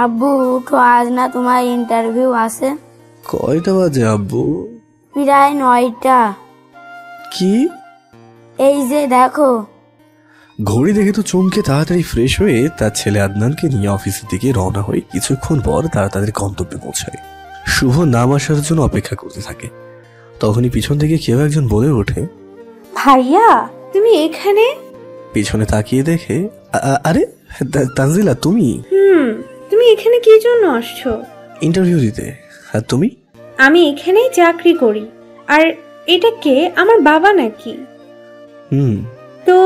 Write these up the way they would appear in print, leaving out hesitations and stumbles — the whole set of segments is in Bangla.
আব্বু উঠো, আজ না তোমার ইন্টারভিউ আছে। কয়টা বাজে আব্বু? প্রায় 9টা। কি? এই যে দেখো। ঘড়ি দেখে তো চমকে তাড়াতাড়ি ফ্রেশ হয়ে তার ছেলে আদনানকে নিয়ে অফিসের দিকে রওনা হয়ে কিছুক্ষণ পর তারা তাদের গন্তব্যে পৌঁছায়। শুভ নাম আসার জন্য অপেক্ষা করতে থাকে। তখনই পিছন থেকে কেউ একজন বলে ওঠে, ভাইয়া তুমি এখানে? পিছনে তাকিয়ে দেখে আরে তানজিলা তুমি? তুমি এখানে কি জন্য আসছো? ইন্টারভিউ দিতে। আর তুমি? আমি এখানেই চাকরি করি। আর এটা কে? আমার বাবা নাকি? তো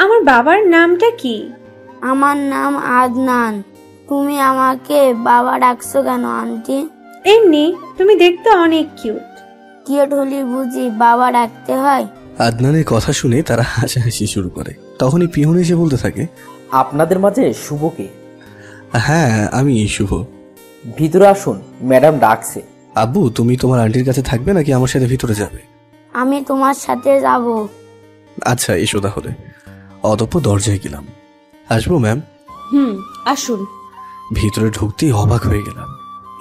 আমার বাবার নামটা কি? আমার নাম আদনান। তুমি আমাকে বাবা ডাকছো কেন আন্টি? এমনি, তুমি দেখতে অনেক কিউট। কিউট হলে বুঝি বাবা ডাকতে হয়? আদনানের কথা শুনে তারা হাসাহাসি শুরু করে। তখনই পিয়ন এসে বলতে থাকে, আপনাদের মাঝে শুভকে? হ্যাঁ আমি শুভ। ভিতরে আসুন, ম্যাডাম ডাকছে। আব্বু তুমি তোমার আন্টির কাছে থাকবে নাকি আমার সাথে ভিতরে যাবে? আমি তোমার সাথে যাব। আচ্ছা এসো তাহলে। অতঃপর দরজায় গেলাম। আসবো ম্যাম? আসুন। ভিতরে ঢুকতেই অবাক হয়ে গেলাম।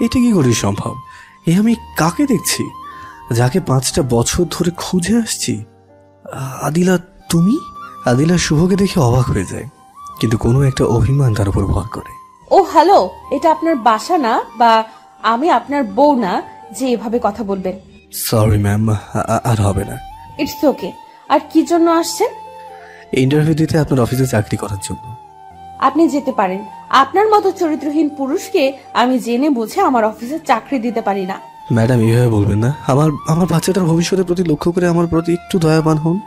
এটা কি করে সম্ভব? আমি কাকে দেখছি, যাকে 5টা বছর ধরে খুঁজে আসছি? আদিলা তুমি? আদিলা শুভকে দেখে অবাক হয়ে যায়, কিন্তু কোনো একটা অভিমান তার উপর ভর করে। ও হ্যালো, এটা আপনার বাসা না, বা আমি আপনার বউ না যে এভাবে কথা বলবেন। সরি ম্যাম, আর হবে না। It's okay. আর কি জন্য আসছেন? ইন্টারভিউ দিতে আপনার অফিসে চাকরি করার জন্য। আপনি যেতে পারেন। আপনার মতো চরিত্রহীন পুরুষকে আমি জেনে বুঝে আমার অফিসে চাকরি দিতে পারি না। ম্যাডাম এইভাবে বলবেন না। আমার বাচ্চাটার ভবিষ্যতের প্রতি লক্ষ্য করে আমার প্রতি একটু দয়াবান হন।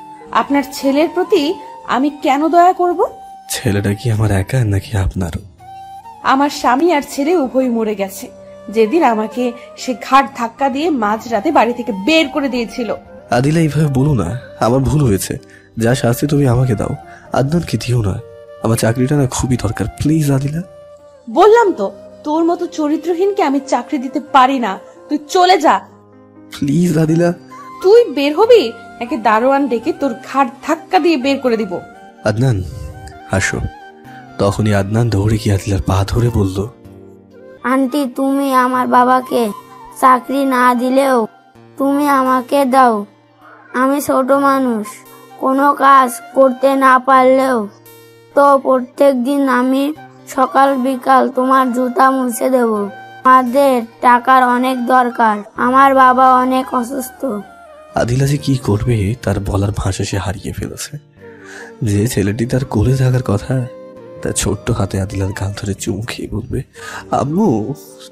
আপনার ছেলের প্রতি আমি কেন দয়া করব? ছেলেটা কি আমার একা নাকি আপনারও? আমার স্বামী আর ছেলে উভয়ই মরে গেছে যেদিন আমাকে সে ঘাট ধাক্কা দিয়ে মাঝরাতে বাড়ি থেকে বের করে দিয়েছিল। আদিলা এইভাবে বলো না, আমার ভুল হয়েছে। যা শাস্তি তুমি আমাকে দাও, আদনানকে দিও না। আমার চাকরিটা না খুবই দরকার, প্লিজ আদিলা। বললাম তো, তোর মতো চরিত্রহীনকে আমি চাকরি দিতে পারি না। তুই চলে যা প্লিজ আদিলা। তুই বের হবি নাকি দারোয়ান ডেকে তোর ঘাট ধাক্কা দিয়ে বের করে দিব? আদনান আসো। তখনই আদনান দৌড়ে গিয়ে আদিলার পা ধরে বলল, আন্টি তুমি আমার বাবাকে চাকরি না দিলেও তুমি আমাকে দাও। আমি ছোট মানুষ, কোনো কাজ করতে না পারলেও তো প্রত্যেক দিন আমি সকাল বিকাল তোমার জুতা মুছে দেব। আমাদের টাকার অনেক দরকার, আমার বাবা অনেক অসুস্থ। আদিলা যে কি করবে তার বলার ভাষা সে হারিয়ে ফেলেছে। যে ছেলেটি তার কোলে থাকার কথা, তার ছোট্ট হাতে আদিলার গাল ধরে চুমু খেয়ে বলবে, আম্মু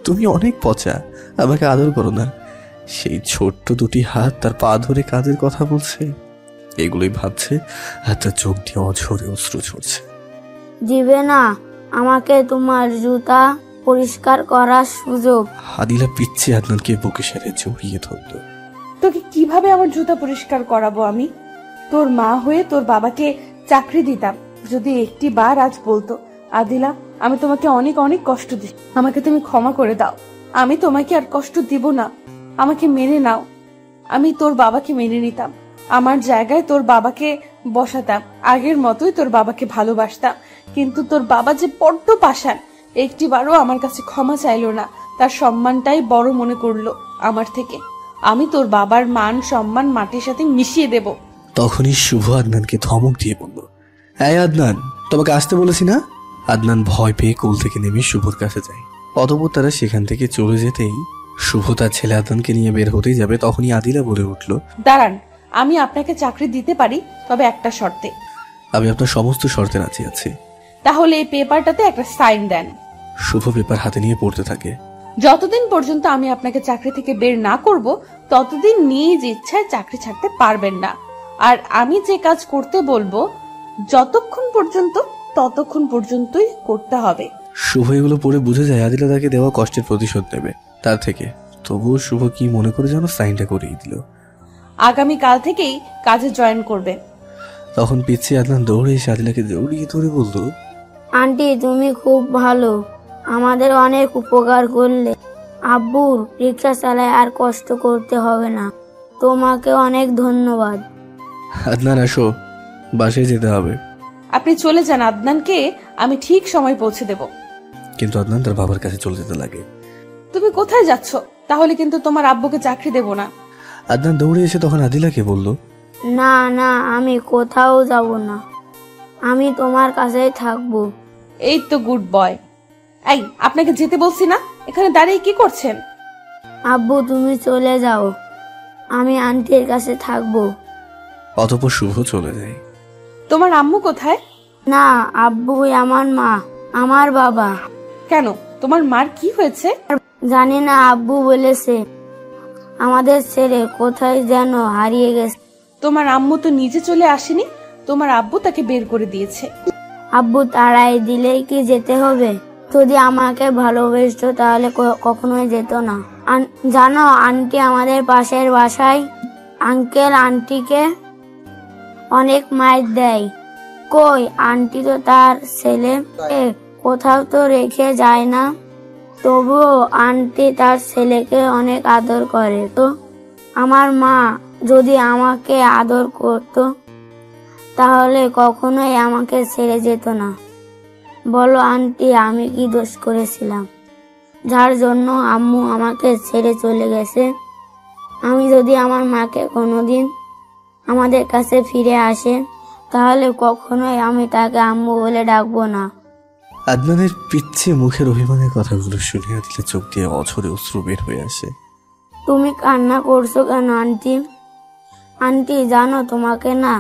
তুমি অনেক পচা, আমাকে আদর করো না। সেই ছোট্ট দুটি হাত তার পা ধরে কাজের কথা বলছে। এগুলোই ভাবছে আর তার চোখ দিয়ে অঝরে অশ্রু ঝরছে। দিবে না আমাকে তোমার জুতা পরিষ্কার করার সুযোগ? আদিলা পিচ্ছে আদনানকে বুকে সাথে জড়িয়ে ধরল। তোকে কিভাবে আমার জুতা পরিষ্কার করাবো আমি? তোর মা হয়ে তোর বাবাকে চাকরি দিতাম যদি একটি বার আজ বলতো, আদিলা আমি তোমাকে অনেক অনেক কষ্ট দিই, আমাকে তুমি ক্ষমা করে দাও, আমি তোমাকে আর কষ্ট দিব না, আমাকে মেনে নাও। আমি তোর বাবাকে মেনে নিতাম, আমার জায়গায় তোর বাবাকে বসাতাম, আগের মতোই তোর বাবাকে ভালোবাসতাম। কিন্তু তোর বাবা যে বড্ড পাষাণ, একটিবারও আমার কাছে ক্ষমা চাইলো না, তার সম্মানটাই বড় মনে করলো আমার থেকে। আমি তোর বাবার মান সম্মান মাটির সাথে মিশিয়ে দেব। তখনই শুভ আদনানকে ধমক দিয়ে বলল, এই আদনান তোমাকে আসতে বলেছি না? আদনান ভয় পেয়ে কোল থেকে নেমে শুভর কাছে যায়। অতঃপর তারা সেখান থেকে চলে যেতেই শুভ তার ছেলে আদনানকে নিয়ে বের হতেই যাবে, তখনই আদিলা বলে উঠল, দাঁড়ান, আমি আপনাকে চাকরি দিতে পারি, তবে একটা শর্তে। আমি আপনার সমস্ত শর্তে রাজি আছি। তাহলে এই পেপারটাতে একটা সাইন দেন। শুভ পেপার হাতে নিয়ে পড়তে থাকে। যতদিন পর্যন্ত আমি আপনাকে চাকরি থেকে বের না করব, ততদিন নিজ ইচ্ছায় চাকরি ছাড়তে পারবেন না। আর আমি যে কাজ করতে বলবো যতক্ষণ পর্যন্ত, ততক্ষণ পর্যন্তই করতে হবে। শুভ এগুলো পড়ে বুঝে যায় আদিলা তাকে দেওয়া কষ্টের প্রতিশোধ নেবে তার থেকে। তবুও শুভ কি মনে করে যেন সাইনটা করিয়ে দিল। আগামী কাল থেকেই কাজে জয়েন করবে। তখন পিচ্ছে আদনান দৌড়ে এসে আদিলাকে জড়িয়ে ধরে বলল, আন্টি তুমি খুব ভালো, আমাদের অনেক উপকার করলে। আব্বুর রিক্সা চালায় আর কষ্ট করতে হবে না, তোমাকে অনেক ধন্যবাদ। আদনান আসো, বাসায় যেতে হবে। আপনি চলে যান, আদনানকে আমি ঠিক সময় পৌঁছে দেব। কিন্তু আদনান তার বাবার কাছে চলে যেতে লাগে। তুমি কোথায় যাচ্ছ? তাহলে কিন্তু তোমার আব্বুকে চাকরি দেব না। আদনান দৌড়ে এসে তখন আদিলাকে বলল, না না, আমি কোথাও যাব না, আমি তোমার কাছেই থাকবো। এই তো গুড বয়। এই, আপনাকে যেতে বলছি না, এখানে দাঁড়িয়ে কি করছেন? আব্বু তুমি চলে যাও, আমি আন্টির কাছে থাকবো। অতঃপর শুভ চলে যায়। তোমার আম্মু কোথায়? না, আব্বুই আমার মা, আমার বাবা। কেন, তোমার মার কি হয়েছে? জানি না, আব্বু বলেছে আমাদের ছেলে কোথায় যেন হারিয়ে গেছে। তোমার আম্মু তো নিজে চলে আসেনি, তোমার আব্বু তাকে বের করে দিয়েছে। আব্বু তাড়াই দিলেই কি যেতে হবে? যদি আমাকে ভালোবাসতো তাহলে কখনোই যেত না। জানো, আন্টি আমাদের পাশের বাসায় আঙ্কেল আন্টিকে অনেক মাইর দেয়। কই, আন্টি তো তার ছেলে কোথাও তো রেখে যায় না, তবুও আন্টি তার ছেলেকে অনেক আদর করে। তো আমার মা যদি আমাকে আদর করতো তাহলে কখনোই আমাকে ছেড়ে যেত না। বলো আন্টি, আমি কি দোষ করেছিলাম যার জন্য আম্মু আমাকে ছেড়ে চলে গেছে? আমি যদি আমার মাকে কোনোদিন আমাদের কাছে ফিরে আসে তাহলে কখনোই আমি তাকে আম্মু বলে ডাকবো না। আদনানের পিচ্ছে মুখের অভিমানের কথাগুলো শুনে আদিলা চোখ দিয়ে অঝরে অশ্রু বের হয়ে আসে। তুমি কান্না করছো কেন আন্টি? আন্টি জানো, তোমাকে না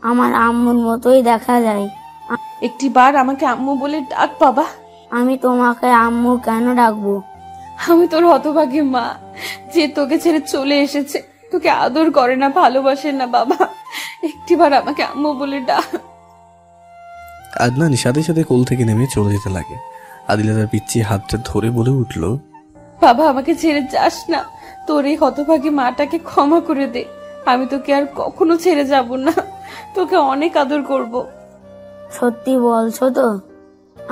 আমার আম্মুর মতোই দেখা যায়। একটি বার আমাকে আম্মু বলে ডাক বাবা। আমি তোমাকে আম্মু কেন ডাকবো? আমি তোর হতভাগী মা, যে তোকে ছেড়ে চলে এসেছে, তোকে আদর করে না, ভালোবাসে না বাবা। একটিবার আমাকে আম্মু বলে ডাক। আদনান সাথে সাথে কোল থেকে নেমে চলে যেতে লাগে। আদিলা তার পিচ্ছি হাতটা ধরে বলে উঠল, বাবা আমাকে ছেড়ে যাস না, তোর এই হতভাগী মাটাকে ক্ষমা করে দে। আমি তোকে আর কখনো ছেড়ে যাব না, তোকে অনেক আদর করব। সত্যি বলছো তো?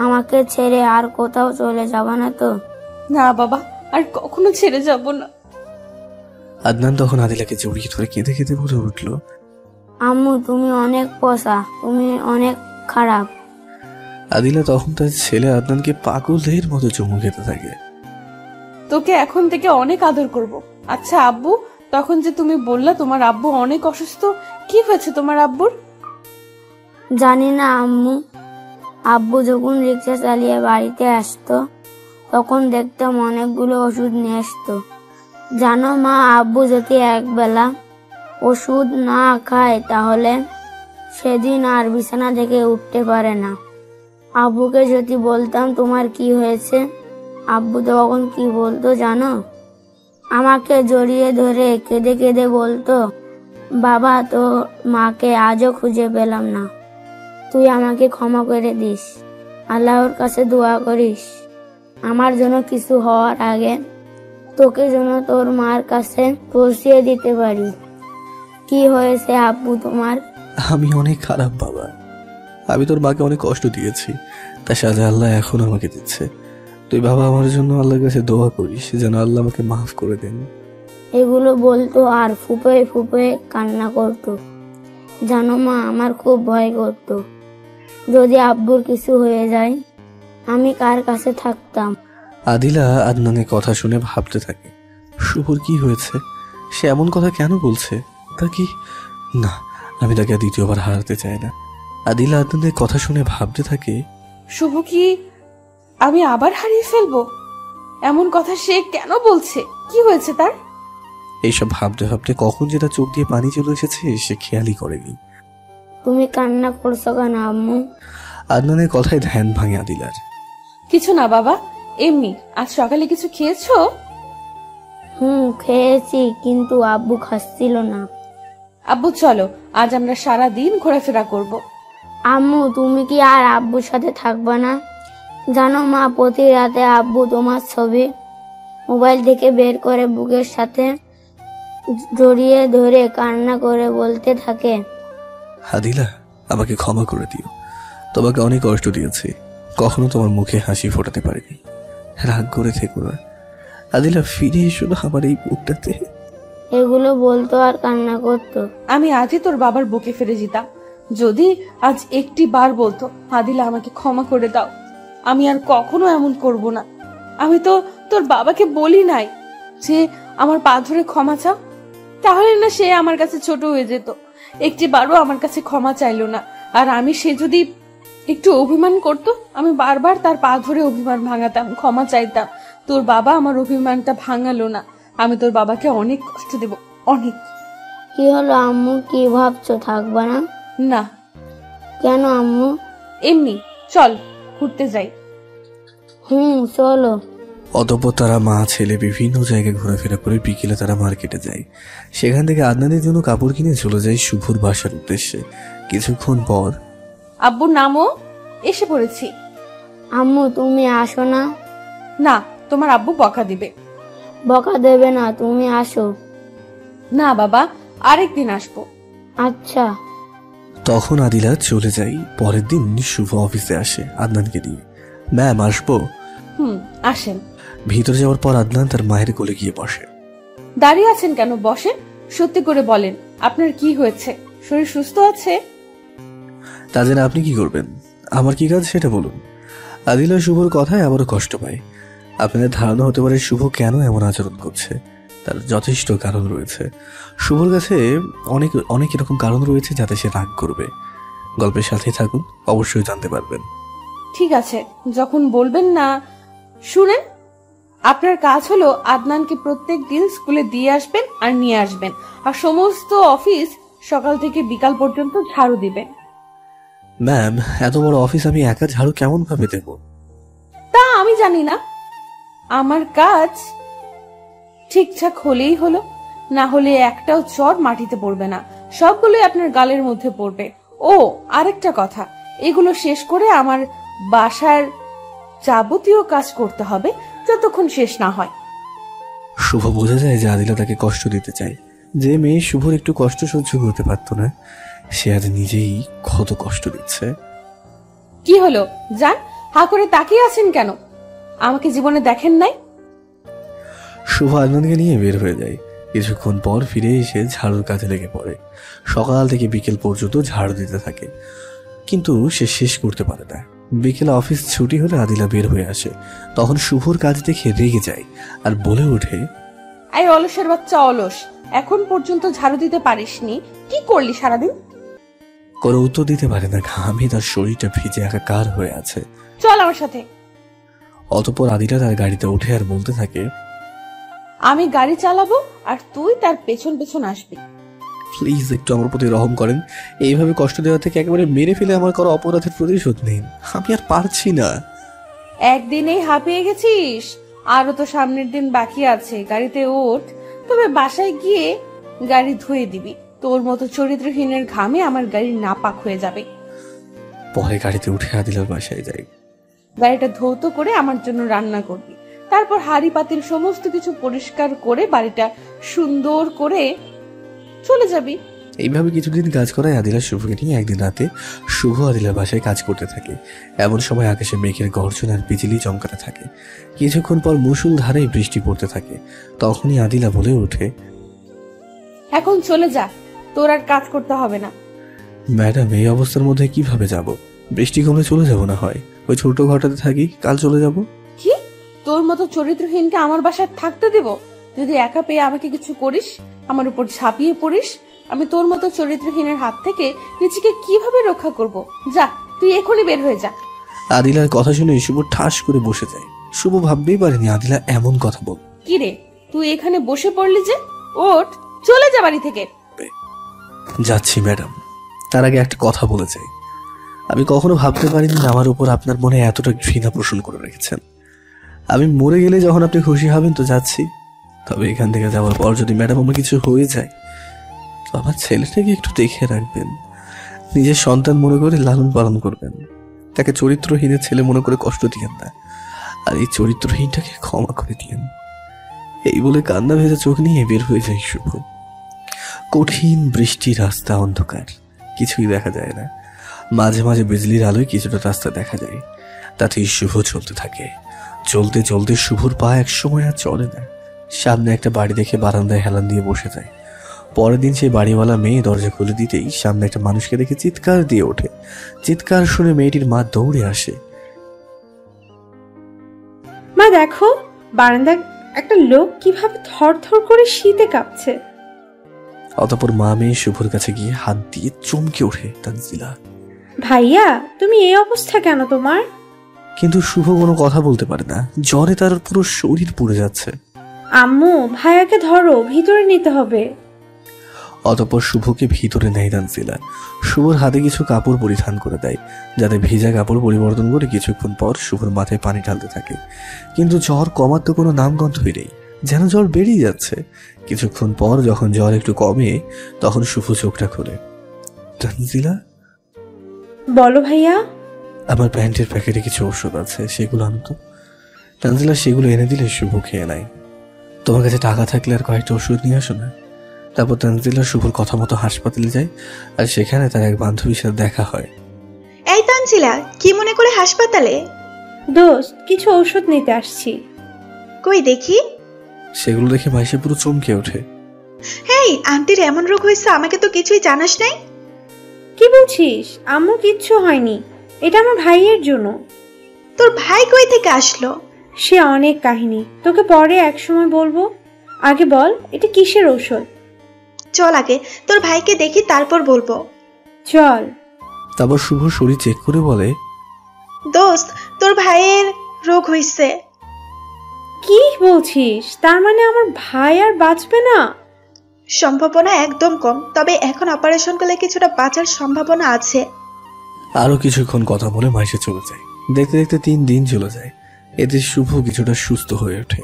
আমাকে ছেড়ে আর কোথাও চলে যাবে না তো? না বাবা, আর কখনো ছেড়ে যাব না। আদনান তখন আদিলাকে জড়িয়ে ধরে কেঁদে কেঁদে বলে উঠল, আম্মু তুমি অনেক পচা, তুমি অনেক খারাপ। আদিলা তখন তার ছেলে আদনানকে পাগলের মতো চুমু খেতে থাকে। তোকে এখন থেকে অনেক আদর করব। আচ্ছা আব্বু, তখন যে তুমি বললা তোমার আব্বু অনেক অসুস্থ, কি হয়েছে তোমার আব্বুর? জানি না আম্মু, আব্বু যখন রিক্সা চালিয়ে বাড়িতে আসতো তখন দেখতাম অনেকগুলো ওষুধ নিয়ে আসতো। জানো মা, আব্বু যদি একবেলা ওষুধ না খায় তাহলে সেদিন আর বিছানা থেকে উঠতে পারে না। আব্বুকে যদি বলতাম তোমার কি হয়েছে, আব্বু তখন কি বলতো জানো? আমাকে জড়িয়ে ধরে কেঁদে কেঁদে বলতো, বাবা তো মাকে আজও খুঁজে পেলাম না, তুই আমাকে ক্ষমা করে দিস, আল্লাহর কাছে দোয়া করিস আমার জন্য কিছু হওয়ার আগে তোকে যেন তোর মার কাছে পৌঁছিয়ে দিতে পারি। কি হয়েছে আব্বু তোমার? আমি অনেক খারাপ বাবা, আমি তোর মাকে অনেক কষ্ট দিয়েছি, তার সাজা আল্লাহ এখন আমাকে দিচ্ছে। তুই বাবা আমার জন্য আল্লাহর কাছে দোয়া করিস যেন আল্লাহ আমাকে মাফ করে দেন। এগুলো বলতো আর ফুপে ফুপে কান্না করতো। জানো মা, আমার খুব ভয় করতো যদি আব্বুর কিছু হয়ে যায় আমি কার কাছে থাকতাম। আদিলা আদনানের কথা শুনে ভাবতে থাকে, শুভর কি হয়েছে? সে এমন কথা কেন বলছে? তা কি না, আমি তাকে আর দ্বিতীয়বার হারাতে চাই না। আদিলা আদনানের কথা শুনে ভাবতে থাকে, শুভ কি আমি আবার হারিয়ে ফেলবো? এমন কথা সে কেন বলছে? কি হয়েছে তার? এইসব ভাবতে ভাবতে কখন যে তার চোখ দিয়ে পানি চলে এসেছে সে খেয়ালই করেনি। তুমি কান্না করছো কেন আম্মু? আদনানের কথায় ধ্যান ভাঙে আদিলার। কিছু না বাবা, এমনি। আজ সকালে কিছু খেয়েছো? খেয়েছি, কিন্তু আব্বু খাচ্ছিল না। আব্বু চলো, আজ আমরা সারা দিন ঘোরাফেরা করব। আম্মু তুমি কি আর আব্বুর সাথে থাকবে না? জানো মা, প্রতি রাতে আব্বু তোমার ছবি মোবাইল থেকে বের করে বুকের সাথে জড়িয়ে ধরে কান্না করে বলতে থাকে, আদিলা আমাকে ক্ষমা করে দিও, তোমাকে অনেক কষ্ট দিয়েছি, কখনো তোমার মুখে হাসি ফোটাতে পারিনি, রাগ করে থেকো না। আদিলা ফিরে এসো না আমার এই বুকটাতে। এগুলো বলতো আর কান্না করতো। আমি আজই তোর বাবার বুকে ফিরে যেতাম, যদি আজ একটি বার বলতো, আদিলা আমাকে ক্ষমা করে দাও, আমি আর কখনো এমন করব না। আমি তো তোর বাবাকে বলি নাই যে আমার পা ধরে ক্ষমা চাও, তাহলে না সে আমার কাছে ছোট হয়ে যেত। একটি বারও আমার কাছে ক্ষমা চাইলো না। আর আমি, সে যদি একটু অভিমান করতো, আমি বারবার তার পা ধরে অভিমান ভাঙাতাম, ক্ষমা চাইতাম। তোর বাবা আমার অভিমানটা ভাঙালো না। আমি তোর বাবাকে অনেক কষ্ট দেব, অনেক। কি হলো আম্মু, কি ভাবছো, থাকবা না? না। কেন আম্মু? এমনি, চল ঘুরতে যাই। চলো। অতঃপর তারা মা ছেলে বিভিন্ন জায়গায় ঘোরাফেরা করে বিকেলে তারা মার্কেটে যায়। সেখান থেকে আদনানের জন্য কাপড় কিনে চলে যায় শুভর বাসার উদ্দেশ্যে। কিছুক্ষণ পর, আব্বু নামো, এসে পড়েছি। আম্মু তুমি আসো না? না, তোমার আব্বু বকা দিবে। বকা দেবে না, তুমি আসো। না বাবা, আরেকদিন আসবো। আচ্ছা। তখন আদিলা চলে যায়। পরের দিন শুভ অফিসে আসে আদনানকে দিয়ে। ম্যাম আসবো? আসেন। ভিতরে যাওয়ার পর আদনান তার মায়ের কোলে গিয়ে বসে। দাঁড়িয়ে আছেন কেন, বসেন। সত্যি করে বলেন, আপনার কি হয়েছে? শরীর সুস্থ আছে? তা জেনে আপনি কি করবেন? আমার কি কাজ সেটা বলুন। আদিলা শুভর কথায় আবারও কষ্ট পায়। আপনাদের ধারণা হতে পারে শুভ কেন এমন আচরণ করছে। তার যথেষ্ট কারণ রয়েছে। শুভর কাছে অনেক অনেক এরকম কারণ রয়েছে যাতে সে রাগ করবে। গল্পের সাথে থাকুন, অবশ্যই জানতে পারবেন। ঠিক আছে, যখন বলবেন না, শুনেন। আপনার কাজ হলো আদনানকে প্রত্যেক দিন স্কুলে দিয়ে আসবেন আর নিয়ে আসবেন, আর সমস্ত অফিস সকাল থেকে বিকাল পর্যন্ত ঝাড়ু দিবেন। ম্যাম, এত বড় অফিস আমি একা ঝাড়ু কেমন ভাবে দেব? তা আমি জানি না। আমার কাজ ঠিকঠাক হলেই হলো, না হলে একটাও চর মাটিতে পড়বে না, সবগুলোই আপনার গালের মধ্যে পড়বে। ও আরেকটা কথা, এগুলো শেষ করে আমার বাসার যাবতীয় কাজ করতে হবে যতক্ষণ শেষ না হয়। শুভ বোঝা যায় যে আদিলা তাকে কষ্ট দিতে চায়। যে মেয়ে শুভর একটু কষ্ট সহ্য করতে পারতো না, সে আজ নিজেই কত কষ্ট দিচ্ছে। কি হলো, যান, হা করে তাকিয়ে আছেন কেন? আমাকে জীবনে দেখেন নাই? শুভ আদনানকে নিয়ে বের হয়ে যায়। কিছুক্ষণ পর ফিরে এসে ঝাড়ুর কাজে লেগে পড়ে। সকাল থেকে বিকেল পর্যন্ত ঝাড়ু দিতে থাকে, কিন্তু সে শেষ করতে পারে না। বিকেলে অফিস ছুটি হলে আদিলা বের হয়ে আসে। তখন শুভর কাজ দেখে রেগে যায় আর বলে ওঠে, এই অলসের বাচ্চা অলস, এখন পর্যন্ত ঝাড়ু দিতে পারিসনি, কি করলি সারাদিন? কোনো উত্তর দিতে পারে না। ঘামে তার শরীরটা ভিজে একাকার হয়ে আছে। চল আমার সাথে। অতঃপর আদিলা তার গাড়িতে উঠে আর বলতে থাকে, আমি গাড়ি চালাবো আর তুই তার পেছন পেছন আসবি। প্লিজ একটু আমার প্রতি রহম করেন। এইভাবে কষ্ট দেওয়া থেকে একেবারে মেরে ফেলে আমার করা অপরাধের প্রতিশোধ নিন। আমি আর পারছি না। একদিনেই হাঁপিয়ে গেছিস, আরো তো সামনের দিন বাকি আছে। গাড়িতে ওঠ, তবে বাসায় গিয়ে গাড়ি ধুয়ে দিবি। তোর মতো চরিত্রহীনের ঘামে আমার গাড়ি নাপাক হয়ে যাবে। পরে গাড়িতে উঠে আদিলার বাসায় যাই। গাড়িটা ধৌত করে আমার জন্য রান্না করবি, তারপর হাঁড়ি পাতিল সমস্ত কিছু পরিষ্কার করে বাড়িটা সুন্দর করে চলে যাবি। এইভাবে কিছুদিন কাজ করায় আদিলা শুভকে নিয়ে একদিন রাতে শুভ আদিলার বাসায় কাজ করতে থাকে। এমন সময় আকাশে মেঘের গর্জন আর বিজলি চমকাতে থাকে। কিছুক্ষণ পর মুষলধারে বৃষ্টি পড়তে থাকে। তখনই আদিলা বলে ওঠে, এখন চলে যা, তোর আর কাজ করতে হবে না। ম্যাডাম, এই অবস্থার মধ্যে কিভাবে যাব? বৃষ্টি কমলে চলে যাব না হয়, ওই ছোট ঘরটাতে থাকি, কাল চলে যাব। কি, তোর মতো চরিত্রহীনকে আমার বাসায় থাকতে দেব? যদি একা পেয়ে আমাকে কিছু করিস, আমার উপর ঝাঁপিয়ে পড়িস, আমি তোর মতো চরিত্রহীনের হাত থেকে নিজেকে কিভাবে রক্ষা করব? যা, তুই এখনই বের হয়ে যা। আদিলার কথা শুনে শুভ ঠাস করে বসে যায়। শুভ ভাবতেই পারেনি আদিলা এমন কথা বল। কি রে, তুই এখানে বসে পড়লি যে? ওঠ, চলে যা বাড়ি থেকে। যাচ্ছি ম্যাডাম, তার আগে একটা কথা বলে যাই। আমি কখনো ভাবতে পারিনি আমার উপর আপনার মনে এতটা ঘৃণা পোষণ করে রেখেছেন। আমি মরে গেলে যখন আপনি খুশি হবেন তো যাচ্ছি, তবে এখান থেকে যাওয়ার পর যদি ম্যাডাম আমার কিছু হয়ে যায় তো আমার ছেলেটাকে একটু দেখে রাখবেন। নিজের সন্তান মনে করে লালন পালন করবেন। তাকে চরিত্রহীনের ছেলে মনে করে কষ্ট দিয়েন না, আর এই চরিত্রহীনটাকে ক্ষমা করে দিয়েন। এই বলে কান্না ভেজা চোখ নিয়ে বের হয়ে যায় শুভ। কঠিন বৃষ্টি, রাস্তা অন্ধকার, কিছুই দেখা যায় না। মাঝে মাঝে বিজলির আলোয় কিছুটা রাস্তা দেখা যায়। তাতেই শুভ চলতে থাকে। চলতে চলতে শুভর পা এক সময় আর চলে না। সামনে একটা বাড়ি দেখে বারান্দায় হেলান দিয়ে বসে যায়। পরের দিন সেই বাড়িওয়ালা মেয়ে দরজা খুলে দিতেই সামনে একটা মানুষকে দেখে চিৎকার দিয়ে ওঠে। চিৎকার শুনে মেয়েটির মা দৌড়ে আসে। মা দেখো, বারান্দায় একটা লোক কিভাবে থরথর করে শীতে কাঁপছে। অতঃপর মা মেয়ে শুভর কাছে গিয়ে হাত দিয়ে চমকে ওঠে তানজিলা। ভাইয়া, তুমি এই অবস্থা কেন তোমার? কিন্তু শুভ কোনো কথা বলতে পারে না, জ্বরে তার পুরো শরীর পুড়ে যাচ্ছে। আম্মু, ভাইয়াকে ধরো, ভিতরে নিতে হবে। অতঃপর শুভকে ভিতরে নেয় তানজিলা। শুভর হাতে কিছু কাপড় পরিধান করে দেয়, যাতে ভিজা কাপড় পরিবর্তন করে কিছুক্ষণ পর শুভর মাথায় পানি ঢালতে থাকে। কিন্তু জ্বর কমার তো কোনো নামগন্ধই নেই, যেন জ্বর বেড়েই যাচ্ছে। কিছুক্ষণ পর যখন জ্বর একটু কমে, তখন শুভ চোখটা খোলে। তানজিলা, বলো ভাইয়া। আমার প্যান্টের প্যাকেটে কিছু ওষুধ আছে, সেগুলো আনো তো। তানজিলা সেগুলো এনে দিলে শুভ খেয়ে নেয়। তোমার কাছে টাকা থাকলে আর কয়েকটা ওষুধ নিয়ে আসো না। তারপর তানজিলা শুভর কথা মতো হাসপাতালে যায়, আর সেখানে তার এক বান্ধবীর সাথে দেখা হয়। এই তানজিলা, কি মনে করে হাসপাতালে? দোস্ত, কিছু ঔষধ নিতে আসছি। কই দেখি। সেগুলো দেখে মাইশা পুরো চমকে ওঠে। হেই, আন্টির এমন রোগ হয়েছে, আমাকে তো কিছুই জানাস নাই। কি বলছিস? আম্মু কিচ্ছু হয়নি, এটা আমার ভাইয়ের জন্য। তোর ভাই কই থেকে আসলো? সে অনেক কাহিনী, তোকে পরে এক সময় বলবো। আগে বল, এটা কিসের ঔষধ? চল আগে তোর ভাইকে দেখি, তারপর বলবো। চল। তারপর শুভ শরীর চেক করে বলে, দোস্ত, তোর ভাইয়ের রোগ হয়েছে। কি বলছিস? তার মানে আমার ভাই আর বাঁচবে না? সম্ভাবনা একদম কম, তবে এখন অপারেশন করলে কিছুটা বাঁচার সম্ভাবনা আছে। আরো কিছুক্ষণ কথা বলে মাইশা চলে যায়। দেখতে দেখতে 3 দিন চলে যায়। এতে শুভ কিছুটা সুস্থ হয়ে ওঠে।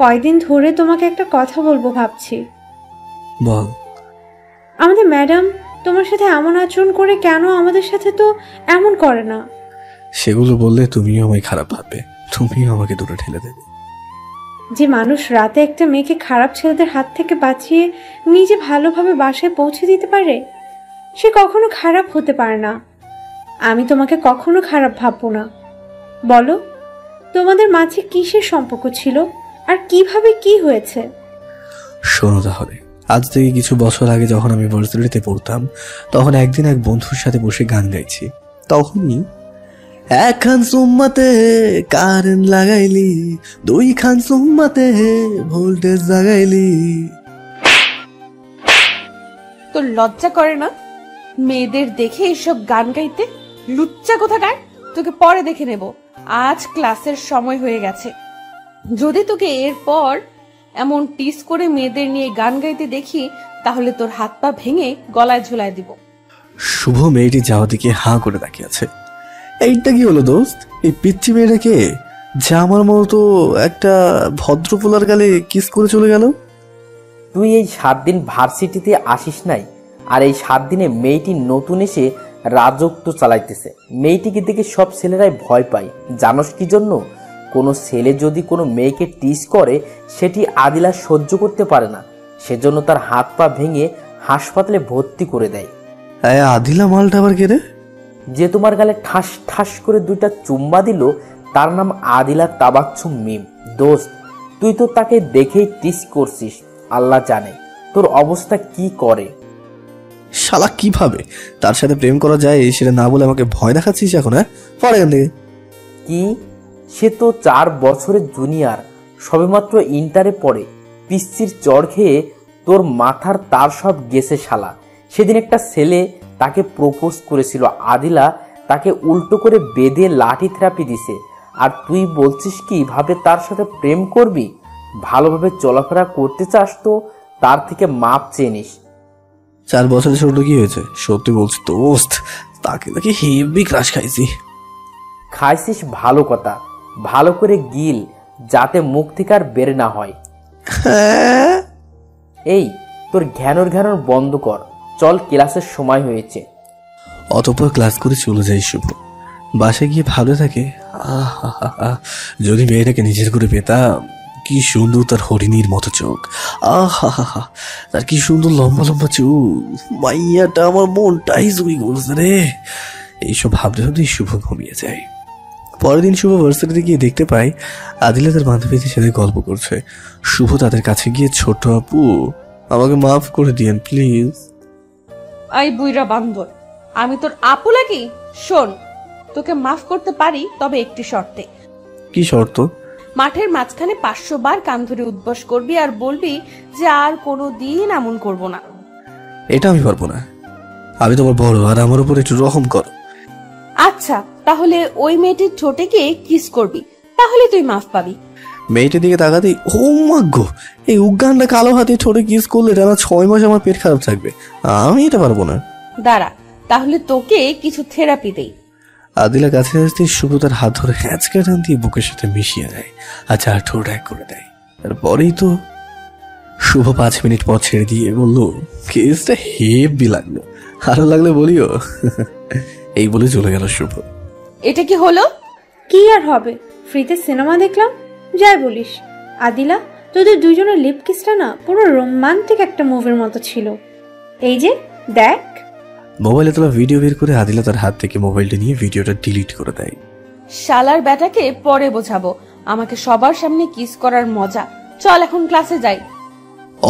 কয়দিন ধরে তোমাকে একটা কথা বলবো ভাবছি। বল। আমাদের ম্যাডাম তোমার সাথে এমন আচরণ করে কেন? আমাদের সাথে তো এমন করে না। সেগুলো বললে তুমিও আমায় খারাপ ভাববে, তুমিও আমাকে দূরে ঠেলে দেবে। যে মানুষ রাতে একটা মেয়েকে খারাপ ছেলেদের হাত থেকে বাঁচিয়ে নিজে ভালোভাবে বাসায় পৌঁছে দিতে পারে, সে কখনো খারাপ হতে পারে না। আমি তোমাকে কখনো খারাপ ভাববো না। বলো, তোমাদের মাঝে কিসের সম্পর্ক ছিল আর কিভাবে কি হয়েছে? শোনো তাহলে, আজ থেকে কিছু বছর আগে যখন আমি ভার্সিটিতে পড়তাম, তখন একদিন এক বন্ধুর সাথে বসে গান গাইছি। তখনই একখান সুম্মাতে কারেন্ট লাগাইলি, 2 খান সুম্মাতে ভোল্টেজ লাগাইলি। তোর লজ্জা করে না মেয়েদের দেখে এসব গান গাইতে? লুচ্চা কোথাকার, তোকে পরে দেখে নেব। আজ ক্লাসের সময় হয়ে গেছে। যদি তোকে এরপর এমন টিস করে মেয়েদের নিয়ে গান গাইতে দেখি, তাহলে তোর হাত পা ভেঙে গলায় ঝুলায় দিব। শুভ মেয়েটি যাওয়া দিকে হাঁ করে তাকিয়ে আছে। এইটা কি হলো দোস্ত? এই পিচ্চি মেয়েটা কে, যা আমার মতো একটা ভদ্রপোলার গালে কিস করে চলে গেল? তুই এই 7 দিন ভার্সিটিতে আসিস নাই, আর এই 7 দিনে মেয়েটি নতুন এসে রাজত্ব চালাইতেছে। মেয়েটিকে দেখে সব ছেলেরাই ভয় পায়। জানোস কি জন্য? কোনো ছেলে যদি কোনো মেয়েকে টিস করে, সেটি আদিলা সহ্য করতে পারে না, সেজন্য তার হাত পা ভেঙে হাসপাতালে ভর্তি করে দেয়। আদিলা মালটা আবার কে রে? যে তোমার গালে ঠাস ঠাস করে 2টা চুম্বা দিল, তার নাম আদিলা তাবাচ্ছুম মিম। দোস্ত, তুই তো তাকে দেখেই টিস করছিস। আল্লাহ জানে তোর অবস্থা কি করে। শালা কিভাবে তার সাথে প্রেম করা যায় সেটা না বলে আমাকে ভয় দেখাচ্ছিস এখন? হ্যাঁ, পরে এখান থেকে। কি? সে তো 4 বছরের জুনিয়র, সবেমাত্র ইন্টারে পড়ে। পিচ্চির চড় খেয়ে তোর মাথার তার সব গেছে শালা। সেদিন একটা ছেলে তাকে প্রপোজ করেছিল, আদিলা তাকে উল্টো করে বেঁধে লাঠি থেরাপি দিছে, আর তুই বলছিস কিভাবে তার সাথে প্রেম করবি? ভালোভাবে চলাফেরা করতে চাস তো তার থেকে মাপ চেয়ে নিস। 4 বছরের ছোট কি হয়েছে? সত্যি বলছি দোস্ত, তাকে হেভি ক্রাশ খাইছি। খাইছিস ভালো কথা, ভালো করে গিল, যাতে মুখ থেকে আর বের না হয়। এই তোর ঘ্যানোর বন্ধ কর, চল, ক্লাসের সময় হয়েছে। অতঃপর ক্লাস করে চলে যাই শুভ। বাসায় গিয়ে ভালো থাকে। যদি মেয়েটাকে নিজের করে পেতাম। কি সুন্দর তার হরিণীর মতো চোখ, আহা, তার কি সুন্দর লম্বা লম্বা চুল। মাইয়াটা আমার মনটাই চুরি করছে রে। এইসব ভাবতে ভাবতেই শুভ ঘুমিয়ে যায়। পরের দিন শুভ ভার্সিটিতে গিয়ে দেখতে পাই আদিলা তার বান্ধবীদের সাথে গল্প করছে। শুভ তাদের কাছে গিয়ে, ছোট আপু আমাকে মাফ করে দিয়েন প্লিজ। আই বুইরা বান্দর, আমি তোর আপু লাগি? শোন, তোকে মাফ করতে পারি, তবে একটি শর্তে। কি শর্ত? মাঠের মাঝখানে 500 বার কান ধরে উদ্বাস করবি আর বলবি যে আর কোনো দিন এমন করব না। এটা আমি পারবো না। আমি তোমার বড়, আর আমার উপর একটু রহম করো। আচ্ছা, তাহলে ওই মেয়েটির ঠোঁটে গিয়ে কিস করবি, তাহলে তুই মাফ পাবি। মেয়েটির দিকে তাকাতেই ও মাগো, এই উগান্ডা কালো হাতে ছোটে কিস করলে টানা 6 মাস আমার পেট খারাপ থাকবে। আমি এটা পারবো না। দাঁড়া, তাহলে তোকে কিছু থেরাপি দেই। আদিলা কাছে আসতে শুভ তার হাত ধরে হ্যাঁচকা টান দিয়ে বুকের সাথে মিশিয়ে দেয়, আচ্ছা আর ঠোঁট এক করে দেয়। তারপরেই তো শুভ 5 মিনিট পর ছেড়ে দিয়ে বললো, কেসটা হেভি লাগলো, আরো লাগলে বলিও। এই বলে চলে গেল শুভ। এটা কি হলো? কি আর হবে, ফ্রিতে সিনেমা দেখলাম। যাই বলিস আদিলা, তোদের দুইজনের লিপ কিসটা না পুরো রোমান্টিক একটা মুভির মতো ছিল। এই যে দেখ। মোবাইলে তোলা ভিডিও বের করে আদিলা তার হাত থেকে মোবাইলটা নিয়ে ভিডিওটা ডিলিট করে দেয়। শালার ব্যাটাকে পরে বোঝাবো আমাকে সবার সামনে কিস করার মজা। চল এখন ক্লাসে যাই।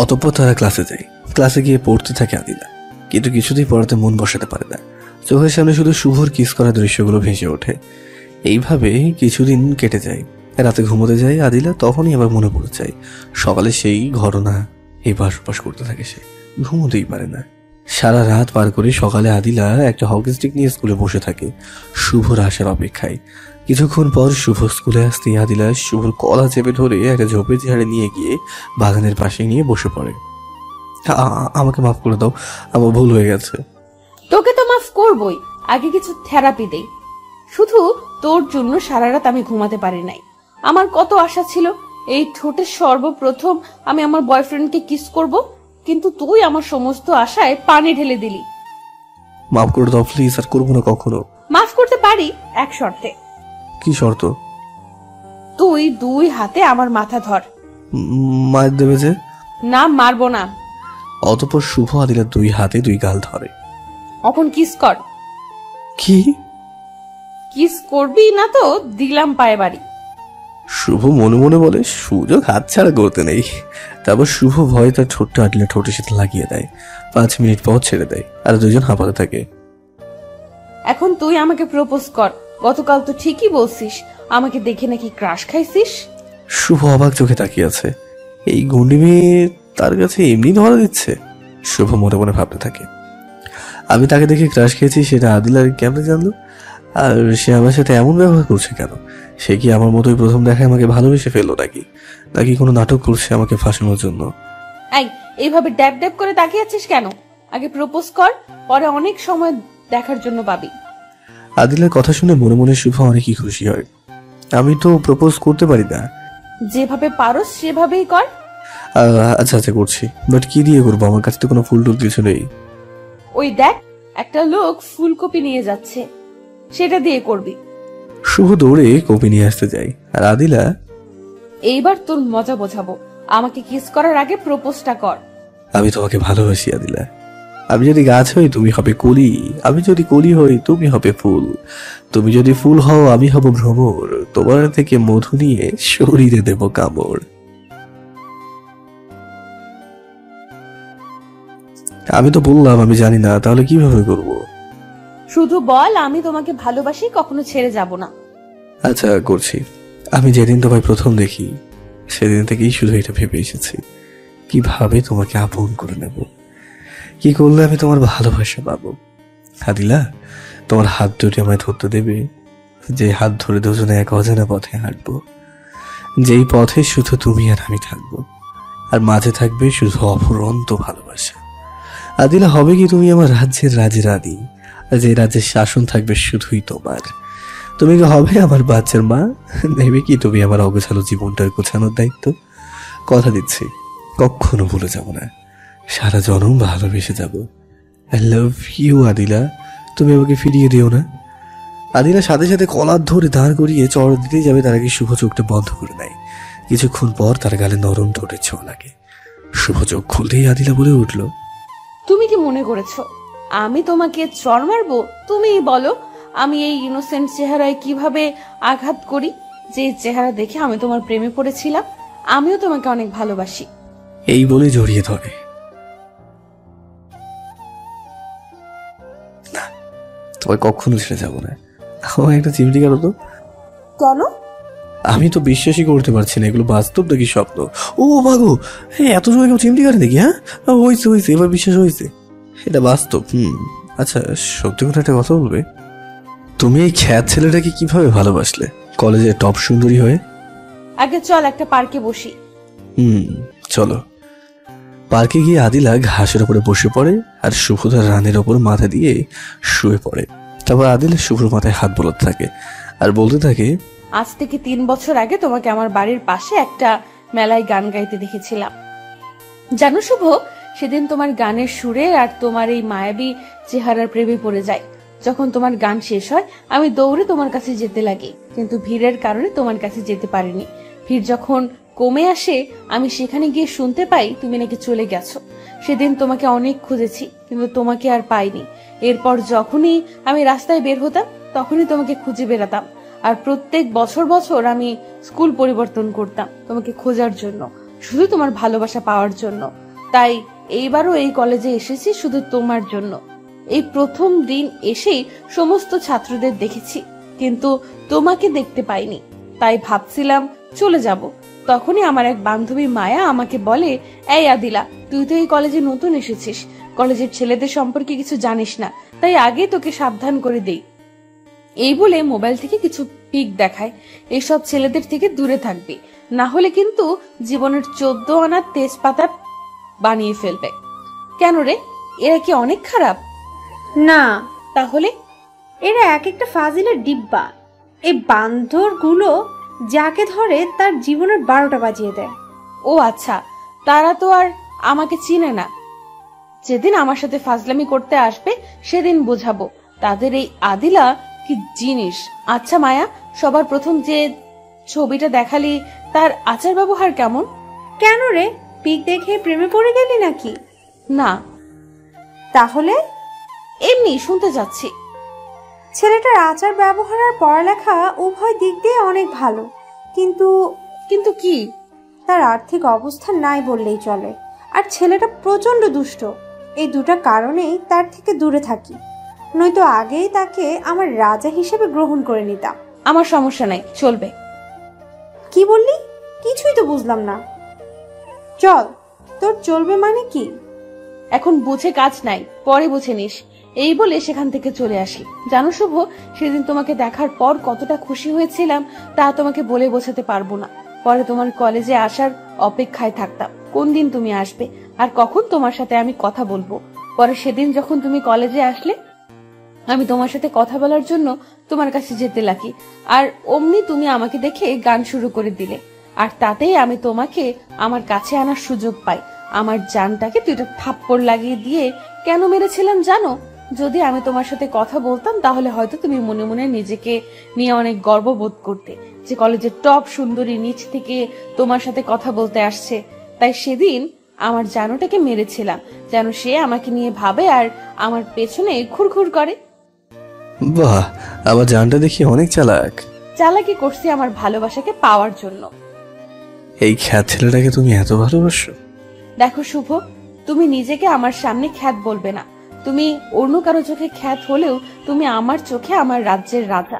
অতঃপর তারা ক্লাসে যায়। ক্লাসে গিয়ে পড়তে থাকে আদিলা, কিন্তু কিছুতেই পড়াতে মন বসাতে পারে না। চোখের সামনে শুধু শুভর কিস করা দৃশ্যগুলো ভেসে ওঠে। এইভাবে কিছুদিন কেটে যায়। রাতে ঘুমোতে যায় আদিলা, তখনই আবার মনে পড়ে যায় সকালে সেই ঘটনা। এই বাস করতে থাকে সে, ঘুমোতেই পারে না। সারা রাত পার করে সকালে আদিলা একটা হকি স্টিক নিয়ে স্কুলে বসে থাকে শুভর আসার অপেক্ষায়। কিছুক্ষণ পর শুভ স্কুলে আসতেই আদিলা শুভর কলা চেপে ধরে একটা ঝোপের ঝাড়ে নিয়ে গিয়ে বাগানের পাশে নিয়ে বসে পড়ে। আমাকে মাফ করে দাও, আমার ভুল হয়ে গেছে। তোকে তো মাফ করবই, আগে কিছু থেরাপি দেই। শুধু তোর জন্য সারা রাত আমি ঘুমাতে পারি নাই। আমার কত আশা ছিল এই ঠোঁটে সর্বপ্রথম আমি আমার বয়ফ্রেন্ডকে কিস করব, কিন্তু তুই আমার সমস্ত আশায় পানি ঢেলে দিলি। মাফ করে দাও প্লিজ, আর করবো না কখনো। মাফ করতে পারি এক শর্তে। কি শর্ত? তুই 2 হাতে আমার মাথা ধর। মায়ের দেবে যে? না, মারবো না। অতঃপর শুভ আদিলার 2 হাতে 2 গাল ধরে। এখন কিস কর। কি কিস করবি না তো দিলাম পায়ে বাড়ি। শুভ মনে মনে বলে, সুযোগ হাতছাড়া করতে নেই। তারপর শুভ ভয়ে তার ঠোঁটটা আদিলা ঠোঁটের সাথে লাগিয়ে দেয়। 5 মিনিট পর ছেড়ে দেয়, আর দুজন হাঁপাতে থাকে। এখন তুই আমাকে প্রপোজ কর। গতকাল তো ঠিকই বলছিস আমাকে দেখে নাকি ক্রাশ খাইছিস। শুভ অবাক চোখে তাকিয়ে আছে। এই গুন্ডি মেয়ে তার কাছে এমনি ধরা দিচ্ছে। শুভ মনে মনে ভাবতে থাকে, আমি তাকে দেখে ক্রাশ খেয়েছি সেটা আদিলা কেমনে জানলো? আর সে আমার সাথে এমন ব্যবহার করছে কেন? সে কি আমার মতোই প্রথম দেখায় আমাকে ভালোবেসে ফেললো নাকি নাকি কোনো নাটক করছে আমাকে ফাঁসানোর জন্য? এই এইভাবে ড্যাব ড্যাব করে তাকিয়ে আছিস কেন? আগে প্রপোজ কর, পরে অনেক সময় দেখার জন্য পাবি। আদিলার কথা শুনে মনে মনে শুভ অনেকই খুশি হয়। আমি তো প্রপোজ করতে পারি না। যেভাবে পারোস সেভাবেই কর। আচ্ছা আচ্ছা করছি, বাট কি দিয়ে করবো? আমার কাছে তো কোনো ফুল টুল কিছু নেই। ওই দেখ, একটা লোক ফুলকপি নিয়ে যাচ্ছে, সেটা দিয়ে করবি। শুভ দৌড়ে কপি নিয়ে আসতে যাই, আর আদিলা, এইবার তোর মজা বোঝাবো। আমাকে কিস করার আগে প্রপোজটা কর। আমি তোমাকে ভালোবাসি আদিলা। আমি যদি গাছ হই তুমি হবে কলি, আমি যদি কলি হই তুমি হবে ফুল, তুমি যদি ফুল হও আমি হব ভ্রমর, তোমার থেকে মধু নিয়ে শরীরে দেব কামড়। আমি তো বললাম আমি জানি না, তাহলে কিভাবে করব? শুধু বল আমি তোমাকে ভালোবাসি, কখনো ছেড়ে যাব না। আচ্ছা করছি। আমি যেদিন তোমায় প্রথম দেখি সেদিন থেকেই শুধু এটা ভেবে এসেছি, কিভাবে তোমাকে আপন করে নেব, কি করলে আমি তোমার ভালোবাসা পাবো। আদিলা, তোমার হাত দুটি আমায় ধরতে দেবে, যে হাত ধরে দুজনে এক অজানা পথে হাঁটবো, যেই পথে শুধু তুমি আর আমি থাকবো, আর মাঝে থাকবে শুধু অফুরন্ত ভালোবাসা। আদিলা, হবে কি তুমি আমার রাজ্যের রানী, যে রাজ্যের শাসন থাকবে শুধুই তোমার। তুমি কি হবে আমার বাচ্চার মা? নেবে কি তুমি আমার অগোছালো জীবনটার গোছানোর দায়িত্ব? কথা দিচ্ছি কখনো ভুলে যাব না, সারা জনম ভালোবেসে যাব। আই লাভ ইউ আদিলা, তুমি আমাকে ফিরিয়ে দিও না। আদিলা সাথে সাথে কলার ধরে দাঁড় করিয়ে চড় দিতে যাবে, তার আগে শুভ চোখটা বন্ধ করে নেয়। কিছুক্ষণ পর তার গালে নরম ঠোঁটের ছোঁয়া লাগে। শুভ চোখ খুলতেই আদিলা বলে উঠল, তুমি কি মনে করেছো আমি তোমাকে চড় মারবো? তুমিই বলো আমি এই ইনোসেন্ট চেহারায় কিভাবে আঘাত করি, যে চেহারা দেখে আমি তোমার প্রেমে পড়েছিলাম। আমিও তোমাকে অনেক ভালোবাসি। এই বলে জড়িয়ে ধরে। তোমায় কখনো ছেড়ে যাবো না। আমার একটা চিমটি কাটো তো। কেন? আমি তো বিশ্বাসই করতে পারছি না এগুলো বাস্তব নাকি স্বপ্ন। ও মাগো, হ্যাঁ এত সময় কেউ চিমটি কাটে দেখি? হ্যাঁ হয়েছে হয়েছে, এবার বিশ্বাস হয়েছে, এটা বাস্তব। আচ্ছা সত্যি করে একটা কথা বলবে, তুমি এই খ্যাত ছেলেটাকে কিভাবে ভালোবাসলে কলেজে টপ সুন্দরী হয়ে? আগে চল একটা পার্কে বসি। চলো। পার্কে গিয়ে আদিলা ঘাসের উপরে বসে পড়ে আর শুভ তার রানের ওপর মাথা দিয়ে শুয়ে পড়ে। তারপর আদিলা শুভর মাথায় হাত বোলাতে থাকে আর বলতে থাকে, আজ থেকে 3 বছর আগে তোমাকে আমার বাড়ির পাশে একটা মেলায় গান গাইতে দেখেছিলাম। জানো শুভ, সেদিন তোমার গানের সুরে আর তোমার এই মায়াবী চেহারার প্রেমে পড়ে যায়। যখন তোমার গান শেষ হয় আমি দৌড়ে তোমার কাছে যেতে লাগি, কিন্তু ভিড়ের কারণে তোমার কাছে যেতে পারিনি। ভিড় যখন কমে আসে আমি সেখানে গিয়ে শুনতে পাই তুমি নাকি চলে গেছো। সেদিন তোমাকে অনেক খুঁজেছি কিন্তু তোমাকে আর পাইনি। এরপর যখনই আমি রাস্তায় বের হতাম তখনই তোমাকে খুঁজে বেড়াতাম, আর প্রত্যেক বছর বছর আমি স্কুল পরিবর্তন করতাম তোমাকে খোঁজার জন্য, শুধু তোমার ভালোবাসা পাওয়ার জন্য। তাই এইবারও এই কলেজে এসেছি শুধু তোমার জন্য। এই প্রথম দিন এসেই সমস্ত ছাত্রদের দেখেছি কিন্তু তোমাকে দেখতে পাইনি, তাই ভাবছিলাম চলে যাব। তখনই আমার এক বান্ধবী মায়া আমাকে বলে, এই আদিলা, তুই তো এই কলেজে নতুন এসেছিস, কলেজের ছেলেদের সম্পর্কে কিছু জানিস না, তাই আগে তোকে সাবধান করে দেই। এই বলে মোবাইল থেকে কিছু পিক দেখায়, এইসব ছেলেদের থেকে দূরে থাকবি, না হলে কিন্তু জীবনের 14 আনা তেজপাতা বানিয়ে ফেলবে। কেন রে, এরা কি অনেক খারাপ? না, তাহলে এরা এক একটা ফাজিলের ডিব্বা। এই বান্দরগুলো যাকে ধরে তার জীবনের 12টা বাজিয়ে দেয়। ও আচ্ছা, তারা তো আর আমাকে চিনে না। যেদিন আমার সাথে ফাজলামি করতে আসবে সেদিন বোঝাবো তাদের এই আদিলা কি জিনিস। আচ্ছা মায়া, সবার প্রথম যে ছবিটা দেখালি তার আচার ব্যবহার কেমন? কেন রে, পিক দেখে প্রেমে পড়ে গেলি নাকি? না। তাহলে? এমনি শুনতে যাচ্ছি। ছেলেটার আচার ব্যবহার আর পড়ালেখা উভয় দিক দিয়ে অনেক ভালো, কিন্তু কিন্তু কি? তার আর্থিক অবস্থা নাই বললেই চলে, আর ছেলেটা প্রচন্ড দুষ্ট। এই দুটা কারণেই তার থেকে দূরে থাকি, নয়তো আগেই তাকে আমার রাজা হিসেবে গ্রহণ করে নিতাম। আমার সমস্যা নাই, চলবে। কি বললি? কিছুই তো বুঝলাম না। চল। তোর চলবে মানে কি? এখন বুঝে কাজ নাই, পরে বুঝে নিস। এই বলে সেখান থেকে চলে আসি। জানো শুভ, সেদিন তোমাকে দেখার পর কতটা খুশি হয়েছিলাম তা তোমাকে বলে বোঝাতে পারবো না। পরে তোমার কলেজে আসার অপেক্ষায় থাকতাম, কোন দিন তুমি আসবে আর কখন তোমার সাথে আমি কথা বলবো। পরে সেদিন যখন তুমি কলেজে আসলে আমি তোমার সাথে কথা বলার জন্য তোমার কাছে যেতে লাগি, আর অমনি তুমি আমাকে দেখে গান শুরু করে দিলে, আর তাতেই আমি তোমাকে আমার কাছে আনার সুযোগ পাই। আমার জানটাকে দুইটা থাপ্পড় লাগিয়ে দিয়ে কেন মেরেছিলাম জানো? যদি আমি তোমার সাথে কথা বলতাম তাহলে হয়তো তুমি মনে মনে নিজেকে নিয়ে অনেক গর্ববোধ করতে যে কলেজের টপ সুন্দরী নিচ থেকে তোমার সাথে কথা বলতে আসছে। তাই সেদিন আমার জানোটাকে মেরেছিলাম যেন সে আমাকে নিয়ে ভাবে আর আমার পেছনে ঘুরঘুর করে। বাহ, আমার জানটা দেখি অনেক চালাক। চালাকি করছি আমার ভালোবাসাকে পাওয়ার জন্য। এই খ্যাত ছেলেটাকে তুমি এত ভালোবাসো? দেখো শুভ, তুমি নিজেকে আমার সামনে খ্যাত বলবে না। তুমি অন্য কারো চোখে খ্যাত হলেও তুমি আমার চোখে আমার রাজ্যের রাজা।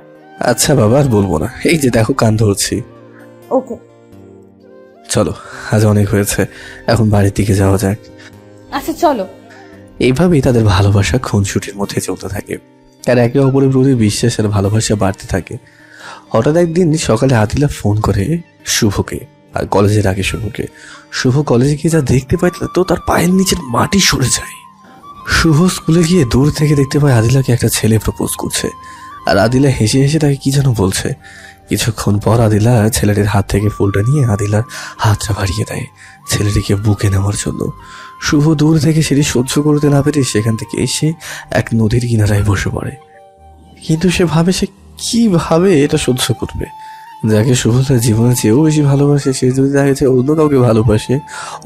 আচ্ছা বাবা, আর বলবো না। এই যে দেখো কান ধরছি। ওকে চলো, আজ অনেক হয়েছে, এখন বাড়ির দিকে যাওয়া যাক। আচ্ছা চলো। এইভাবেই তাদের ভালোবাসা খুনসুটির মধ্যে চলতে থাকে আর একে অপরের প্রতি বিশ্বাস আর ভালোবাসা বাড়তে থাকে। হঠাৎ একদিন সকালে আদিলা ফোন করে শুভকে আর কলেজে ডাকে শুভকে। শুভ কলেজে গিয়ে যা দেখতে পায় তো তার পায়ের নিচের মাটি সরে যায়। শুভ স্কুলে গিয়ে দূর থেকে দেখতে পায় আদিলাকে একটা ছেলে প্রপোজ করছে, আর আদিলা হেসে হেসে তাকে কি যেন বলছে। কিছুক্ষণ পর আদিলা ছেলেটির হাত থেকে ফুলটা নিয়ে আদিলার হাতটা বাড়িয়ে দেয় ছেলেটিকে বুকে নেওয়ার জন্য। শুভ দূর থেকে সেটি সহ্য করতে না পেরে সেখান থেকে এসে এক নদীর কিনারায় বসে পড়ে। কিন্তু সে ভাবে সে কিভাবে এটা সহ্য করবে। যাকে শুভ তার জীবনের চেয়েও বেশি ভালোবাসে সে যদি তাকে অন্য কাউকে ভালোবাসে,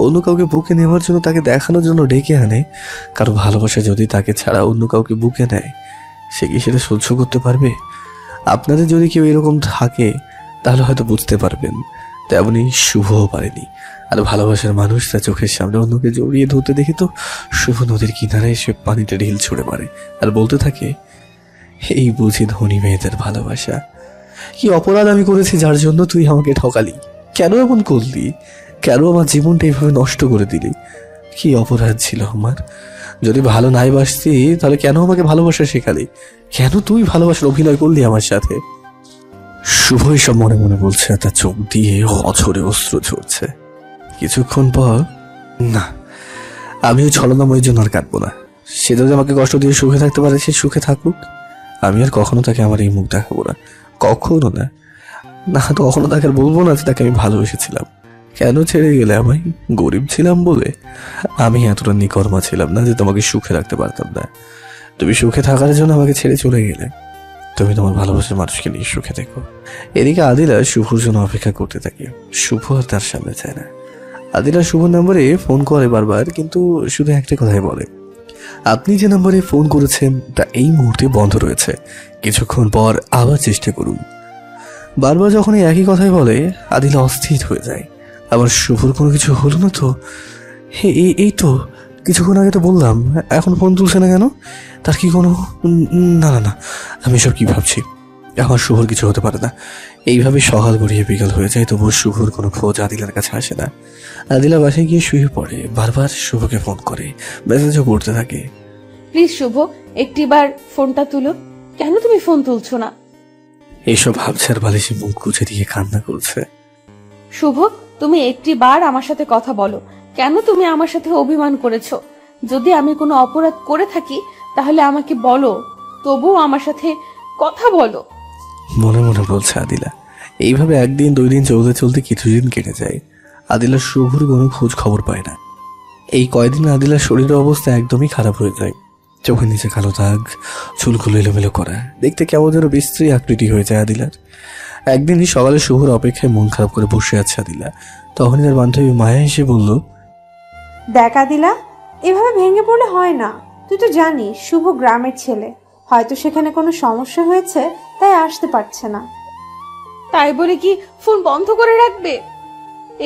অন্য কাউকে বুকে নেওয়ার জন্য তাকে দেখানোর জন্য ডেকে আনে, কারো ভালোবাসা যদি তাকে ছাড়া অন্য কাউকে বুকে নেয়, সে কি সেটা সহ্য করতে পারবে? আপনাদের যদি কেউ এরকম থাকে তাহলে হয়তো বুঝতে পারবেন তেমনি শুভও পারেনি। আর ভালোবাসার মানুষ তার চোখের সামনে অন্যকে জড়িয়ে ধরতে দেখে তো শুভ নদীর কিনারে এসে পানিতে ঢিল ছুঁড়ে মারে আর বলতে থাকে, এই বুঝি ধনী মেয়েদের ভালোবাসা। কি অপরাধ আমি করেছি যার জন্য তুই আমাকে ঠকালি? কেন এমন করলি? কেন আমার জীবনটা এইভাবে নষ্ট করে দিলি? কি অপরাধ ছিল আমার? যদি ভালো নাই বাসতি তাহলে কেন আমাকে ভালোবাসা শেখালি? কেন তুই ভালোবাসার অভিনয় করলি আমার সাথে? শুভ সব মনে মনে বলছে, তার চোখ দিয়ে অঝরে অশ্রু ঝরছে। কিছুক্ষণ পর, না, আমি ওই ছলনাময়ের জন্য আর কাঁদবো না। সে যদি আমাকে কষ্ট দিয়ে সুখে থাকতে পারে সে সুখে থাকুক। আমি আর কখনো তাকে আমার এই মুখ দেখাবো না, কখনো না। না, কখনো তাকে আর বলবো না যে তাকে আমি ভালোবেসেছিলাম। কেন ছেড়ে গেলে আমায়? গরিব ছিলাম বলে? আমি এতটা নিকর্মা ছিলাম না যে তোমাকে সুখে রাখতে পারতাম না। তুমি সুখে থাকার জন্য আমাকে ছেড়ে চলে গেলে। তুমি তোমার ভালোবাসার মানুষকে নিয়ে সুখে থেকো। এদিকে আদিলা শুভর জন্য অপেক্ষা করতে থাকে। শুভ আর তার সামনে চায় না। আদিলা শুভর নম্বরে ফোন করে বারবার, কিন্তু শুধু একটা কথাই বলে, আপনি যে নম্বরে ফোন করেছেন তা এই মুহূর্তে বন্ধ রয়েছে, কিছুক্ষণ পর আবার চেষ্টা করুন। বারবার যখন এই একই কথাই বলে আদিলা অস্থির হয়ে যায়। আবার শুভর কোনো কিছু হলো না তো? এই তো কিছুক্ষণ আগে তো বললাম, এখন ফোন তুলছে না কেন? তার কি কোনো... না না না, আমি সব কি ভাবছি? আমার শুভর কিছু হতে পারে না। এইভাবে সকাল গড়িয়ে বিকাল হয়ে যায়, তবুও শুভর কোনো খোঁজ আদিলার কাছে আসে না। আদিলা বাসায় গিয়ে শুয়ে পড়ে, বারবার শুভকে ফোন করে, মেসেজও করতে থাকে। প্লিজ শুভ, একটিবার ফোনটা তুলো। কেন তুমি ফোন তুলছো না? এইসব ভাবছে আর বালিশে মুখ গুজে দিয়ে কান্না করছে। শুভ, তুমি একটিবার আমার সাথে কথা বলো। কেন তুমি আমার সাথে অভিমান করেছো? যদি আমি কোনো অপরাধ করে থাকি তাহলে আমাকে বলো, তবুও আমার সাথে কথা বলো। মনে মনে বলছে আদিলা। এইভাবে একদিন দুই দিন চলতে চলতে কিছুদিন কেটে যায়। আদিলা শুভর কোনো খোঁজ খবর পায় না। এই কয়দিন আদিলার শরীরের অবস্থা একদমই খারাপ হয়ে যায়। চোখের নিচে কালো দাগ, চুলগুলো এলোমেলো করা, দেখতে কেমন যেন বিশ্রী আকৃতি হয়ে যায় আদিলার। একদিনই সকালে শুভর অপেক্ষায় মন খারাপ করে বসে আছে আদিলা। তখনই তার বান্ধবী মায়া এসে বলল, দেখা দিলা, এভাবে ভেঙে পড়লে হয় না। তুই তো জানিস শুভ গ্রামের ছেলে, হয়তো সেখানে কোনো সমস্যা হয়েছে তাই আসতে পারছে না। তাই বলে কি ফোন বন্ধ করে রাখবে?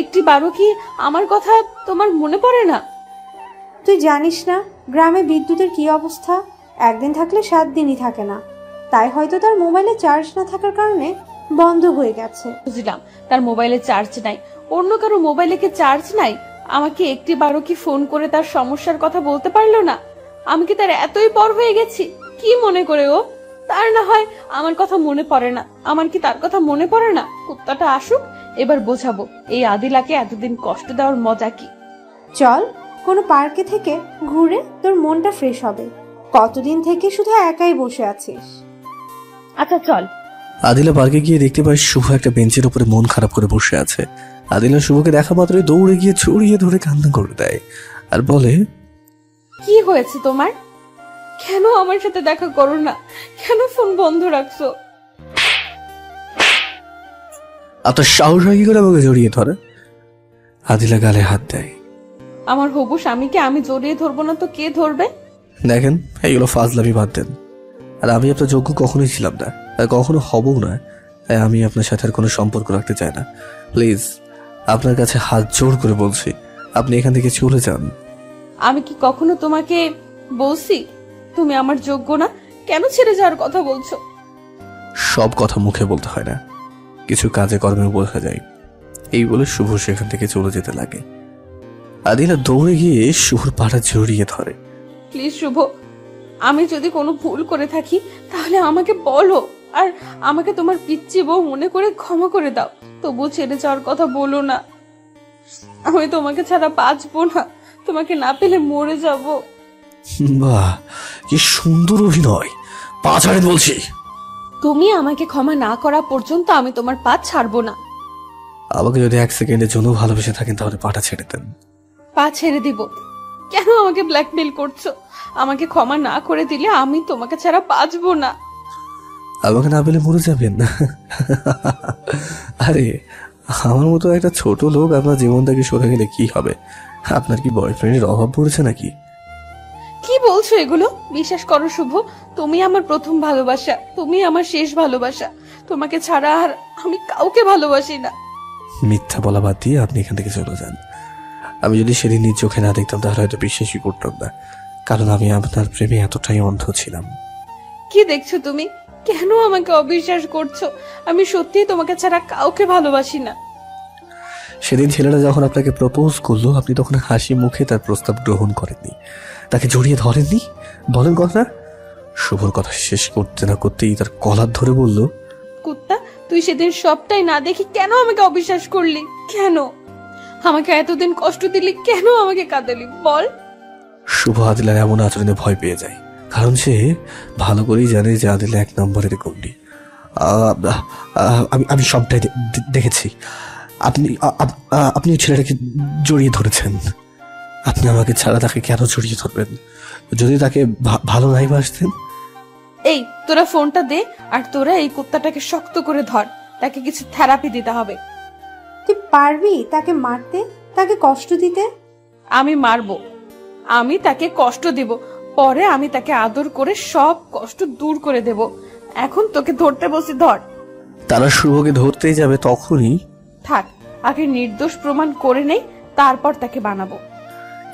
একটিবারও কি আমার কথা তোমার মনে পড়ে না? তুই জানিস না গ্রামে বিদ্যুতের কি অবস্থা? একদিন থাকলে 7 দিনই থাকে না। তাই হয়তো তার মোবাইলে চার্জ না থাকার কারণে বন্ধ হয়ে গেছে। বুঝলাম, তার মোবাইলে চার্জ নাই। অন্য কারো মোবাইলে কি চার্জ নাই? আমাকে একটিবারও কি ফোন করে তার সমস্যার কথা বলতে পারলো না? আমি কি তার এতই পর হয়ে গেছি? কি মনে করে ও? তার না হয় আমার কথা মনে পড়ে না। আমার কি তার কথা মনে পড়ে না? কুত্তাটা আসুক, এবার বোঝাবো এই আদিলাকে এতদিন কষ্ট দেওয়ার মজা কি। চল কোনো পার্কে থেকে ঘুরে তোর মনটা ফ্রেশ হবে। কতদিন থেকে শুধু একাই বসে আছিস? আচ্ছা চল। আদিলা পার্কে গিয়ে দেখতে পায় শুভ একটা বেঞ্চের উপরে মন খারাপ করে বসে আছে। আদিলা শুভকে দেখা মাত্রই দৌড়ে গিয়ে ছড়িয়ে ধরে কান্না করে দেয় আর বলে, কি হয়েছে তোমার? কেন আমার সাথে দেখা করো না? কেন ফোন বন্ধ রাখছো? আপনার সাহস হয় কি করে আমাকে জড়িয়ে ধরে? আদিলা গালে হাত দেয়। আমার হবু স্বামীকে আমি জড়িয়ে ধরবো না তো কে ধরবে? দেখেন, এইগুলো ফাজলামি বাদ দেন। আর আমি আপনার যোগ্য কখনোই ছিলাম না, আর কখনো হবও না। তাই আমি আপনার সাথে আর কোনো সম্পর্ক রাখতে চাই না। প্লিজ, আপনার কাছে হাত জোর করে বলছি, আপনি এখান থেকে চলে যান। আমি কি কখনো তোমাকে বলছি তুমি আমার যোগ্য না? কেন ছেড়ে যাওয়ার কথা বলছো? সব কথা মুখে বলতে হয় না, কিছু কাজে কর্মে বোঝা যায়। এই বলে শুভ সেখান থেকে চলে যেতে লাগে। আদিলা দৌড়ে গিয়ে শুভর পাটা জড়িয়ে ধরে। প্লিজ শুভ, আমি যদি কোনো ভুল করে থাকি তাহলে আমাকে বলো, আর আমাকে তোমার পিচ্চি বউ মনে করে ক্ষমা করে দাও। তবু ছেড়ে যাওয়ার কথা বলো না। আমি তোমাকে ছাড়া বাঁচবো না, তোমাকে না পেলে মরে যাব। বাহ, কি সুন্দর অভিনয়! পা ছাড়েন বলছি। তুমি আমাকে ক্ষমা না করা পর্যন্ত আমি তোমার পা ছাড়বো না। আমাকে যদি 1 সেকেন্ডের জন্য ভালোবেসে থাকেন তাহলে পাটা ছেড়ে দেন। পা ছেড়ে দিব? কেন আমাকে ব্ল্যাকমেল করছো? আমাকে ক্ষমা না করে দিলে আমি তোমাকে ছাড়া বাঁচবো না। আমাকে না পেলে মরে যাবেন? আরে, আমার মতো একটা ছোট লোক আপনার জীবন থেকে সরে গেলে কি হবে? আপনার কি বয়ফ্রেন্ডের অভাব পড়েছে নাকি? কি বলছো এগুলো? বিশ্বাস করো শুভ, তুমি আমার প্রথম ভালোবাসা, তুমি আমার শেষ ভালোবাসা। তোমাকে ছাড়া আর আমি কাউকে ভালোবাসি না। মিথ্যা বলা বাদ দিয়ে আপনি এখান থেকে চলে যান। আমি যদি সেদিন নিজ চোখে না দেখতাম তাহলে হয়তো বিশ্বাসই করতাম না, কারণ আমি আপনার প্রেমে এতটাই অন্ধ ছিলাম। কি দেখছো তুমি? কেন আমাকে অবিশ্বাস করছো? আমি সত্যিই তোমাকে ছাড়া কাউকে ভালোবাসি না। সেদিন ছেলেটা যখন আপনাকে প্রপোজ করলো, আপনি তখন হাসি মুখে তার প্রস্তাব গ্রহণ করেননি, তাকে জড়িয়ে ধরেননি। বলেন কথা। শুভর কথা শেষ করতে না করতেই তার কলার ধরে বলল, কুত্তা, তুই সেদিন সবটাই না দেখি কেন আমাকে অবিশ্বাস করলি? কেন আমাকে এতদিন কষ্ট দিলি? কেন আমাকে কাঁদালি? বল। শুভ আদিলার এমন আচরণে ভয় পেয়ে যায়, কারণ সে ভালো করেই জানে যে আদিলা 1 নম্বরের গুন্ডি। আমি সবটাই দেখেছি। আপনি ছেলেটাকে জড়িয়ে ধরেছেন। আপনি আমাকে ছাড়া তাকে কেন জড়িয়ে ধরবেন? যদি তাকে ভালো নাই বাসতেন। এই তোরা ফোনটা দে, আর তোরা এই কুত্তাটাকে শক্ত করে ধর। তাকে কিছু থেরাপি দিতে হবে। তুই পারবি তাকে মারতে, তাকে কষ্ট দিতে? আমি মারবো, আমি তাকে কষ্ট দেব, পরে আমি তাকে আদর করে সব কষ্ট দূর করে দেব। এখন তোকে ধরতে বসি, ধর। তারা শুভকে ধরতেই যাবে, তখনই থাক, আগে নির্দোষ প্রমাণ করে নেই, তারপর তাকে বানাবো।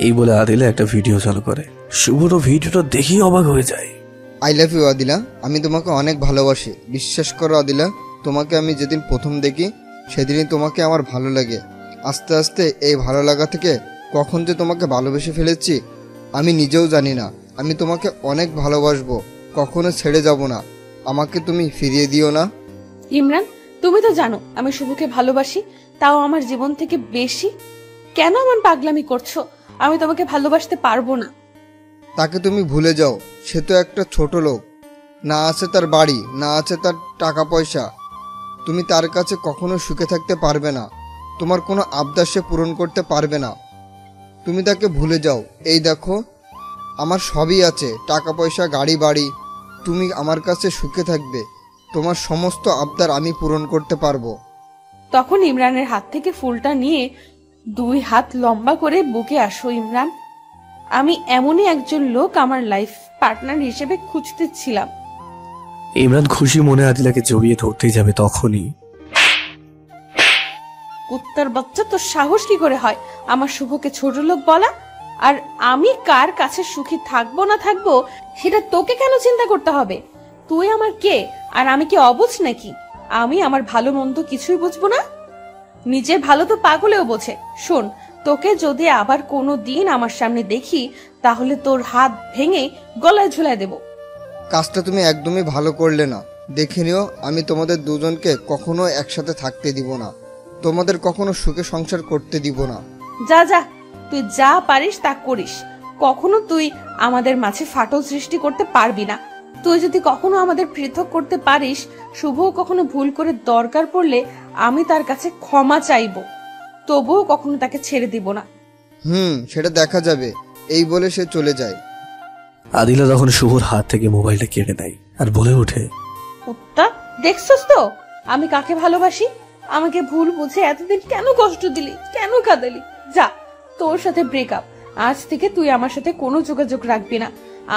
এই বলে আদিলা একটা ভিডিও চালু করে। শুভরও ভিডিওটা দেখেই অবাক হয়ে যায়। আই লাভ ইউ আদিলা, আমি তোমাকে অনেক ভালোবাসি। বিশ্বাস করো আদিলা, তোমাকে আমি যেদিন প্রথম দেখি সেদিনই তোমাকে আমার ভালো লাগে। আস্তে আস্তে এই ভালো লাগা থেকে কখন যে তোমাকে ভালোবেসে ফেলেছি আমি নিজেও জানি না। আমি তোমাকে অনেক ভালোবাসবো, কখনো ছেড়ে যাব না। আমাকে তুমি ফিরিয়ে দিও না। ইমরান, তুমি তো জানো আমি শুভকে ভালোবাসি, তাও আমার জীবন থেকে বেশি। কেন আমার পাগলামি করছো? আমি তোমাকে ভালোবাসতে পারবো না। তাকে তুমি ভুলে যাও। সে তো একটা ছোট লোক, না আছে তার বাড়ি, না আছে তার টাকা পয়সা। তুমি তার কাছে কখনো সুখে থাকতে পারবে না। তোমার কোনো আবদার সে পূরণ করতে পারবে না। তুমি তাকে ভুলে যাও। এই দেখো, আমার সবই আছে, টাকা পয়সা, গাড়ি বাড়ি। তুমি আমার কাছে সুখে থাকবে, তোমার সমস্ত আবদার আমি পূরণ করতে পারবো। তখন ইমরানের হাত থেকে ফুলটা নিয়ে 2 হাত লম্বা করে বুকে আসো। ইমরান, আমি এমনই একজন লোক আমার লাইফ পার্টনার হিসেবে খুঁজতেছিলাম। ইমরান খুশি মনে আদিলাকে জড়িয়ে ধরতেই যাবে, তখনই কুত্তার বাচ্চা, তোর সাহস কি করে হয় আমার শুভকে ছোট লোক বলা? আর আমি কার কাছে সুখী থাকবো না থাকবো সেটা তোকে কেন চিন্তা করতে হবে? তুই আমার কে, আর আমি কি অবুঝ নাকি? আমি আমার ভালো মন্দ কিছুই বুঝবো না? নিজের ভালো তো পাগলেও বোঝে। শোন, তোকে যদি আবার কোনো দিন আমার সামনে দেখি তাহলে তোর হাত ভেঙে গলায় ঝুলায় দেব। কাজটা তুমি একদমই ভালো করলে না। দেখে নিও, আমি তোমাদের দুজনকে কখনো একসাথে থাকতে দিব না। তোমাদের কখনো সুখে সংসার করতে দিব না। যা যা, তুই যা পারিস তা করিস। কখনো তুই আমাদের মাঝে ফাটল সৃষ্টি করতে পারবি না। তুই যদি কখনো আমাদের পৃথক করতে পারিস, শুভ কখনো ভুল করে দরকার পড়লে আমি তার কাছে ক্ষমা চাইব, তবুও কখনো তাকে ছেড়ে দিব না। সেটা দেখা যাবে। এই বলে সে চলে যায়। আদিলা তখন শুভর হাত থেকে মোবাইলটা কেড়ে নেয় আর বলে ওঠে, কুত্তা, দেখছস তো আমি কাকে ভালোবাসি? আমাকে ভুল বুঝে এতদিন কেন কষ্ট দিলি, কেন কাঁদালি? যা, তোর সাথে ব্রেকআপ। আজ থেকে তুই আমার সাথে কোনো যোগাযোগ রাখবি না,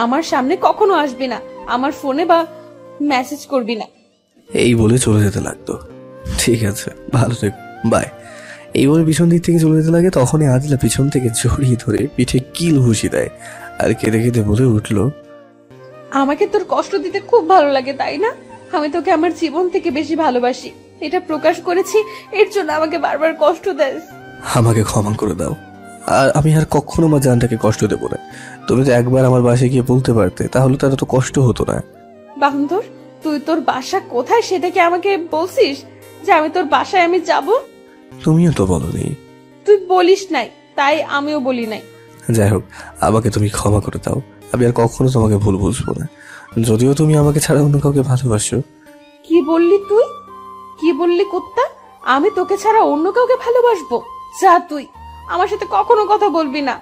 আমার সামনে কখনো আসবি না, আমার ফোনে বা মেসেজ করবি না। এই বলে চলে যেতে লাগতো। ঠিক আছে, ভালো থেকো, বাই। এই বলে পিছন দিক থেকে চলে যেতে লাগে। তখনই আদিলা পিছন থেকে জড়িয়ে ধরে পিঠে কিল ঘুষি দেয় আর কেঁদে কেঁদে বলে উঠলো, আমাকে তোর কষ্ট দিতে খুব ভালো লাগে, তাই না? আমি তোকে আমার জীবন থেকে বেশি ভালোবাসি, এটা প্রকাশ করেছি, এর জন্য আমাকে বারবার কষ্ট দেয়। আমাকে ক্ষমা করে দাও, আর আমি আর কখনো আমার জানটাকে কষ্ট দেবো না। তুমি তো একবার আমার বাসায় গিয়ে বলতে পারতে, তাহলে তার তো কষ্ট হতো না। বান্দর, তুই তোর বাসা কোথায় সেটা কি আমাকে বলছিস যে আমি তোর বাসায় আমি যাব? তুমিও তো বলোনি। তুই বলিস নাই, তাই আমিও বলি নাই। যাই হোক, আমাকে তুমি ক্ষমা করে দাও। আমি আর কখনো তোমাকে ভুল বুঝবো না, যদিও তুমি আমাকে ছাড়া অন্য কাউকে ভালোবাসো। কি বললি তুই? কি বললি কুত্তা? আমি তোকে ছাড়া অন্য কাউকে ভালোবাসবো? যা, তুই আমার সাথে কখনো কথা বলবি না।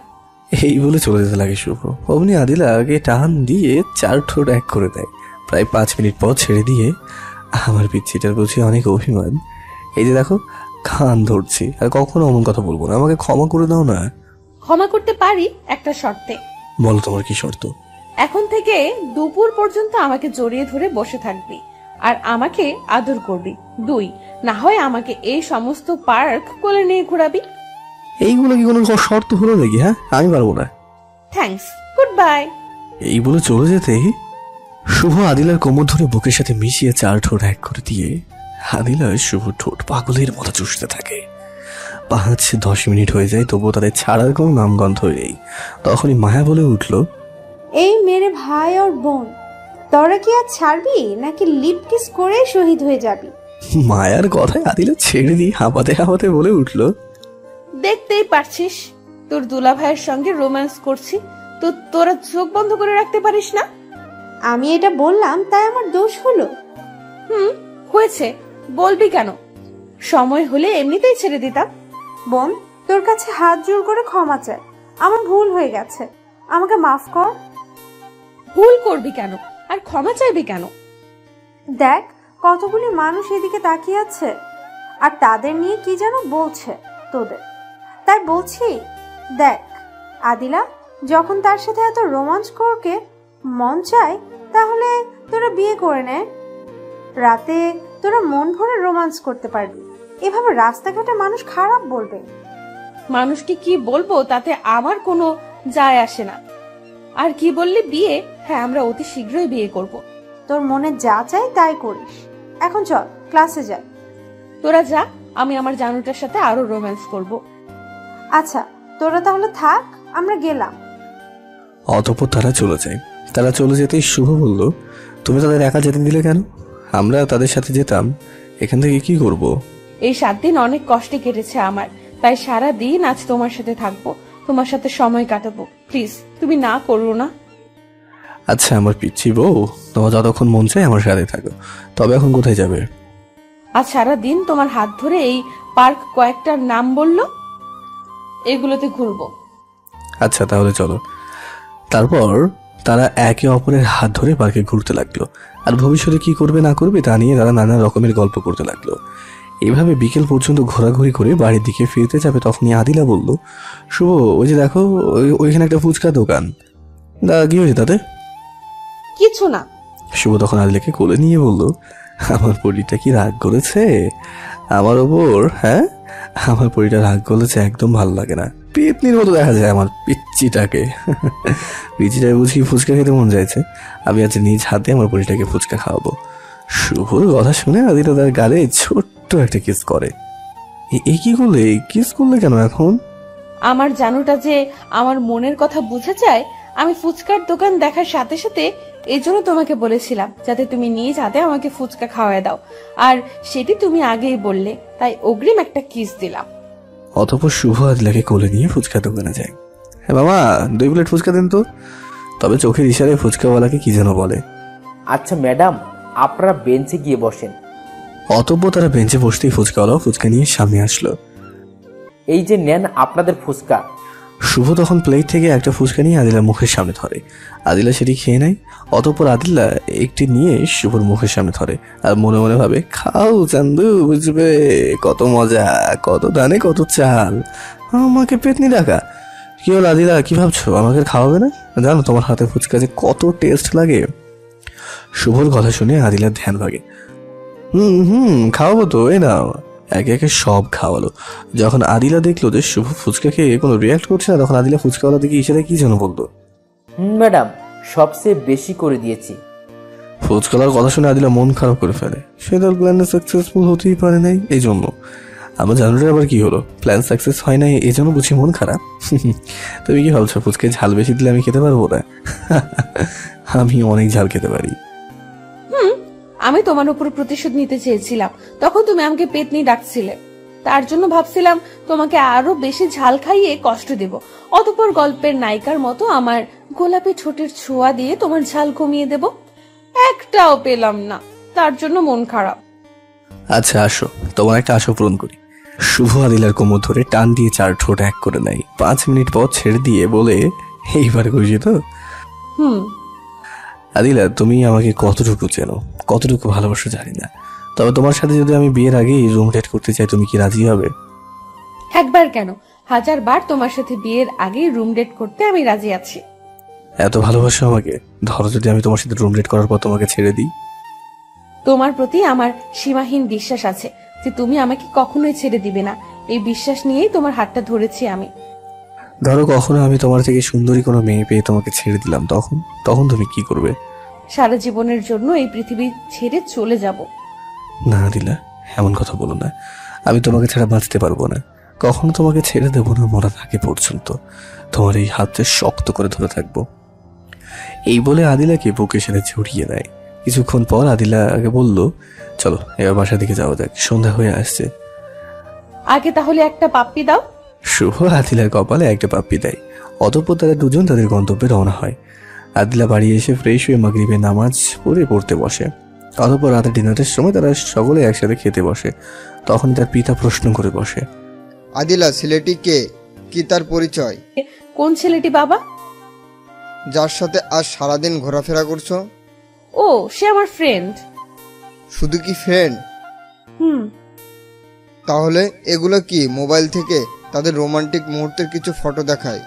এই বলে চলে যেতে লাগে শুভ। অমনি আদিলা আগে টান দিয়ে 4 ঠোঁট এক করে দেয়। প্রায় 5 মিনিট পর ছেড়ে দিয়ে, আমার পিচ্ছিটার বুঝি অনেক অভিমান, এই যে দেখো কান ধরছি, আর কখনো অমন কথা বলবো না। আমাকে ক্ষমা করে দাও না। ক্ষমা করতে পারি একটা শর্তে। বলো তোমার কি শর্ত? এখন থেকে দুপুর পর্যন্ত আমাকে জড়িয়ে ধরে বসে থাকবি আর আমাকে আদর করবি। 2, না হয় আমাকে এই সমস্ত পার্ক কোলে নিয়ে ঘোরাবি। এইগুলো কি কোনো শর্ত হলো নাকি? হ্যাঁ, আমি পারবো না। Thanks, good bye. এই বলে চলে যেতেই শুভ আদিলার কোমর ধরে বুকের সাথে মিশিয়ে 4 ঠোঁট এক করে দিয়ে আদিলা শুভ ঠোঁট পাগলের মতো চুষতে থাকে। 5-10 মিনিট হয়ে যায়, তবুও তাদের ছাড়ার কোনো নামগন্ধ নেই। তখনই মায়া বলে উঠল, এই মেরে ভাই আর বোন, তোরা কি আর ছাড়বি নাকি লিপ কিস করে শহীদ হয়ে যাবি? মায়ার কথায় আদিলা ছেড়ে দিয়ে হাঁপাতে হাঁপাতে বলে উঠল, দেখতেই পারছিস তোর দুলা ভাইয়ের সঙ্গে রোম্যান্স করছি, তো তোরা চোখ বন্ধ করে রাখতে পারিস না? আমি এটা বললাম তাই আমার দোষ হলো? হয়েছে, বলবি কেন? সময় হলে এমনিতেই ছেড়ে দিতাম। বোন, তোর কাছে হাত জোর করে ক্ষমা চাই, আমার ভুল হয়ে গেছে, আমাকে মাফ কর। ভুল করবি কেন আর ক্ষমা চাইবি কেন? দেখ, কতগুলি মানুষ এদিকে তাকিয়ে আছে আর তাদের নিয়ে কি যেন বলছে তোদের, তাই বলছি দেখ আদিলা, যখন তার সাথে এত রোমাঞ্চ করকে মন চায় তাহলে তোরা বিয়ে করে নে। রাতে তোরা মন ভরে রোমাঞ্চ করতে পারবি, এভাবে রাস্তাঘাটে মানুষ খারাপ বলবে। মানুষকে কি বলবো তাতে আমার কোনো যায় আসে না। আর কি বললি বিয়ে? হ্যাঁ, আমরা অতি শীঘ্রই বিয়ে করব। তোর মনে যা চাই তাই করিস। এখন চল ক্লাসে যাই। তোরা যা, আমি আমার জানুটার সাথে আরো রোম্যান্স করব। আচ্ছা তোরা তাহলে থাক, আমরা গেলাম। অতঃপর তারা চলে যায়। তারা চলে যেতেই শুভ বলল, তুমি তাদের একা যেতে দিলে কেন? আমরা তাদের সাথে যেতাম, এখান থেকে কি করব? এই 7 দিন অনেক কষ্টে কেটেছে আমার, তাই সারা দিন আজ তোমার সাথে থাকবো, তোমার সাথে সময় কাটাবো। প্লিজ তুমি না করো না। আচ্ছা আমার পিচ্ছি বউ, তোমার যতক্ষণ মন চায় আমার সাথে থাকো, তবে এখন কোথায় যাবে? আজ সারা দিন তোমার হাত ধরে এই পার্ক কয়েকটার নাম বললো, এগুলোতে ঘুরবো। আচ্ছা তাহলে চলো। তারপর তারা একে অপরের হাত ধরে পার্কে ঘুরতে লাগলো, আর ভবিষ্যতে কি করবে না করবে তা নিয়ে তারা নানা রকমের গল্প করতে লাগলো। এইভাবে বিকেল পর্যন্ত ঘোরাঘুরি করে বাড়ির দিকে ফিরতে যাবে, তখনই আদিলা বলল, শুভ ওই যে দেখো ওইখানে একটা ফুচকা দোকান। কি হয়েছে তাতে? কিছু না। শুভ তখন আদিলাকে কোলে নিয়ে বলল, আমার পরিটা কি রাগ করেছে আমার ওপর? হ্যাঁ, আমার পরিটা রাগ করেছে, একদম ভালো লাগে না। পেতনির মতো দেখা যায় আমার পিচ্চিটাকে। পিচ্চিটাকে বুঝি ফুচকা খেতে মন চাইছে, আমি আজ নিজ হাতে আমার পরিটাকে ফুচকা খাওয়াবো। শুভর কথা শুনে আদিলা তার গালে ছোট্ট একটা কিস করে। এই কি করলে? কিস করলে কেন এখন? আমার জানুটা যে আমার মনের কথা বুঝে যায়, আমি ফুচকার দোকান দেখার সাথে সাথে এজন্য তোমাকে বলেছিলাম যাতে তুমি নিজ হাতে আমাকে ফুচকা খাওয়ায় দাও, আর সেটি তুমি আগেই বললে, তাই অগ্রিম একটা কিস দিলাম। অতঃপর শুভ আদিলাকে কোলে নিয়ে ফুচকা দোকানে যায়। হ্যাঁ মামা, 2 প্লেট ফুচকা দিন তো। তবে চোখের ইশারায় ফুচকাওয়ালাকে কি যেন বলে। আচ্ছা ম্যাডাম, আপনারা বেঞ্চে গিয়ে বসেন। অতঃপর তারা বেঞ্চে বসতেই ফুচকাওয়ালাও ফুচকা নিয়ে সামনে আসলো। এই যে নেন আপনাদের ফুচকা। শুভ তখন প্লেট থেকে একটা ফুচকা নিয়ে আদিলার মুখের সামনে ধরে। আদিলা সেটি খেয়ে নেয়। অতঃপর আদিলা একটি নিয়ে শুভর মুখের সামনে ধরে আর মনে মনে ভাবে, খাও চান্দু, বুঝবে কত মজা, কত দানে কত চাল, আমাকে পেতনি ডাকা। কি হল আদিলা, কি ভাবছো আমাকে খাওয়াবে না? জানো তোমার হাতে ফুচকা যে কত টেস্ট লাগে। শুভর কথা শুনে আদিলার ধ্যান ভাগে। খাওয়াবো তো, এই নাও। একে একে সব খাওয়ালো। যখন আদিলা দেখলো যে শুভ ফুচকা খেয়ে কোনো রিয়াক্ট করছে না, তখন আদিলা ফুচকাওয়ালা দিকে ইশারা কি যেন বলতো। ম্যাডাম, সবচেয়ে বেশি করে দিয়েছি। ফুচকাওয়ালার কথা শুনে আদিলা মন খারাপ করে ফেলে। সে তার প্ল্যানে সাকসেসফুল হতেই পারে নাই, এই জন্য। আমার জানুটার আবার কি হলো, প্ল্যান সাকসেস হয় নাই এই জন্য বুঝি মন খারাপ? তুমি কি ভাবছো ফুচকায় ঝাল বেশি দিলে আমি খেতে পারবো না? আমি অনেক ঝাল খেতে পারি। আমি তোমার উপর প্রতিশোধ নিতে চেয়েছিলাম, তখন তুমি আমাকে পেতনি ডাকছিলে, তার জন্য ভাবছিলাম তোমাকে আরো বেশি ঝাল খাইয়ে কষ্ট দেব, অতঃপর গল্পের নায়িকার মতো আমার গোলাপি ঠোঁটের ছোঁয়া দিয়ে তোমার ঝাল কমিয়ে দেব। একটাও পেলাম না, তার জন্য মন খারাপ। আচ্ছা আসো, তোমার একটা আশা পূরণ করি। শুভ আদিলার কোমর ধরে টান দিয়ে 4 ঠোঁট এক করে নেয়। 5 মিনিট পর ছেড়ে দিয়ে বলে, এইবার কইছি তো? আদিলা, তুমি আমাকে কতটুকু চেনো, কতটুকু ভালোবাসো জানি না, তবে তোমার সাথে যদি আমি বিয়ের আগেই রুম ডেট করতে চাই, তুমি কি রাজি হবে? একবার কেন, 1000 বার তোমার সাথে বিয়ের আগেই রুম ডেট করতে আমি রাজি আছি। এত ভালোবাসো আমাকে? ধরো যদি আমি তোমার সাথে রুম ডেট করার পর তোমাকে ছেড়ে দিই? তোমার প্রতি আমার সীমাহীন বিশ্বাস আছে যে তুমি আমাকে কখনোই ছেড়ে দিবে না, এই বিশ্বাস নিয়েই তোমার হাতটা ধরেছি আমি। ধরো কখনো আমি তোমার থেকে সুন্দরী কোনো মেয়ে পেয়ে তোমাকে ছেড়ে দিলাম, তখন তুমি কি করবে? সারা জীবনের জন্য এই পৃথিবী ছেড়ে চলে যাব। না আদিলা, এমন কথা বলো না। আমি তোমাকে ছাড়া বাঁচতে পারবো না, কখনো তোমাকে ছেড়ে দেবো না মরার আগে পর্যন্ত। তোমার এই হাতে শক্ত করে ধরে থাকবো। এই বলে আদিলাকে বুকের সাথে জড়িয়ে দেয়। কিছুক্ষণ পর আদিলাকে বলল, চলো এবার বাসার দিকে যাওয়া যাক, সন্ধ্যা হয়ে আসছে। আগে তাহলে একটা পাপ্পি দাও। শুভ আদিলার কপালে একটা পাপ্পি দেয়। অতঃপর তারা দুজন তাদের গন্তব্যে রওনা হয়। আদিলা বাড়ি এসে ফ্রেশ হয়ে মাগরিবের নামাজ পড়তে বসে। অতঃপর রাতে ডিনারের সময় তারা সকলে একসাথে খেতে বসে। তখন তার পিতা প্রশ্ন করে বসে, আদিলা, ছেলেটি কে? কি তার পরিচয়? কোন ছেলেটি বাবা? যার সাথে আজ সারাদিন ঘোরাফেরা করছো? ও, সে আমার ফ্রেন্ড। শুধু কি ফ্রেন্ড? হুম। তাহলে এগুলো কি মোবাইল থেকে তাদের রোমান্টিক মুহূর্তের কিছু ফটো দেখায়?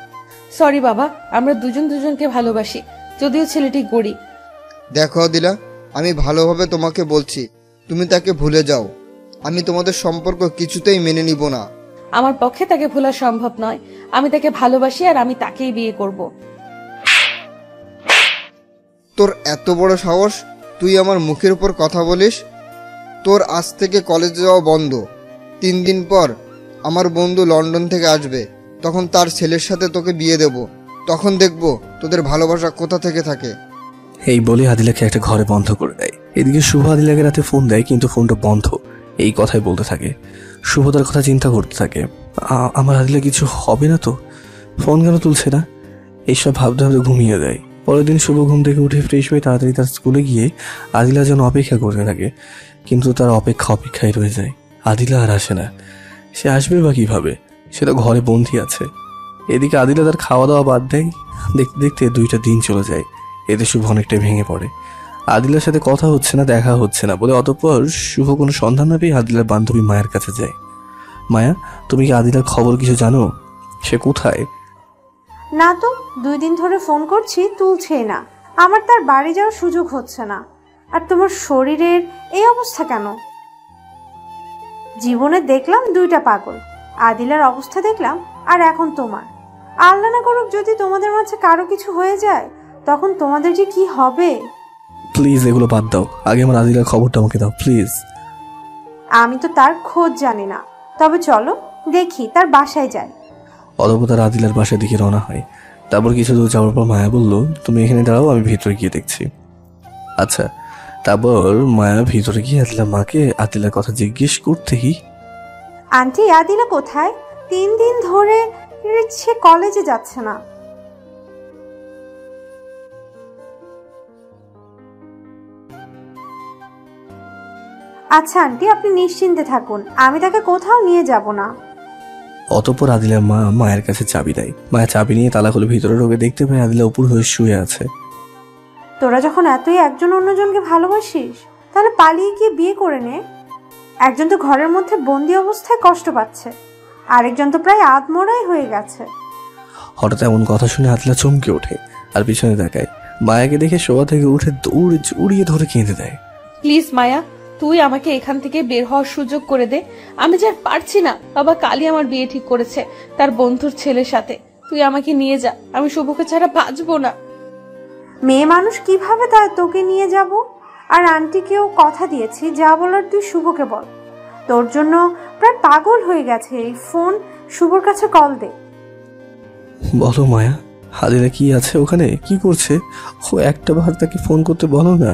সরি বাবা, আমরা দুজন দুজনকে ভালোবাসি, যদিও ছেলেটি গরিব। দেখো আদিলা, আমি ভালোভাবে তোমাকে বলছি, তুমি তাকে ভুলে যাও। আমি তোমাদের সম্পর্ক কিছুতেই মেনে নিব না। আমার পক্ষে তাকে ভোলা সম্ভব নয়। আমি তাকে ভালোবাসি আর আমি তাকেই বিয়ে করব। তোর এত বড় সাহস, তুই আমার মুখের উপর কথা বলিস? তোর আজ থেকে কলেজে যাওয়া বন্ধ। 3 দিন পর আমার বন্ধু লন্ডন থেকে আসবে, তখন তার ছেলের সাথে তোকে বিয়ে দেব। তখন দেখবো তোদের ভালোবাসা কোথা থেকে থাকে। এই বলে আদিলাকে একটা ঘরে বন্ধ করে দেয়। এদিকে শুভ আদিলাকে রাতে ফোন দেয়, কিন্তু ফোনটা বন্ধ। এই কথাই বলতে থাকে। শুভ তার কথা চিন্তা করতে থাকে, আমার আদিলা কিছু হবে না তো? ফোন কেন তুলছে না? এইসব ভাবতে ভাবতে ঘুমিয়ে দেয়। পরের দিন শুভ ঘুম থেকে উঠে ফ্রেশ হয়ে তাড়াতাড়ি তার স্কুলে গিয়ে আদিলা যেন অপেক্ষা করতে থাকে, কিন্তু তার অপেক্ষায় রয়ে যায়। আদিলা আর আসে না। সে আসবে বা কিভাবে? সে তো ঘরে বন্দি আছে। এদিকে আদিলা তার খাওয়া দাওয়া বাদ দেয়। দেখতে দেখতে 2টা দিন চলে যায়। এতে শুভ অনেকটাই ভেঙে পড়ে। আদিলার সাথে কথা হচ্ছে না, দেখা হচ্ছে না বলে অতঃপর শুভ কোনো সন্ধান না পেয়ে আদিলার বান্ধবী মায়ের কাছে যায়। মায়া, তুমি কি আদিলার খবর কিছু জানো? সে কোথায়? না তো, 2 দিন ধরে ফোন করছি, তুলছেই না। আমার তার বাড়ি যাওয়ার সুযোগ হচ্ছে না। আর তোমার শরীরের এই অবস্থা কেন? জীবনে দেখলাম 2টা পাগল, আদিলার অবস্থা দেখলাম, আর এখন তোমার। আল্লাহ না করুক যদি তোমাদের মাঝে কারো কিছু হয়ে যায়, তখন তোমাদের যে কি হবে। প্লিজ এগুলো বাদ দাও, আগে আমার আদিলার খবরটা আমাকে দাও প্লিজ। আমি তো তার খোঁজ জানি না, তবে চলো দেখি, তার বাসায় যাই। অতঃপর তার আদিলার বাসার দিকে রওনা হয়। তারপর কিছু দূর যাওয়ার পর মায়া বলল, তুমি এখানে দাঁড়াও, আমি ভিতরে গিয়ে দেখছি। আচ্ছা। তারপর মায়া ভিতরে গিয়ে আদিলার মাকে আদিলার কথা জিজ্ঞেস করতেই, আন্টি, আদিলা কোথায়? 3 দিন ধরে সে কলেজে যাচ্ছে না। আচ্ছা আন্টি, আপনি নিশ্চিন্তে থাকুন, আমি তাকে কোথাও নিয়ে যাব না। অতঃপর আদিলার মা মায়ের কাছে চাবি দেয়। মায়া চাবি নিয়ে তালা খুলে ভিতরে ঢোকে, দেখতে পায় আদিলা উপর হয়ে শুয়ে আছে। তোরা যখন এতই একজন অন্যজনকে ভালোবাসিস, তাহলে পালিয়ে গিয়ে বিয়ে করে নে। একজন তো ঘরের মধ্যে বন্দি অবস্থায় কষ্ট পাচ্ছে, আরেকজন তো প্রায় আত্মরাই হয়ে গেছে। হঠাৎ এমন কথা শুনে আদিলা চমকে ওঠে আর পিছনে তাকায়। মায়াকে দেখে শোয়া থেকে উঠে দৌড়ে জড়িয়ে ধরে কেঁদে দেয়। প্লিজ মায়া, তুই আমাকে এখান থেকে বের হওয়ার সুযোগ করে দে। আমি যে আর পারছি না। বাবা কালই আমার বিয়ে ঠিক করেছে তার বন্ধুর ছেলের সাথে। তুই আমাকে নিয়ে যা, আমি শুভকে ছাড়া বাঁচবো না। মেয়ে মানুষ কিভাবে তোকে নিয়ে যাব? আর আন্টিকেও কথা দিয়েছি, যা বলার তুই শুভকে বল। তোর জন্য প্রায় পাগল হয়ে গেছে। এই ফোন শুভর কাছে কল দে। বলো মায়া, আদিলা কি আছে ওখানে, কি করছে? ও একটা বার তাকে ফোন করতে বলো না,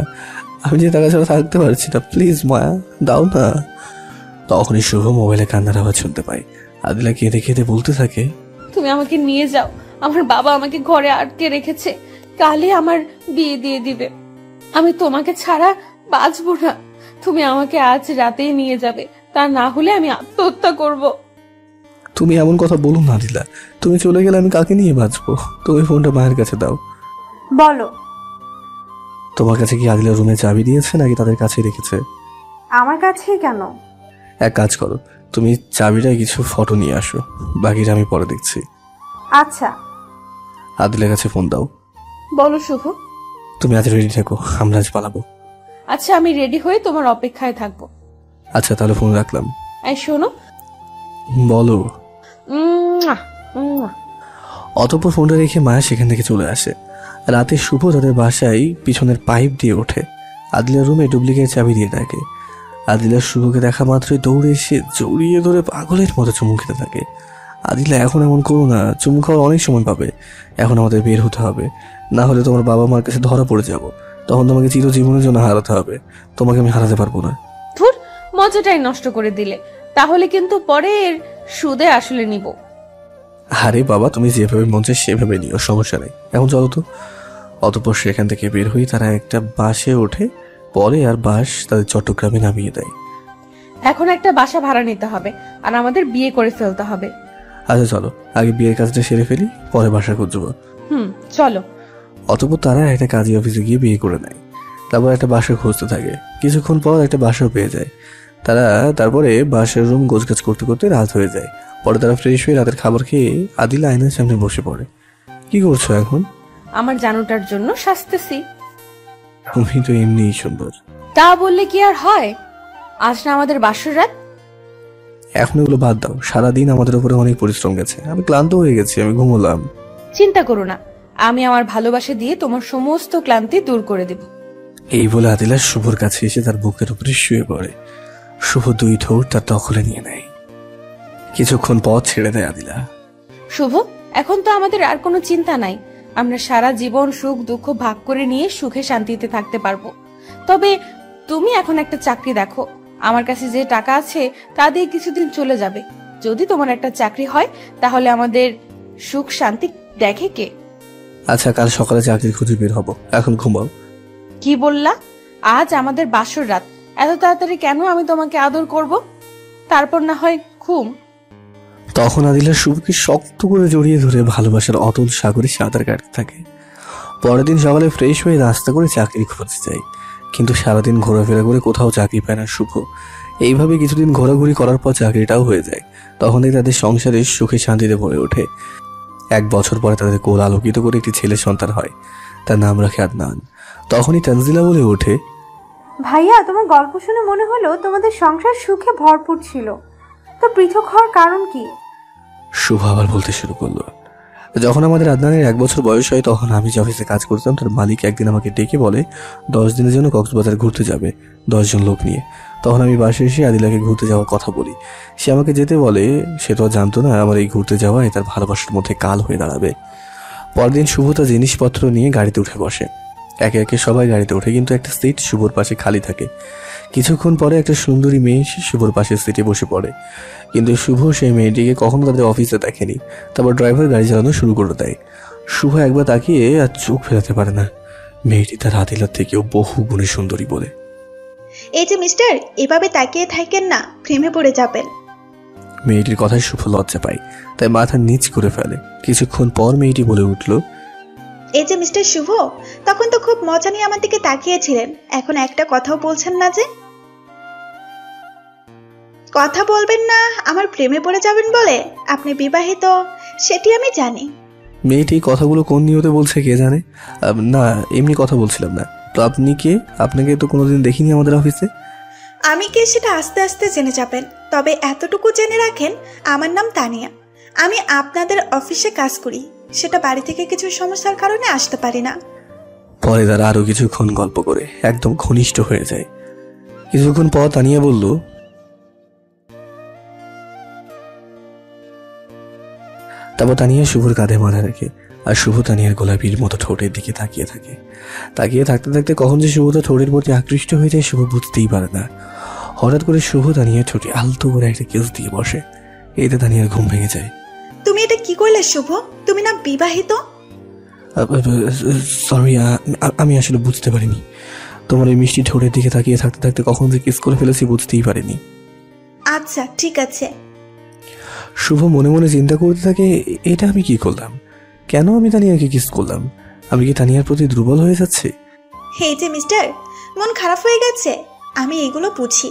আমি যে টাকা ছাড়া থাকতে পারছি না, প্লিজ মায়া দাও না। তখনই শুভ মোবাইলে কান্নার আওয়াজ শুনতে পায়। আদিলা কেঁদে কেঁদে বলতে থাকে, তুমি আমাকে নিয়ে যাও, আমার বাবা আমাকে ঘরে আটকে রেখেছে, কালই আমার বিয়ে দিয়ে দিবে। আমি তোমাকে ছাড়া বাঁচবো না। তুমি আমাকে আজ রাতেই নিয়ে যাবে, তা না হলে আমি আত্মহত্যা করব। তুমি এমন কথা বলো না আদিলা, তুমি চলে গেলে আমি কাকে নিয়ে বাঁচবো? তুমি ফোনটা মায়ের কাছে দাও। বলো, তোমার কাছে কি আদিলা রুমে চাবি দিয়েছে নাকি তাদের কাছে রেখেছে? আমার কাছেই কেন? এক কাজ করো, তুমি চাবিটা কিছু ফটো নিয়ে আসো, বাকিটা আমি পরে দেখছি। আচ্ছা। আদিলের কাছে ফোন দাও। বলো শুভ। তুমি আজ রেডি থাকো, আমরা আজ পালাবো। আচ্ছা, আমি রেডি হয়ে তোমার অপেক্ষায় থাকবো। আচ্ছা তাহলে ফোন রাখলাম। এই শোনো। বলো। অতঃপর ফোনটা রেখে মায়া সেখান থেকে চলে আসে। রাতে শুভ তাদের বাসায় পিছনের পাইপ দিয়ে ওঠে। আদিলার রুমে ডুপ্লিকেট চাবি দিয়ে ডাকে। আদিলা শুভকে দেখা মাত্রই দৌড়ে এসে জড়িয়ে ধরে পাগলের মতো চুমু খেতে থাকে। আদিলা, এখন এমন করো না, চুমু খাওয়ার অনেক সময় পাবে, এখন আমাদের বের হতে হবে, না হলে তোমার বাবা মার কাছে ধরা পড়ে যাব, তখন তোমাকে চিরজীবনের জন্য হারাতে হবে, তোমাকে আমি হারাতে পারবো না। ধুর, মজাটাই নষ্ট করে দিলে, তাহলে কিন্তু পরে এর সুদে আসলে নিব। আরে বাবা, তুমি যেভাবে মন চায় সেভাবে নিও, সমস্যা নেই, এখন চলো তো। অতঃপর সেখান থেকে বের হয়ে তারা একটা বাসে ওঠে। পরে আর বাস তাদের চট্টগ্রামে নামিয়ে দেয়। এখন একটা বাসা ভাড়া নিতে হবে আর আমাদের বিয়ে করে ফেলতে হবে। আচ্ছা চলো, আগে বিয়ের কাজটা সেরে ফেলি, পরে বাসা খুঁজবো। চলো। অতঃপর তারা একটা কাজী অফিসে গিয়ে বিয়ে করে নেয়। তারপর একটা বাসা খুঁজতে থাকে। কিছুক্ষণ পর একটা বাসাও পেয়ে যায় তারা। তারপরে বাসার রুম গোছগাছ করতে করতে রাত হয়ে যায়। পরে তারা ফ্রেশ হয়ে রাতের খাবার খেয়ে আদিলা আয়নার সামনে বসে পড়ে। কি করছো এখন? আমার জানুটার জন্য সাজতেছি। তুমি তো এমনিই সুন্দর। তা বললে কি আর হয়? আজ না আমাদের বাসর রাত। এখন এগুলো বাদ দাও, সারাদিন আমাদের উপরে অনেক পরিশ্রম গেছে, আমি ক্লান্ত হয়ে গেছি, আমি ঘুমোলাম। চিন্তা করো না, আমি আমার ভালোবাসা দিয়ে তোমার সমস্ত ক্লান্তি দূর করে দেব। এই বলে আদিলা শুভর কাছে এসে তার বুকের উপরে শুয়ে পড়ে। শুভ দুই ঠোঁট তার দখলে নিয়ে নেয়। কিছুক্ষণ পর ছেড়ে দেয় আদিলা। শুভ, এখন তো আমাদের আর কোনো চিন্তা নাই। আমরা সারা জীবন সুখ দুঃখ ভাগ করে নিয়ে সুখে শান্তিতে থাকতে পারবো। তবে তুমি এখন একটা চাকরি দেখো। আমার কাছে যে টাকা আছে তা দিয়ে কিছুদিন চলে যাবে। যদি তোমার একটা চাকরি হয় তাহলে আমাদের সুখ শান্তি দেখে কে? আচ্ছা, কাল সকালে চাকরির খুঁজে বের হবো, এখন ঘুমাও। কি বললা? আজ আমাদের বাসর রাত, এত তাড়াতাড়ি কেন আমি তোমাকে আদর করব? তারপর না হয় ঘুম। তখন আদিলা শুভকে শক্ত করে জড়িয়ে ধরে ভালোবাসার অতল সাগরে সাঁতার কাটতে থাকে। পরের দিন সকালে ফ্রেশ হয়ে রাস্তা করে চাকরি খুঁজতে যায়, কিন্তু সারাদিন ঘোরাফেরা করে কোথাও চাকরি পায় না শুভ। এইভাবে কিছুদিন ঘোরাঘুরি করার পর চাকরিটাও হয়ে যায়। তখনই তাদের সংসারে সুখে শান্তিতে ভরে ওঠে। 1 বছর পরে তাদের কোল আলোকিত করে একটি ছেলে সন্তান হয়, তার নাম রাখে আদনান। তখনই তানজিলা বলে ওঠে, ভাইয়া, তোমার গল্প শুনে মনে হলো তোমাদের সংসার সুখে ভরপুর ছিল, তো পৃথক হওয়ার কারণ কি? শুভ আবার বলতে শুরু করলো, যখন আমাদের আদনানের 1 বছর বয়স হয়, তখন আমি যে অফিসে কাজ করতাম তার মালিক একদিন আমাকে ডেকে বলে 10 দিনের জন্য কক্সবাজার ঘুরতে যাবে 10 জন লোক নিয়ে। তখন আমি বাসায় এসে আদিলাকে ঘুরতে যাওয়ার কথা বলি। সে আমাকে যেতে বলে, সে তো জানতো না আমার এই ঘুরতে যাওয়ায় তার ভালোবাসার মধ্যে কাল হয়ে দাঁড়াবে। পরদিন শুভ তার জিনিসপত্র নিয়ে গাড়িতে উঠে বসে। একে একে সবাই গাড়িতে ওঠে, কিন্তু একটা সিট শুভর পাশে খালি থাকে। কিছুক্ষণ পরে একটা সুন্দরী মেয়ে এসে শুভর পাশে সিটে বসে পড়ে, কিন্তু শুভ সেই মেয়েটিকে কখনো তাদের অফিসে দেখেনি। তারপর ড্রাইভার গাড়ি চালানো শুরু করে দেয়। শুভ একবার তাকিয়ে আর চোখ ফেরাতে পারে না। মেয়েটি তার আদিলার থেকেও বহু গুণে সুন্দরী বলে। এই যে মিস্টার, এভাবে তাকিয়ে থাকেন না, প্রেমে পড়ে যাবেন। মেয়েটির কথায় শুভ লজ্জা পায়, তাই মাথা নিচ করে ফেলে। কিছুক্ষণ পর মেয়েটি বলে উঠল, এই যে মিস্টার শুভ, তখন তো খুব মজা নিয়ে আমার দিকে তাকিয়েছিলেন, এখন একটা কথাও বলছেন না যে? কথা বলবেন না আমার প্রেমে পড়ে যাবেন বলে? আপনি বিবাহিত, সেটি আমি জানি। মেয়েটি কথাগুলো কোন নিয়তে বলছে কে জানে। না, এমনি কথা বলছিলাম না। তো আপনি কে? আপনাকে তো কোনোদিন দেখিনি আমাদের অফিসে। আমি কে সেটা আস্তে আস্তে জেনে যাবেন, তবে এতটুকু জেনে রাখেন, আমার নাম তানিয়া। আমি আপনাদের অফিসে কাজ করি, সেটা বাড়ি থেকে কিছু সমস্যার কারণে আসতে পারি না। পরে তারা আরো কিছুক্ষণ গল্প করে একদম ঘনিষ্ঠ হয়ে যায়। কিছুক্ষণ পর তানিয়া বলল, তারপর তানিয়া শুভর কাঁধে মাথা রাখে, আর শুভ তানিয়ার গোলাপির মতো ঠোঁটের দিকে তাকিয়ে থাকে। তাকিয়ে থাকতে থাকতে কখন যে শুভ তার ঠোঁটের প্রতি আকৃষ্ট হয়ে যায় শুভ বুঝতেই পারে না। হঠাৎ করে শুভ তানিয়ার ঠোঁটে আলতো করে একটা কিস দিয়ে বসে। এতে তানিয়ার ঘুম ভেঙে যায়। তুমি এটা কি করলে শুভ? তুমি না বিবাহিত? সরি, আমি আসলে বুঝতে পারিনি। তোমার এই মিষ্টি ঠোঁটের দিকে তাকিয়ে থাকতে থাকতে কখন যে কিস করে ফেলেছি বুঝতেই পারিনি। আচ্ছা ঠিক আছে। শুভ মনে মনে চিন্তা করতে থাকে, এটা আমি কি করলাম? কেন আমি তানিয়াকে কিস করলাম? আমি কি তানিয়ার প্রতি দুর্বল হয়ে যাচ্ছি? এই যে মিস্টার, মন খারাপ হয়ে গেছে, আমি এগুলো বুঝি।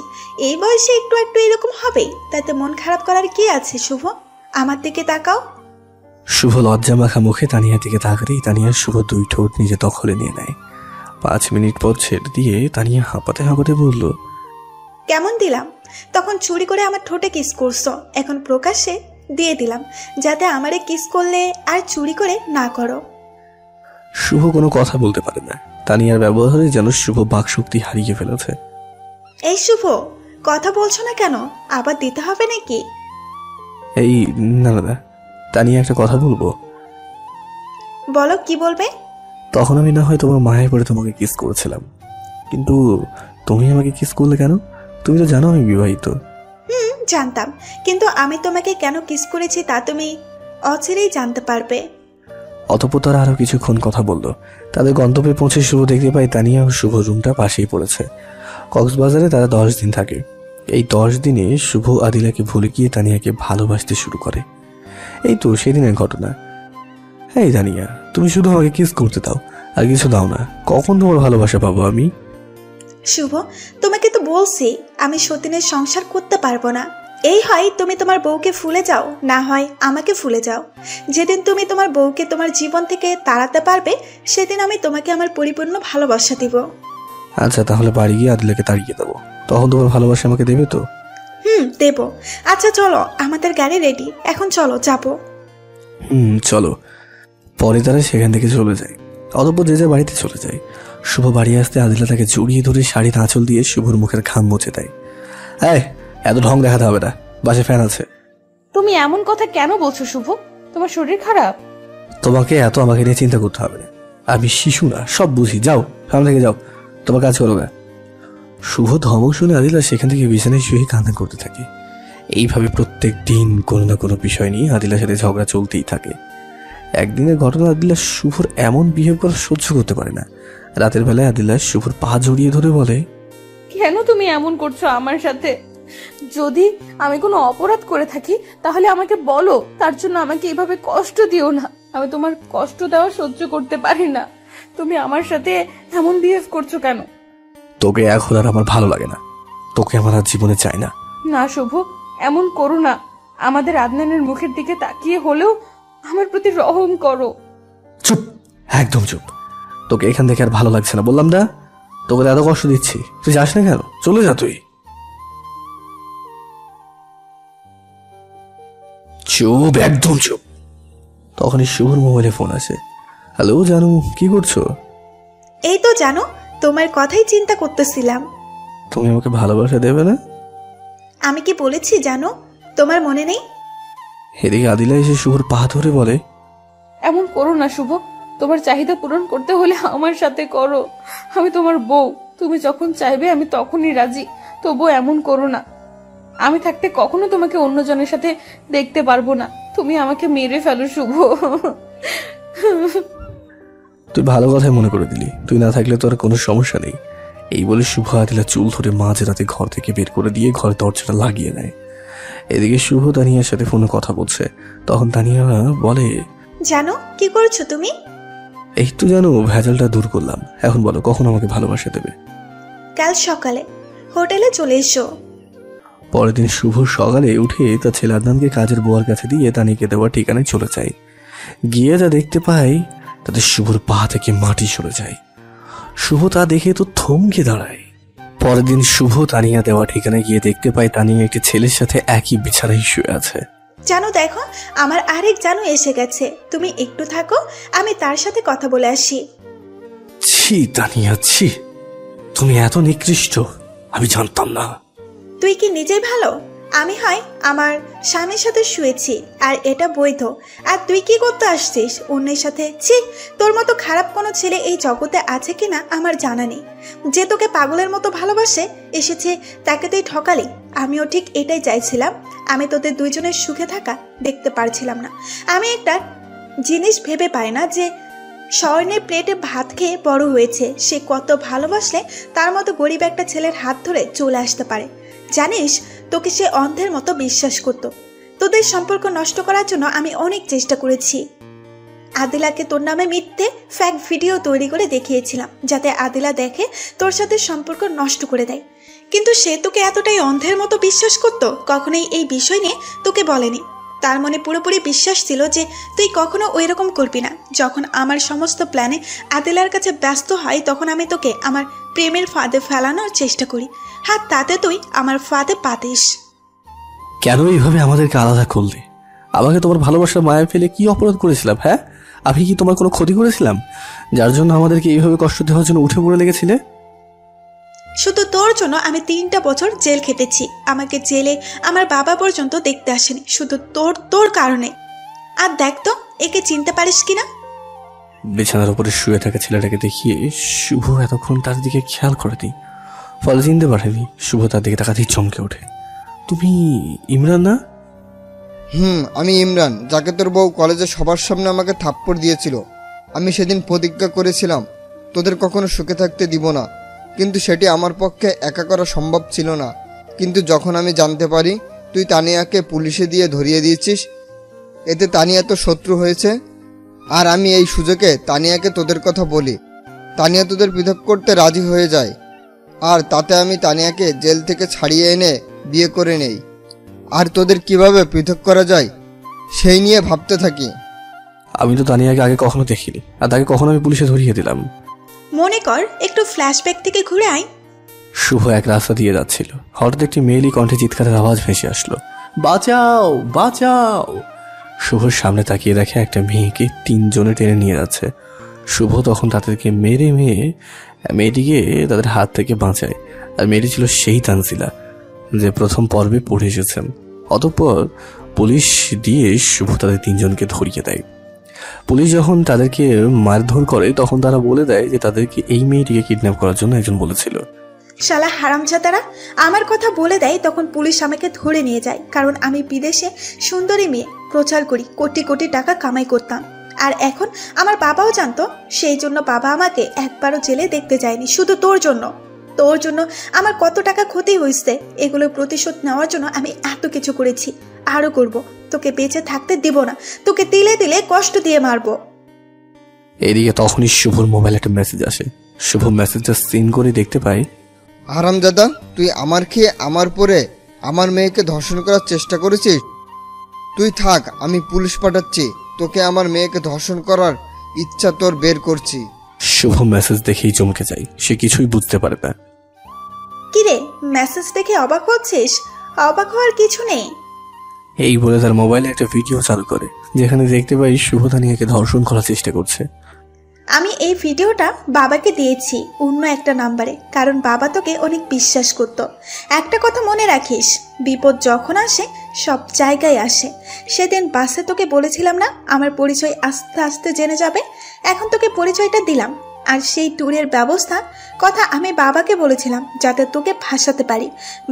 এই বয়সে একটু একটু এরকম হবেই, তাতে মন খারাপ করার কি আছে? শুভ, আমার দিকে তাকাও। শুভ লজ্জা মাখা মুখে তানিয়ার দিকে তাকাতেই তানিয়ার শুভ দুই ঠোঁট নিজে দখলে নিয়ে নেয়। 5 মিনিট পর ছেড়ে দিয়ে তানিয়া হাঁপাতে হাঁপাতে বলল, কেমন দিলাম? তখন চুরি করে আমার ঠোঁটে কিস করছো, এখন প্রকাশ্যে দিয়ে দিলাম, যাতে আমারে কিস করলে আর চুরি করে না করো। শুভ কোনো কথা বলতে পারে না। তানিয়ার ব্যবহারে যেন শুভ বাকশক্তি হারিয়ে ফেলেছে। এই শুভ, কথা বলছো না কেন? আবার দিতে হবে নাকি? এই না না, তানিয়া একটা কথা বলবো। বলো, কি বলবে? তখন আমি না হয় তোমার মায়ের পরে তোমাকে কিস করেছিলাম, কিন্তু তুমি আমাকে কিস করলে কেন? তুমি তো জানো আমি বিবাহিত। জানতাম, কিন্তু আমি তোমাকে কেন কিস করেছি তা তুমি অচিরেই জানতে পারবে। অতঃপর তারা আরো কিছুক্ষণ কথা বলল। তাদের গন্তব্যে পৌঁছে শুভ দেখতে পায় তানিয়া ও শুভ রুমটা পাশেই পড়েছে। কক্সবাজারে তারা 10 দিন থাকে। এই 10 দিনে শুভ আদিলাকে ভুলে গিয়ে তানিয়াকে ভালোবাসতে শুরু করে। এই তো সেদিনের ঘটনা। এই তানিয়া, তুমি শুধু আমাকে কিস করতে দাও, আর কিছু দাও না। কখন তোমার ভালোবাসা পাবো আমি? শুভ, তোমাকে তো বলছি আমি সতীনের সংসার করতে পারবো না। এই হয় তুমি তোমার বউকে ভুলে যাও, না হয় আমাকে ভুলে যাও। যেদিন তুমি তোমার বউকে তোমার জীবন থেকে তাড়াতে পারবে, সেদিন আমি তোমাকে আমার পরিপূর্ণ ভালোবাসা দিব। আচ্ছা, তাহলে বাড়ি গিয়ে আদিলাকে তাড়িয়ে দেবো, তখন তোমার ভালোবাসা আমাকে দেবে তো? দেব। আচ্ছা চলো, আমাদের গাড়ি রেডি, এখন চলো যাবো। চলো। পরে তারা সেখান থেকে চলে যায়। অতঃপর যে যার বাড়িতে চলে যায়। শুভ বাড়ি আসতে আদিলা তাকে জড়িয়ে ধরে শাড়ির আঁচল দিয়ে শুভর মুখের ঘাম মুছে দেয়। এত ঢং দেখাতে হবে না, বাসে ফ্যান আছে। তুমি এমন কথা কেন বলছো শুভ? তোমার শরীর খারাপ? তোমাকে এত আমাকে নিয়ে চিন্তা করতে হবে না, আমি শিশু না, সব বুঝি। যাও, সামনে থেকে যাও, তোমার কাজ করো না। শুভ ধমক শুনে আদিলা সেখান থেকে বিছানায় শুয়ে কান্না করতে থাকে। এইভাবে প্রত্যেক দিন কোনো না কোনো বিষয় নিয়ে আদিলার সাথে ঝগড়া চলতেই থাকে। একদিনের ঘটনা, আদিলা শুভর এমন বিহেভ করা সহ্য করতে পারে না। রাতের বেলায় আদিলা শুভর পা জড়িয়ে ধরে বলে, কেন তুমি এমন করছো আমার সাথে? যদি আমি কোনো অপরাধ করে থাকি তাহলে আমাকে বলো, তার জন্য আমাকে এইভাবে কষ্ট দিও না। আমি তোমার কষ্ট দেওয়া সহ্য করতে পারি না। তুমি আমার সাথে এমন বিহেভ করছো কেন? তোকে এখন আর আমার ভালো লাগে না, তোকে আমার আর জীবনে চাই না। না শুভ, এমন করো না। আমাদের আদনানের মুখের দিকে তাকিয়ে হলেও আমার প্রতি রহম করো। চুপ, একদম চুপ। তোকে এখান থেকে আর ভালো লাগছে না, বললাম না? তোকে এত কষ্ট দিচ্ছি, তুই যাস না কেন? চলে যা তুই। চুপ, একদম চুপ। তখনই শুভর মোবাইলে ফোন আসে। হ্যালো জানু, কি করছো? এই তো জানো, তোমার কথাই চিন্তা করতেছিলাম। তুমি আমাকে ভালোবাসা দেবে না? আমি কি বলেছি জানো, তোমার মনে নেই? এদিকে আদিলা এসে শুভর পা ধরে বলে, এমন করো না শুভ, তোমার চাহিদা পূরণ করতে হলে আমার সাথে করো। আমি তোমার বউ, তুমি যখন চাইবে আমি তখনই রাজি। তবুও এমন করো না। আমি থাকতে কখনো তোমাকে অন্যজনের সাথে দেখতে পারবো না। তুমি আমাকে মেরে ফেলো শুভ। তুই ভালো কথাই মনে করে দিলি, তুই না থাকলে তো আর কোনো সমস্যা নেই। এই বলে শুভ আদিলা চুল ধরে মাঝরাতে ঘর থেকে বের করে দিয়ে ঘরে দরজাটা লাগিয়ে নেয়। এদিকে শুভ তানিয়ার সাথে ফোনে কথা বলছে। তখন তানিয়া বলে, জানো কি করছো তুমি? এই তো জানো, ভেজালটা দূর করলাম। এখন বলো, কখন আমাকে ভালোবাসা দেবে? কাল সকালে হোটেলে চলে এসো। পরের দিন শুভ সকালে উঠে তার ছেলে আদনানকে কাজের বুয়ার কাছে দিয়ে তানিকে দেওয়া ঠিকানায় চলে যায়। গিয়ে যা দেখতে পায়, তাদের শুভর পা থেকে মাটি সরে যায়। শুভ তা দেখে তো থমকে দাঁড়ায়। পরের দিন শুভ তানিয়া দেওয়া ঠিকানায় গিয়ে দেখতে পায় তানিয়া একটি ছেলের সাথে একই বিছানায় শুয়ে আছে। জানো দেখো, আমার আরেক জানু এসে গেছে, তুমি একটু থাকো, আমি তার সাথে কথা বলে আসি। ছি তানিয়া, ছি, তুমি এত নিকৃষ্ট, আমি জানতাম না। তুই কি নিজেই ভালো? আমি হয় আমার স্বামীর সাথে শুয়েছি, আর এটা বৈধ, আর তুই কি করতে আসছিস অন্যের সাথে? ছি, তোর মতো খারাপ কোনো ছেলে এই জগতে আছে কিনা আমার জানা নেই। যে তোকে পাগলের মতো ভালোবাসে এসেছে, তাকে তুই ঠকালি। আমিও ঠিক এটাই চাইছিলাম। আমি তোদের দুইজনের সুখে থাকা দেখতে পারছিলাম না। আমি একটা জিনিস ভেবে পাই না যে স্বর্ণের প্লেটে ভাত খেয়ে বড় হয়েছে, সে কত ভালোবাসলে তার মতো গরিব একটা ছেলের হাত ধরে চলে আসতে পারে। জানিস, তোকে সে অন্ধের মতো বিশ্বাস করত। তোদের সম্পর্ক নষ্ট করার জন্য আমি অনেক চেষ্টা করেছি। আদিলাকে তোর নামে মিথ্যে ফ্যাক ভিডিও তৈরি করে দেখিয়েছিলাম, যাতে আদিলা দেখে তোর সাথে সম্পর্ক নষ্ট করে দেয়। কিন্তু সে তোকে এতটাই অন্ধের মতো বিশ্বাস করত, কখনোই এই বিষয় নিয়ে তোকে বলেনি। তার মনে পুরোপুরি বিশ্বাস ছিল যে তুই কখনো ওই রকম করবি না। যখন আমার সমস্ত প্ল্যানে আদিলার কাছে ব্যস্ত হয়, তখন আমি তোকে আমার প্রেমের ফাঁদে ফেলানোর চেষ্টা করি, হ্যাঁ তাতে তুই আমার ফাঁদে পাতিস। কেন এইভাবে আমাদেরকে আলাদা করলে? আমাকে তোমার ভালোবাসার মায়া ফেলে কি অপরাধ করেছিলাম? হ্যাঁ, আমি কি তোমার কোনো ক্ষতি করেছিলাম যার জন্য আমাদেরকে এইভাবে কষ্ট দেওয়ার জন্য উঠে পড়ে লেগেছিলে? শুধু তোর জন্য আমি 3টা বছর জেল খেটেছি। আমাকে জেলে আমার বাবা পর্যন্ত দেখতে আসেনি, শুধু তোর কারণে। আর দেখ তো, একে চিনতে পারিস কিনা? বিছানার উপরে শুয়ে থাকা ছেলেটাকে দেখিয়ে শুভ এতক্ষণ তার দিকে খেয়াল করেনি, ফলে চিনতে পারেনি। শুভ তার দিকে তাকাতেই চমকে ওঠে। তুমি ইমরান না? আমি ইমরান, যাকে তোর বউ কলেজে সবার সামনে আমাকে থাপ্পড় দিয়েছিল। আমি সেদিন প্রতিজ্ঞা করেছিলাম তোদের কখনো সুখে থাকতে দিব না, কিন্তু সেটি আমার পক্ষে একা করা সম্ভব ছিল না। কিন্তু যখন আমি জানতে পারি তুই তানিয়াকে পুলিশে দিয়ে ধরিয়ে দিয়েছিস, এতে তানিয়া তো শত্রু হয়েছে। আর আমি এই সুযোগে তানিয়াকে তোদের কথা বলি। তানিয়া তোদের পৃথক করতে রাজি হয়ে যায়, আর তাতে আমি তানিয়াকে জেল থেকে ছাড়িয়ে এনে বিয়ে করে নেই। আর তোদের কিভাবে পৃথক করা যায় সেই নিয়ে ভাবতে থাকি। আমি তো তানিয়াকে আগে কখনো দেখিনি, আর তাকে কখনো আমি পুলিশে ধরিয়ে দিলাম। মনে কর, একটু ফ্ল্যাশব্যাক থেকে ঘুরে আয়। শুভ এক রাস্তা দিয়ে যাচ্ছিল, হঠাৎ একটি মেয়েলি কণ্ঠে চিৎকারের আওয়াজ ভেসে আসলো, বাঁচাও বাঁচাও! শুভর সামনে তাকিয়ে দেখে একটা মেয়েকে 3 জনে টেনে নিয়ে যাচ্ছে। শুভ তখন তাদেরকে মেয়েটিকে তাদের হাত থেকে বাঁচায়। আর মেয়েটি ছিল সেই তানজিলা যে প্রথম পর্বে পড়ে এসেছেন। অতঃপর পুলিশ দিয়ে শুভ তাদের 3 জনকে ধরিয়ে দেয়। পুলিশ যখন তাদেরকে মারধর করে তখন তারা বলে দেয় যে তাদেরকে এই মেয়েটিকে কিডন্যাপ করার জন্য একজন বলেছিল। শালা হারামজাদারা আমার কথা বলে দেয়, তখন পুলিশ আমাকে ধরে নিয়ে যায়। কারণ আমি বিদেশে সুন্দরী মেয়ে প্রচার করি, কোটি কোটি টাকা কামাই করতাম। আর এখন আমার বাবাও জানতো, সেই জন্য বাবা আমাকে একবারও জেলে দেখতে যায়নি। শুধু তোর জন্য আমার কত টাকা ক্ষতি হয়েছে, এগুলো প্রতিশোধ নেওয়ার জন্য আমি এত কিছু করেছি, আরো করব। তোকে বেঁচে থাকতে দিব না, তোকে তিলে তিলে কষ্ট দিয়ে মারবো। এদিকে তখনই শুভর মোবাইলে একটা মেসেজ আসে। শুভ মেসেজটা সিন করে দেখতে পায়, হারামজাদা, তুই আমার খেয়ে আমার পরে আমার মেয়েকে ধর্ষণ করার চেষ্টা করেছিস। তুই থাক, আমি পুলিশ পাঠাচ্ছি। তোকে আমার মেয়েকে ধর্ষণ করার ইচ্ছা তোর বের করছি। শুভ মেসেজ দেখেই চমকে যায়, সে কিছুই বুঝতে পারে না। কিরে, মেসেজ দেখে অবাক হচ্ছিস? অবাক হওয়ার কিছু নেই। এই বলে তার মোবাইলে একটা ভিডিও চালু করে, যেখানে দেখতে পাই শুভ তানিয়াকে ধর্ষণ করার চেষ্টা করছে। আমি এই ভিডিওটা বাবাকে দিয়েছি অন্য একটা নাম্বারে, কারণ বাবা তোকে অনেক বিশ্বাস করত। একটা কথা মনে রাখিস, বিপদ যখন আসে সব জায়গায় আসে। সেদিন বাসে তোকে বলেছিলাম না আমার পরিচয় আস্তে আস্তে জেনে যাবে? এখন তোকে পরিচয়টা দিলাম। আর সেই ট্যুরের ব্যবস্থা কথা আমি বাবাকে বলেছিলাম যাতে তোকে ফাঁসাতে পারি।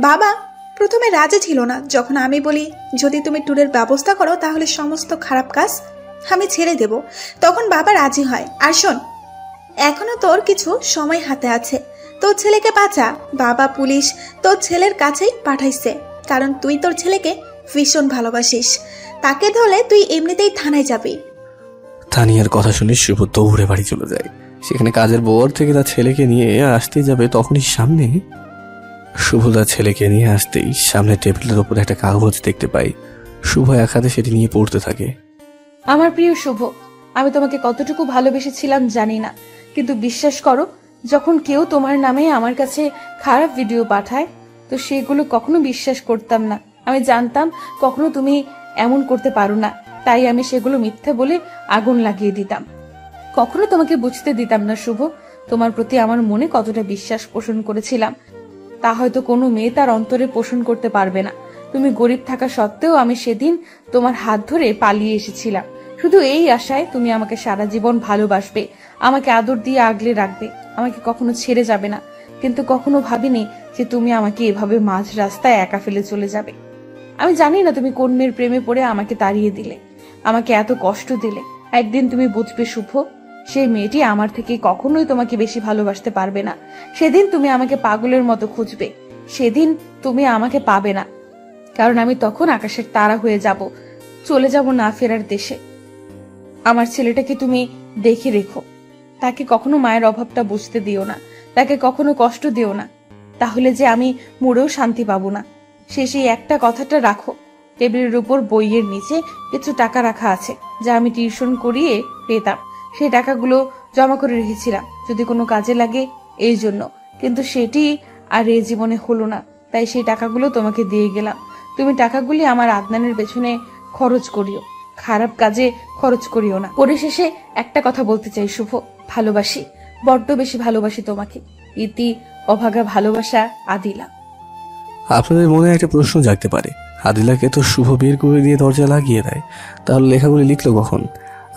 বাবা প্রথমে রাজি ছিল না, যখন আমি বলি যদি তুমি ট্যুরের ব্যবস্থা করো তাহলে সমস্ত খারাপ কাজ আমি ছেড়ে দেব, তখন বাবা রাজি হয়। আর শোন, এখনো তোর কিছু সময় হাতে আছে, তোর ছেলেকে বাঁচা। বাবা পুলিশ তোর ছেলের কাছেই পাঠাইছে, কারণ তুই তোর ছেলেকে ভীষণ ভালোবাসিস। তাকে ধরলে তুই এমনিতেই থানায় যাবি। তানিয়ার কথা শুনে শুভ দৌড়ে বাড়ি চলে যায়। সেখানে কাজের বর থেকে তার ছেলেকে নিয়ে আসতে যাবে, তখনই সামনে শুভ তার ছেলেকে নিয়ে আসতেই সামনে টেবিলের উপর একটা কাগজ দেখতে পাই। শুভ এক হাতে সেটি নিয়ে পড়তে থাকে। আমার প্রিয় শুভ, আমি তোমাকে কতটুকু ভালোবেসেছিলাম জানি না, কিন্তু বিশ্বাস করো, যখন কেউ তোমার নামে আমার কাছে খারাপ ভিডিও পাঠায় তো সেগুলো কখনো বিশ্বাস করতাম না। আমি জানতাম কখনো তুমি এমন করতে পারো না, তাই আমি সেগুলো মিথ্যে বলে আগুন লাগিয়ে দিতাম। কখনো তোমাকে বুঝতে দিতাম না শুভ, তোমার প্রতি আমার মনে কতটা বিশ্বাস পোষণ করেছিলাম তা হয়তো কোনো মেয়ে তার অন্তরে পোষণ করতে পারবে না। তুমি গরিব থাকা সত্ত্বেও আমি সেদিন তোমার হাত ধরে পালিয়ে এসেছিলাম, শুধু এই আশায় তুমি আমাকে সারা জীবন ভালোবাসবে, আমাকে আদর দিয়ে আগলে রাখবে, আমাকে কখনো ছেড়ে যাবে না। কিন্তু কখনো ভাবিনি যে তুমি আমাকে এভাবে মাঝ রাস্তায় একা ফেলে চলে যাবে। আমি জানি না তুমি কোন মেয়ের প্রেমে পড়ে আমাকে তাড়িয়ে দিলে, আমাকে এত কষ্ট দিলে। একদিন তুমি বুঝবে শুভ, সেই মেয়েটি আমার থেকে কখনোই তোমাকে বেশি ভালোবাসতে পারবে না। সেদিন তুমি আমাকে পাগলের মতো খুঁজবে, সেদিন তুমি আমাকে পাবে না, কারণ আমি তখন আকাশের তারা হয়ে যাব, চলে যাব না ফেরার দেশে। আমার ছেলেটাকে তুমি দেখে রেখো, তাকে কখনো মায়ের অভাবটা বুঝতে দিও না, তাকে কখনো কষ্ট দিও না, তাহলে যে আমি মরেও শান্তি পাবো না। সেই একটা কথাটা রাখো, টেবিলের উপর বইয়ের নিচে কিছু টাকা রাখা আছে যা আমি টিউশন করিয়ে পেতাম, সেই টাকাগুলো জমা করে রেখেছিলাম যদি কোনো কাজে লাগে এই জন্য, কিন্তু সেটি আর এ জীবনে হলো না, তাই সেই টাকাগুলো তোমাকে দিয়ে গেলাম। তুমি টাকাগুলি আমার আদনানের পেছনে খরচ করিও, খারাপ কাজে খরচ করিও না। পরিশেষে একটা কথা বলতে চাই শুভ, ভালোবাসি, বড্ড বেশি ভালোবাসি তোমাকে। ইতি অভাগা ভালোবাসা, আদিলা। আপনাদের মনে একটা প্রশ্ন জাগতে পারে, আদিলাকে তো শুভ বের করে দিয়ে দরজা লাগিয়ে দেয়, তাহলে লেখাগুলি লিখলো কখন?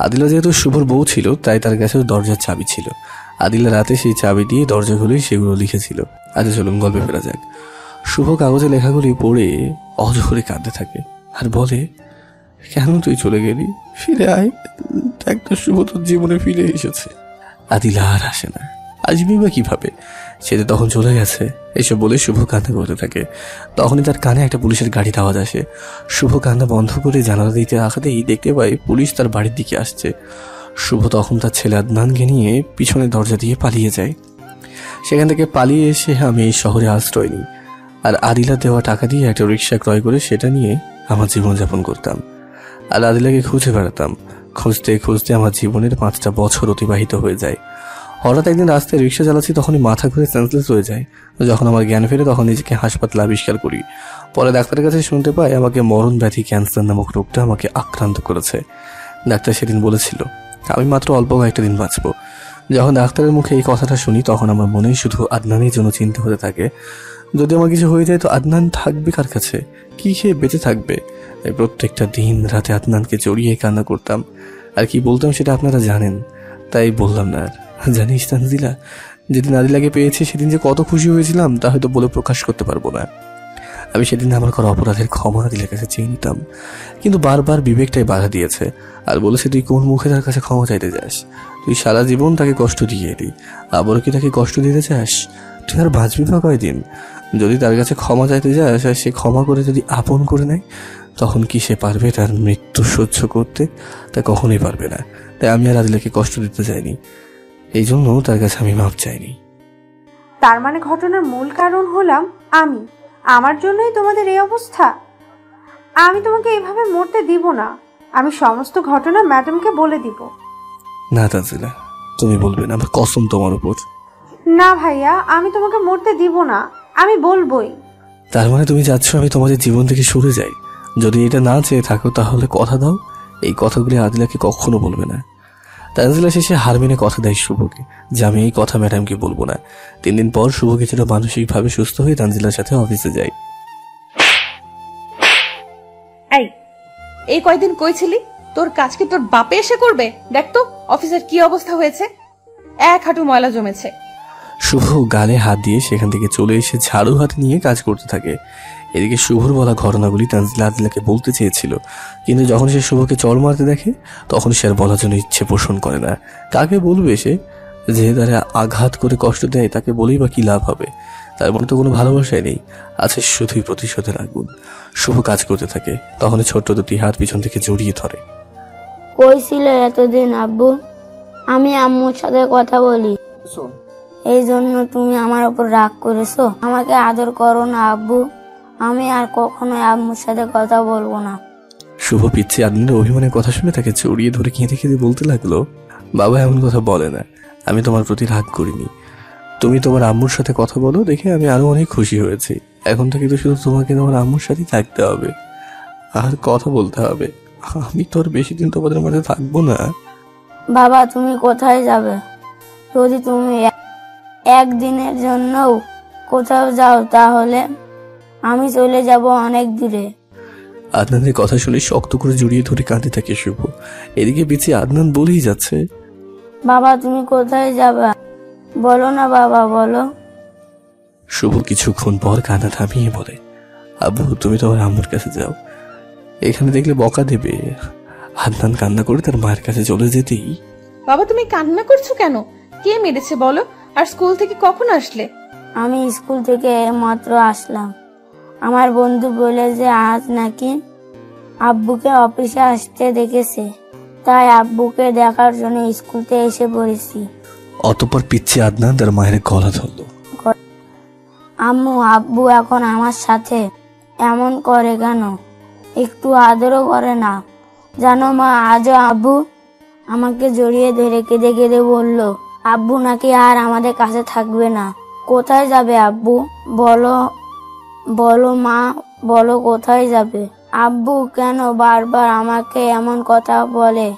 আদিলা যেহেতু শুভর বউ ছিল, তাই তার কাছে দরজার চাবি ছিল। আদিলা রাতে সেই চাবি দিয়ে দরজা খুলে সেগুলো লিখেছিল। আচ্ছা চলুন গল্পে ফেরা যাক। শুভ কাগজে লেখাগুলি পড়ে অঝরে কাঁদতে থাকে আর বলে, কেন তুই চলে গেলি? ফিরে আয়, দেখ তো শুভ তোর জীবনে ফিরে এসেছে। আদিলা আর আসে না, আসবি বা কিভাবে? সে তো তখন চলে গেছে। এসব বলে শুভ কান্না করতে থাকে। তখনই তার কানে একটা পুলিশের গাড়ির আওয়াজ আসে। শুভ কান্না বন্ধ করে জানালা দিতে রাখাতেই দেখতে পায় পুলিশ তার বাড়ির দিকে আসছে। শুভ তখন তার ছেলে আদনানকে নিয়ে পিছনের দরজা দিয়ে পালিয়ে যায়। সেখান থেকে পালিয়ে এসে আমি এই শহরে আশ্রয় নিই আর আদিলা দেওয়া টাকা দিয়ে একটা রিক্সা ক্রয় করে সেটা নিয়ে আমার জীবনযাপন করতাম আর আদিলাকে খুঁজে বেড়াতাম। খুঁজতে খুঁজতে আমার জীবনের 5টা বছর অতিবাহিত হয়ে যায়। হঠাৎ একদিন রাস্তায় রিক্সা চালাচ্ছি, তখনই মাথা ঘুরে সেন্সলেস হয়ে যায়। যখন আমার জ্ঞান ফেরে তখন নিজেকে হাসপাতালে আবিষ্কার করি। পরে ডাক্তারের কাছে শুনতে পাই আমাকে মরণ ব্যাধি ক্যান্সার নামক রোগটা আমাকে আক্রান্ত করেছে। ডাক্তার সেদিন বলেছিল আমি মাত্র অল্প কয়েকটা দিন বাঁচব। যখন ডাক্তারের মুখে এই কথাটা শুনি তখন আমার মনে শুধু আদনানের জন্য চিন্তা হতে থাকে, যদি আমার কিছু হয়ে যায় তো আদনান থাকবে কার কাছে, কি খেয়ে বেঁচে থাকবে? তাই প্রত্যেকটা দিন রাতে আদনানকে জড়িয়ে কান্না করতাম আর কি বলতাম সেটা আপনারা জানেন, তাই বললাম না। আর জানিস তানজিলা, যেদিন আদিলাকে পেয়েছি সেদিন যে কত খুশি হয়েছিলাম তা হয়তো বলে প্রকাশ করতে পারবো না। আমি সেদিন আমার করা অপরাধের ক্ষমা আদিলার কাছে চেয়ে নিতাম, কিন্তু বারবার বিবেকটাই বাধা দিয়েছে আর বলেছে তুই কোন মুখে তার কাছে ক্ষমা চাইতে যাস? তুই সারা জীবন তাকে কষ্ট দিয়ে এলি, আবারও কি তাকে কষ্ট দিতে চাস? তুই আর বাঁচবি বা কয়দিন? যদি তার কাছে ক্ষমা চাইতে যাস আর সে ক্ষমা করে যদি আপন করে নেয়, তখন কি সে পারবে তার মৃত্যু সহ্য করতে? তা কখনোই পারবে না। তাই আমি আর আদিলাকে কষ্ট দিতে চাইনি, এই জন্য তার কাছে আমি মাপ চাইনি। তার মানে ঘটনার মূল কারণ হলাম আমি। আমার জন্যই তোমাদের এই অবস্থা। আমি তোমাকে এইভাবে মরতে দিব না। আমি সমস্ত ঘটনা ম্যাডামকে বলে দিব। না তানজিলা, তুমি বলবে না, আমার কসম তোমার উপর। না ভাইয়া, আমি তোমাকে মরতে দিব না, আমি বলবোই। তার মানে তুমি চাচ্ছ আমি তোমাদের জীবন থেকে সরে যাই? যদি এটা না চেয়ে থাকো তাহলে কথা দাও এই কথাগুলি আদিলাকে কখনো বলবে না। তানজিলা শেষে হার মেনে কথা দেয় শুভকে যে আমি এই কথা ম্যাডামকে বলবো না। 3 দিন পর শুভ কিছুটা মানসিকভাবে সুস্থ হয়ে তানজিলার সাথে অফিসে যায়। এই কয়দিন কইছিলি তোর কাজ কি তোর বাপে এসে করবে? দেখ তো অফিসের কি অবস্থা হয়েছে, এক হাঁটু ময়লা জমেছে। শুভ গালে হাত দিয়ে সেখান থেকে চলে এসে ঝাড়ু হাতে নিয়ে কাজ করতে থাকে। এদিকে শুভর বলা ঘটনাগুলি তানজিলা আদিলাকে বলতে চেয়েছিল, কিন্তু যখন সে শুভকে চড় মারতে দেখে তখন সে আর বলার জন্য ইচ্ছে পোষণ করে না। কাকে বলবে সে? যে তারা আঘাত করে কষ্ট দেয় তাকে বলেই বা কি লাভ হবে? তার মনে তো কোনো ভালোবাসাই নেই, আছে শুধুই প্রতিশোধের আগুন। শুভ কাজ করতে থাকে, তখন ছোট্ট দুটি হাত পিছন থেকে জড়িয়ে ধরে। কই ছিল এতদিন আব্বু? আমি আম্মুর সাথে কথা বলি, এই জন্য তুমি আমার উপর রাগ করেছো? আমাকে আদর করো না আব্বু, আমি আর কখনোই আম্মুর সাথে কথা বলবো না। শুভ পিচ্ছি আদনানের অভিমানের কথা শুনে তাকে জড়িয়ে ধরে কেঁদে কেঁদে বলতে লাগলো, বাবা এমন কথা বলে না, আমি তোমার প্রতি রাগ করিনি। তুমি তোমার আম্মুর সাথে কথা বলো দেখে আমি আরো অনেক খুশি হয়েছি। এখন থেকে তো শুধু তোমাকে তোমার আম্মুর সাথেই থাকতে হবে আর কথা বলতে হবে। আমি তো আর বেশি দিন তোমাদের মাঝে থাকবো না। বাবা তুমি কোথায় যাবে? যদি তুমি একদিনের জন্যও কোথাও যাও তাহলে আমি চলে যাব অনেক দূরে। আদনানের কথা শুনে শক্ত করে জড়িয়ে ধরে কাঁদতে থাকে শুভ। এদিকে পিছিয়ে আদনান বলেই যাচ্ছে, বাবা তুমি কোথায় যাবে? বলো না বাবা, বলো। শুভ কিছুক্ষণ পর কান্না থামিয়ে বলে, আব্বু তুমি তোমার আম্মুর কাছে যাও, এখানে দেখলে বকা দেবে। আদনান কান্না করে তার মায়ের কাছে চলে যেতেই, বাবা তুমি কান্না করছো কেন? কে মেরেছে বলো? আর স্কুল থেকে কখন আসলে? আমি স্কুল থেকে মাত্র আসলাম। আমার বন্ধু বলে যে আজ নাকি আব্বুকে অফিসে আসতে দেখেছে, তাই আব্বুকে দেখার জন্য স্কুলতে এসে পড়েছি। অতঃপর পিচ্ছি আদনান তার মায়ের গলা ধরলো। আম্মু আব্বু এখন আমার সাথে এমন করে কেন? একটু আদরও করে না? জানো মা, আজও আব্বু আমাকে জড়িয়ে ধরে কেঁদে কেঁদে বলল আব্বু নাকি আর আমাদের কাছে থাকবে না। কোথায় যাবে আব্বু? বলো বলো মা, বলো কোথায় যাবে? আব্বু কেন বারবার আমাকে এমন কথা বলে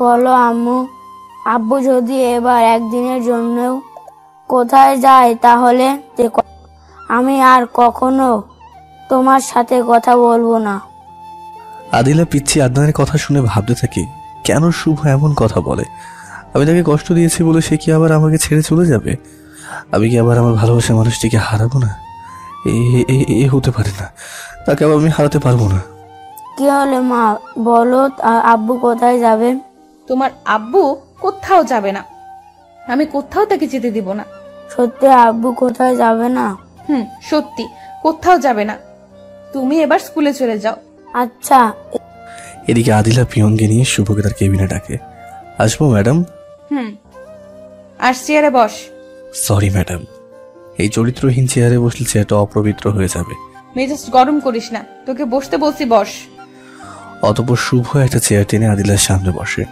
বলো আম্মু? আব্বু যদি এবার একদিনের জন্যও কোথায় যায় তাহলে আমি আর কখনো তোমার সাথে কথা বলবো না। আদিলা পিচ্ছি আদনানের কথা শুনে ভাবতে থাকে, কেন শুভ এমন কথা বলে? আমি তাকে কষ্ট দিয়েছি বলে সে কি আবার আমাকে ছেড়ে চলে যাবে? আমি কি আবার আমার ভালোবাসার মানুষটিকে হারাবো না? এ হতে পারে না, তাকে আবার আমি হারাতে পারবো না। কি হলো মা, বলো আব্বু কোথায় যাবে? তোমার আব্বু কোথাও যাবে না, আমি কোথাও তাকে যেতে দিব না। সত্যি আব্বু কোথায় যাবে না? সত্যি কোথাও যাবে না। তুমি এবার স্কুলে চলে যাও। আচ্ছা। এদিকে আদিলা পিয়নকে নিয়ে শুভকে তার কেবিনে ডাকে। আসবো ম্যাডাম? আর চেয়ারে বস। সরি ম্যাডাম, এই চরিত্রহীন চেয়ারে বসলে চেয়ারটা অপবিত্র হয়ে যাবে। মেজাজ গরম করিস না, তোকে বসতে বলছি বস। অতঃপর শুভ একটা চেয়ার টেনে আদিলার সামনে বসে।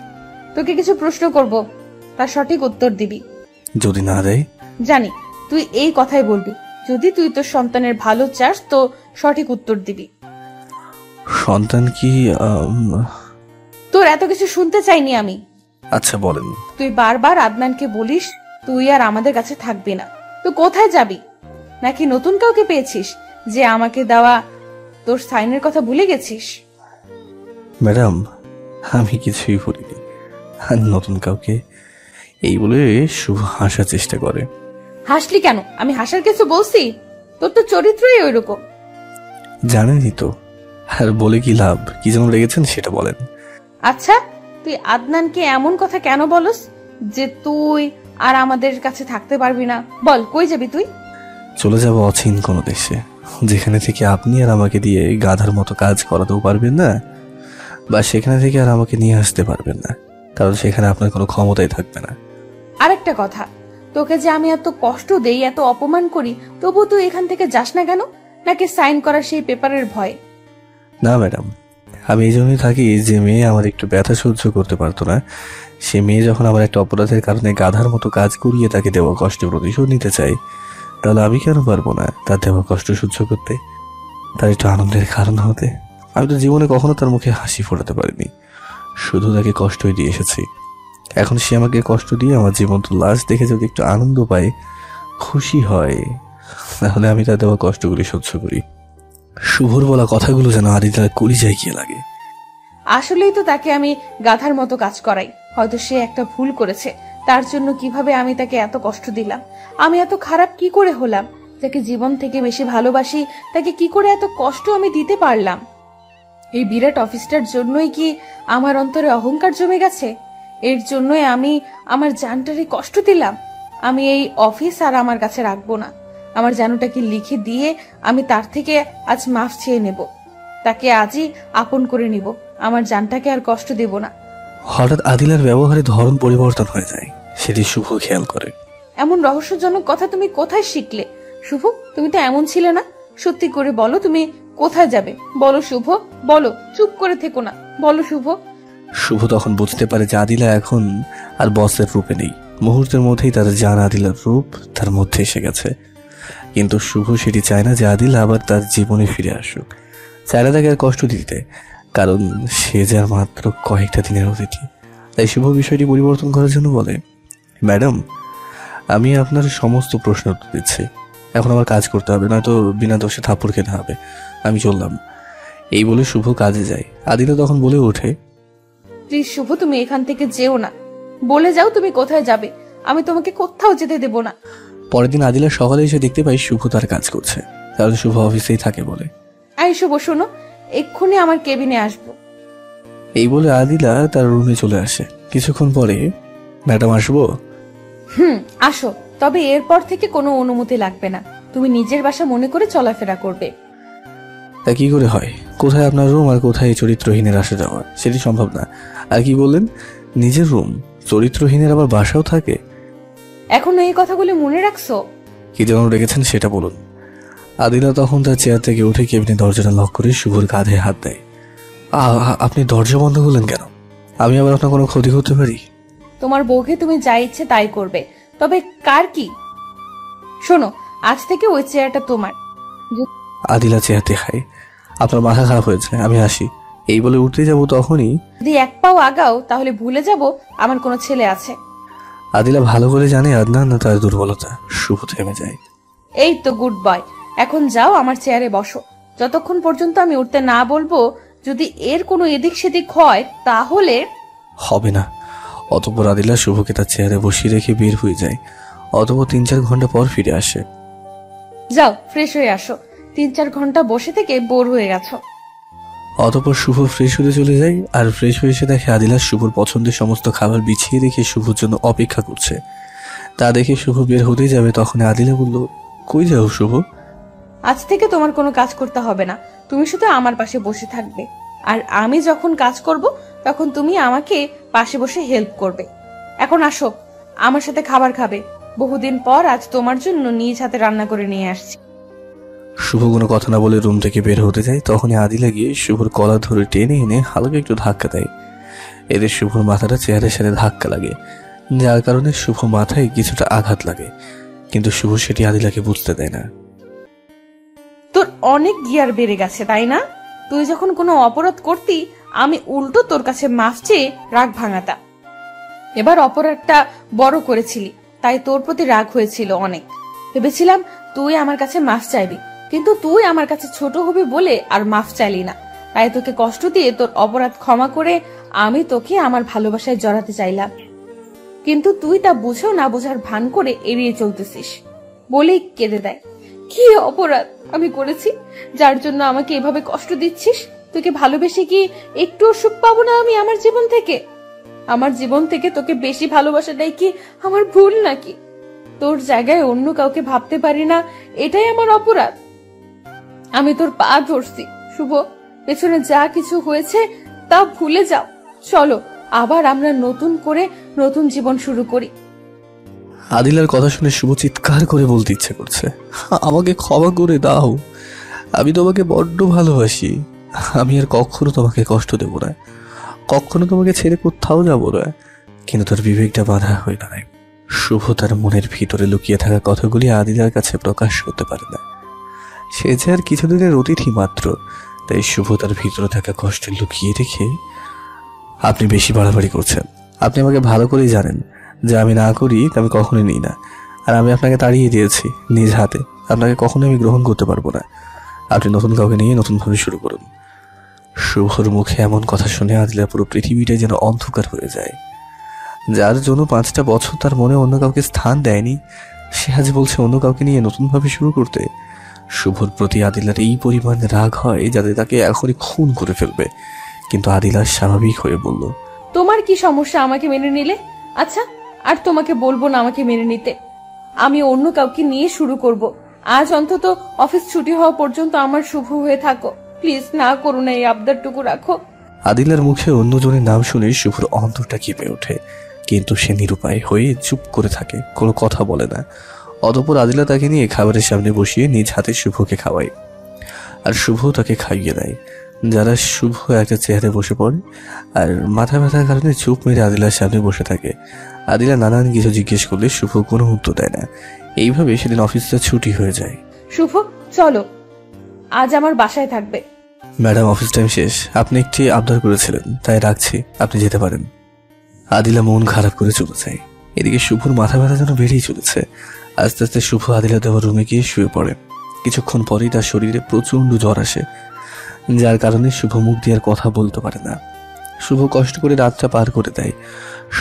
তোকে কিছু প্রশ্ন করব, তার সঠিক উত্তর দিবি। যদি না দেয়? জানি তুই এই কথাই বলবি। যদি তুই তোর সন্তানের ভালো চাস তো সঠিক উত্তর দিবি। সন্তান কি? তোর এত কিছু শুনতে চাইনি আমি। আচ্ছা বলেন। তুই বারবার আদনানকে বলিস তুই আর আমাদের কাছে থাকবি না, তো কোথায় যাবি? নাকি নতুন কাউকে পেয়েছিস যে আমাকে দেওয়া তোর সাইনের কথা ভুলে গেছিস? ম্যাডাম, আমি কিছুই বলিনি। আর নতুন কাউকে, এই বলে শুভ হাসার চেষ্টা করে। হাসলি কেন? আমি হাসার কিছু বলছি? তোর তো চরিত্রই ওইরকম। জানেনই তো, আর বলে কি লাভ? কি যেন রেগেছেন সেটা বলেন। আচ্ছা, তুই আদনানকে এমন কথা কেন বলস যে তুই আর আমাদের কাছে থাকতে পারবি না? বল, কই যাবি তুই? চলে যাব অচিন কোনো দেশে, যেখানে থেকে আপনি আর আমাকে দিয়ে গাধার মতো কাজ করাতেও পারবেন না, বা সেখানে থেকে আর আমাকে নিয়ে আসতে পারবেন না, কারণ সেখানে আপনার কোনো ক্ষমতাই থাকবে না। আরেকটা কথা, তোকে যে আমি এত কষ্ট দেই, এত অপমান করি, তবু তুই এখান থেকে যাস না কেন? নাকি সাইন করা সেই পেপারের ভয়? না ম্যাডাম, আমি এই জন্যই থাকি যে মেয়ে আমার একটু ব্যথা সহ্য করতে পারতো না, সে মেয়ে যখন আমার একটা অপরাধের কারণে গাধার মতো কাজ করিয়ে তাকে দেওয়া কষ্টের প্রতিশোধ নিতে চাই, তাহলে আমি কেন পারবো না তার দেওয়া কষ্ট সহ্য করতে, তার একটু আনন্দের কারণ হতে? আমি তো জীবনে কখনো তার মুখে হাসি ফোটাতে পারিনি, শুধু তাকে কষ্টই দিয়ে এসেছি। এখন সে আমাকে কষ্ট দিয়ে আমার জীবন্ত লাশ দেখে যদি একটু আনন্দ পায়, খুশি হয়, তাহলে আমি তার দেওয়া কষ্টগুলি সহ্য করি। শুভর বলা কথাগুলো যেন আদিতার কলিজায় গিয়ে লাগে। আসলেই তো তাকে আমি গাধার মতো কাজ করাই। হয়তো সে একটা ভুল করেছে, তার জন্য কিভাবে আমি তাকে এত কষ্ট দিলাম। আমি এত খারাপ কি করে হলাম? যাকে জীবন থেকে বেশি ভালোবাসি তাকে কি করে এত কষ্ট আমি দিতে পারলাম? এই বিরাট অফিসটার জন্যই কি আমার অন্তরে অহংকার জমে গেছে? এর জন্যই আমি আমার জানটারে কষ্ট দিলাম? আমি এই অফিস আর আমার কাছে রাখবো না। আমার জানুটাকে লিখে দিয়ে আমি তার থেকে আজ মাফ চেয়ে নেব, তাকে আজই আপন করে নিব, আমার জানটাকে আর কষ্ট দেব না। হঠাৎ আদিলার ব্যবহারের ধরন পরিবর্তন হয়ে যায়, সেটি শুভ খেয়াল করে। এমন রহস্যজনক কথা তুমি কোথায় শিখলে শুভ? তুমি তো এমন ছিলে না। সত্যি করে বলো, তুমি কোথায় যাবে? বলো শুভ, বলো, চুপ করে থেকো না, বলো শুভ। শুভ তখন বুঝতে পারে যে আদিলা এখন আর বসের রূপে নেই। মুহূর্তের মধ্যেই তার জান আদিলার রূপ তার মধ্যে এসে গেছে, কিন্তু শুভ সেটি চায় না যে আদিলা আবার তার জীবনে ফিরে আসুক, চায় না তাকে আর কষ্ট দিতে, কারণ সে যার মাত্র কয়েকটা দিনের অতিথি। তাই শুভ বিষয়টি পরিবর্তন করার জন্য বলে, ম্যাডাম, আমি আপনার সমস্ত প্রশ্ন উত্তর দিচ্ছি, এখন আমার কাজ করতে হবে, নয়তো বিনা দোষে থাপ্পড় খেতে হবে, আমি চললাম। এই বলে শুভ কাজে যায়। আদিলা তখন বলে ওঠে, প্লিজ শুভ, তুমি এখান থেকে যেও না, বলে যাও তুমি কোথায় যাবে, আমি তোমাকে কোথাও যেতে দেব না। পরের দিন আদিলা সকালে এসে দেখতে পাই শুভ তার কাজ করছে, কারণ শুভ অফিসেই থাকে বলে। আই শুভ, শোনো, এক্ষুনি আমার কেবিনে আসবো। এই বলে আদিলা তার রুমে চলে আসে। কিছুক্ষণ পরে, ম্যাডাম আসবো? আসো, তবে এরপর থেকে কোনো অনুমতি লাগবে না, তুমি নিজের বাসা মনে করে চলাফেরা করবে। তা কি করে হয়? কোথায় আপনার রুম আর কোথায় চরিত্রহীনের আসা যাওয়া, সেটি সম্ভব না। আর কি বললেন, নিজের রুম? চরিত্রহীনের আবার বাসাও থাকে? এখনো এই কথাগুলো মনে রাখছো? কি যেন রেখেছেন সেটা বলুন। আদিলা তখন তার চেয়ার থেকে উঠে কেবিনে দরজাটা লক করে শুভর কাঁধে হাত দেয়। আপনি দরজা বন্ধ করলেন কেন? আমি আবার আপনার কোনো ক্ষতি করতে পারি? তোমার বউকে তুমি যা ইচ্ছে তাই করবে, তবে কার কি? শোনো, আজ থেকে ওই চেয়ারটা তোমার। আদিলা চেয়ার দেখায়। আপনার মাথা খারাপ হয়েছে, আমি আসি। এই বলে উঠতে যাব তখনই যদি এক পাও আগাও তাহলে ভুলে যাব আমার কোনো ছেলে আছে। আদিলা ভালো করে জানে আদনান না তার দুর্বলতা। শুভ থেমে যায়। এই তো গুড বয়, এখন যাও আমার চেয়ারে বসো। যতক্ষণ পর্যন্ত আমি উঠতে না বলবো, যদি এর কোনো এদিক সেদিক হয় তাহলে হবে না। অতঃপর আদিলা শুভকে তার চেয়ারে বসিয়ে রেখে বের হয়ে যায়। অতঃপর 3-4 ঘন্টা পর ফিরে আসে। যাও ফ্রেশ হয়ে আসো, 3-4 ঘন্টা বসে থেকে বোর হয়ে গেছো। অতঃপর শুভ ফ্রেশ হতে চলে যায়। আর ফ্রেশ হয়ে এসে দেখে আদিলা শুভর পছন্দের সমস্ত খাবার বিছিয়ে রেখে শুভর জন্য অপেক্ষা করছে। তা দেখে শুভ বের হতেই যাবে, তখন আদিলা বলল, কই যাও শুভ? আজ থেকে তোমার কোনো কাজ করতে হবে না, তুমি শুধু আমার পাশে বসে থাকবে। আর আমি যখন কাজ করব তখন তুমি আমাকে পাশে বসে হেল্প করবে। এখন আসো, আমার সাথে খাবার খাবে। বহুদিন পর আজ তোমার জন্য নিজ হাতে রান্না করে নিয়ে আসছি। শুভ কোনো কথা না বলে রুম থেকে বের হতে যায়। তখনই আদিলা গিয়ে শুভর কলার ধরে টেনে এনে হালকা একটু ধাক্কা দেয়। এদের শুভর মাথাটা চেয়ারের সাথে ধাক্কা লাগে, যার কারণে শুভ মাথায় কিছুটা আঘাত লাগে। কিন্তু শুভ সেটি আদিলাকে বুঝতে দেয় না। তোর অনেক গিয়ার বেড়ে গেছে তাই না? তুই যখন কোনো অপরাধ করতি আমি উল্টো তোর কাছে মাফ চেয়ে রাগ ভাঙাতাম। এবার অপরাধটা বড় করেছিলি, তাই তোর প্রতি রাগ হয়েছিল অনেক। ভেবেছিলাম তুই আমার কাছে মাফ চাইবি, কিন্তু তুই আমার কাছে ছোট হবি বলে আর মাফ চাইলি না। তাই তোকে কষ্ট দিয়ে তোর অপরাধ ক্ষমা করে আমি তোকে আমার ভালোবাসায় জড়াতে চাইলাম, কিন্তু তুই তা বুঝেও না বোঝার ভান করে এড়িয়ে চলতেছিস বলেই কেঁদে দেয়। কি অপরাধ আমি করেছি যার জন্য আমাকে এভাবে কষ্ট দিচ্ছিস? তোকে ভালোবেসে কি একটু সুখ পাবো না আমি আমার জীবন থেকে? আমার জীবন থেকে তোকে বেশি ভালোবাসাটাই কি আমার ভুল নাকি? তোর জায়গায় অন্য কাউকে ভাবতে পারি না, এটাই আমার অপরাধ। আমি তোর পা ধরছি শুভ, পেছনে যা কিছু হয়েছে তা ভুলে যাও। চলো আবার আমরা নতুন করে নতুন জীবন শুরু করি। আদিলার কথা শুনে শুভ চিৎকার করে বলতে ইচ্ছে করছে, আমাকে ক্ষমা করে দাও, আমি তোমাকে বড্ড ভালোবাসি। আমি আর কখনো তোমাকে কষ্ট দেব না, কখনো তোমাকে ছেড়ে কোথাও যাব না। কিন্তু তার বিবেকটা বাধা হয়ে দাঁড়ায়। শুভ তার মনের ভিতরে লুকিয়ে থাকা কথাগুলি আদিলার কাছে প্রকাশ করতে পারে না। সে যে আর কিছুদিনের অতিথি মাত্র, তাই শুভ তার ভিতরে থাকা কষ্ট লুকিয়ে রেখে, আপনি বেশি বাড়াবাড়ি করছেন। আপনি আমাকে ভালো করেই জানেন যে আমি না করি তা আমি কখনোই নিই না। আর আমি আপনাকে তাড়িয়ে দিয়েছি নিজ হাতে, আপনাকে কখনোই আমি গ্রহণ করতে পারবো না। আপনি নতুন কাউকে নিয়ে নতুনভাবে শুরু করুন। শুভর মুখে এমন কথা শুনে আদিলা পুরো পৃথিবীটাই যেন অন্ধকার হয়ে যায়। যার জন্য 5টা বছর তার মনে অন্য কাউকে স্থান দেয়নি, সে আজ বলছে অন্য কাউকে নিয়ে নতুনভাবে শুরু করতে। শুভর প্রতি আদিলার এই পরিমাণ রাগ হয় যাতে তাকে এখনই খুন করে ফেলবে। কিন্তু আদিলা স্বাভাবিক হয়ে বলল, তোমার কি সমস্যা আমাকে মেনে নিলে? আচ্ছা আর তোমাকে বলবো না আমাকে মেনে নিতে, আমি অন্য কাউকে নিয়ে শুরু করব। আজ অন্তত অফিস ছুটি হওয়া পর্যন্ত আমার শুভ হয়ে থাকো, প্লিজ না করো না, এই আবদারটুকু রাখো। আদিলার মুখে অন্যজনের নাম শুনে শুভর অন্তরটা কেঁপে ওঠে, কিন্তু সে নিরুপায় হয়ে চুপ করে থাকে, কোনো কথা বলে না। অতঃপর আদিলা তাকে নিয়ে খাবারের সামনে বসিয়ে নিজ হাতে শুভকে খাওয়ায়, আর শুভ তাকে খাইয়ে দেয়। যারা শুভ একটা চেয়ারে বসে পড়ে আর মাথা ব্যথার কারণে চুপ মেরে আদিলার সামনে বসে থাকে। আদিলা নানান কিছু জিজ্ঞেস করলে শুভ কোনো উত্তর দেয় না। এইভাবে সেদিন অফিসটা ছুটি হয়ে যায়। শুভ চলো, আজ আমার বাসায় থাকবে। ম্যাডাম অফিস টাইম শেষ, আপনি একটি আবদার করেছিলেন তাই রাখছি, আপনি যেতে পারেন। আদিলা মন খারাপ করে চলে যায়। এদিকে শুভর মাথা ব্যথা যেন বেড়েই চলেছে। আস্তে আস্তে শুভ আদিলা দেওয়ার রুমে গিয়ে শুয়ে পড়ে। কিছুক্ষণ পরেই তার শরীরে প্রচন্ড জ্বর আসে, যার কারণে শুভ মুখ দিয়ে আর কথা বলতে পারে না। শুভ কষ্ট করে রাতটা পার করে দেয়।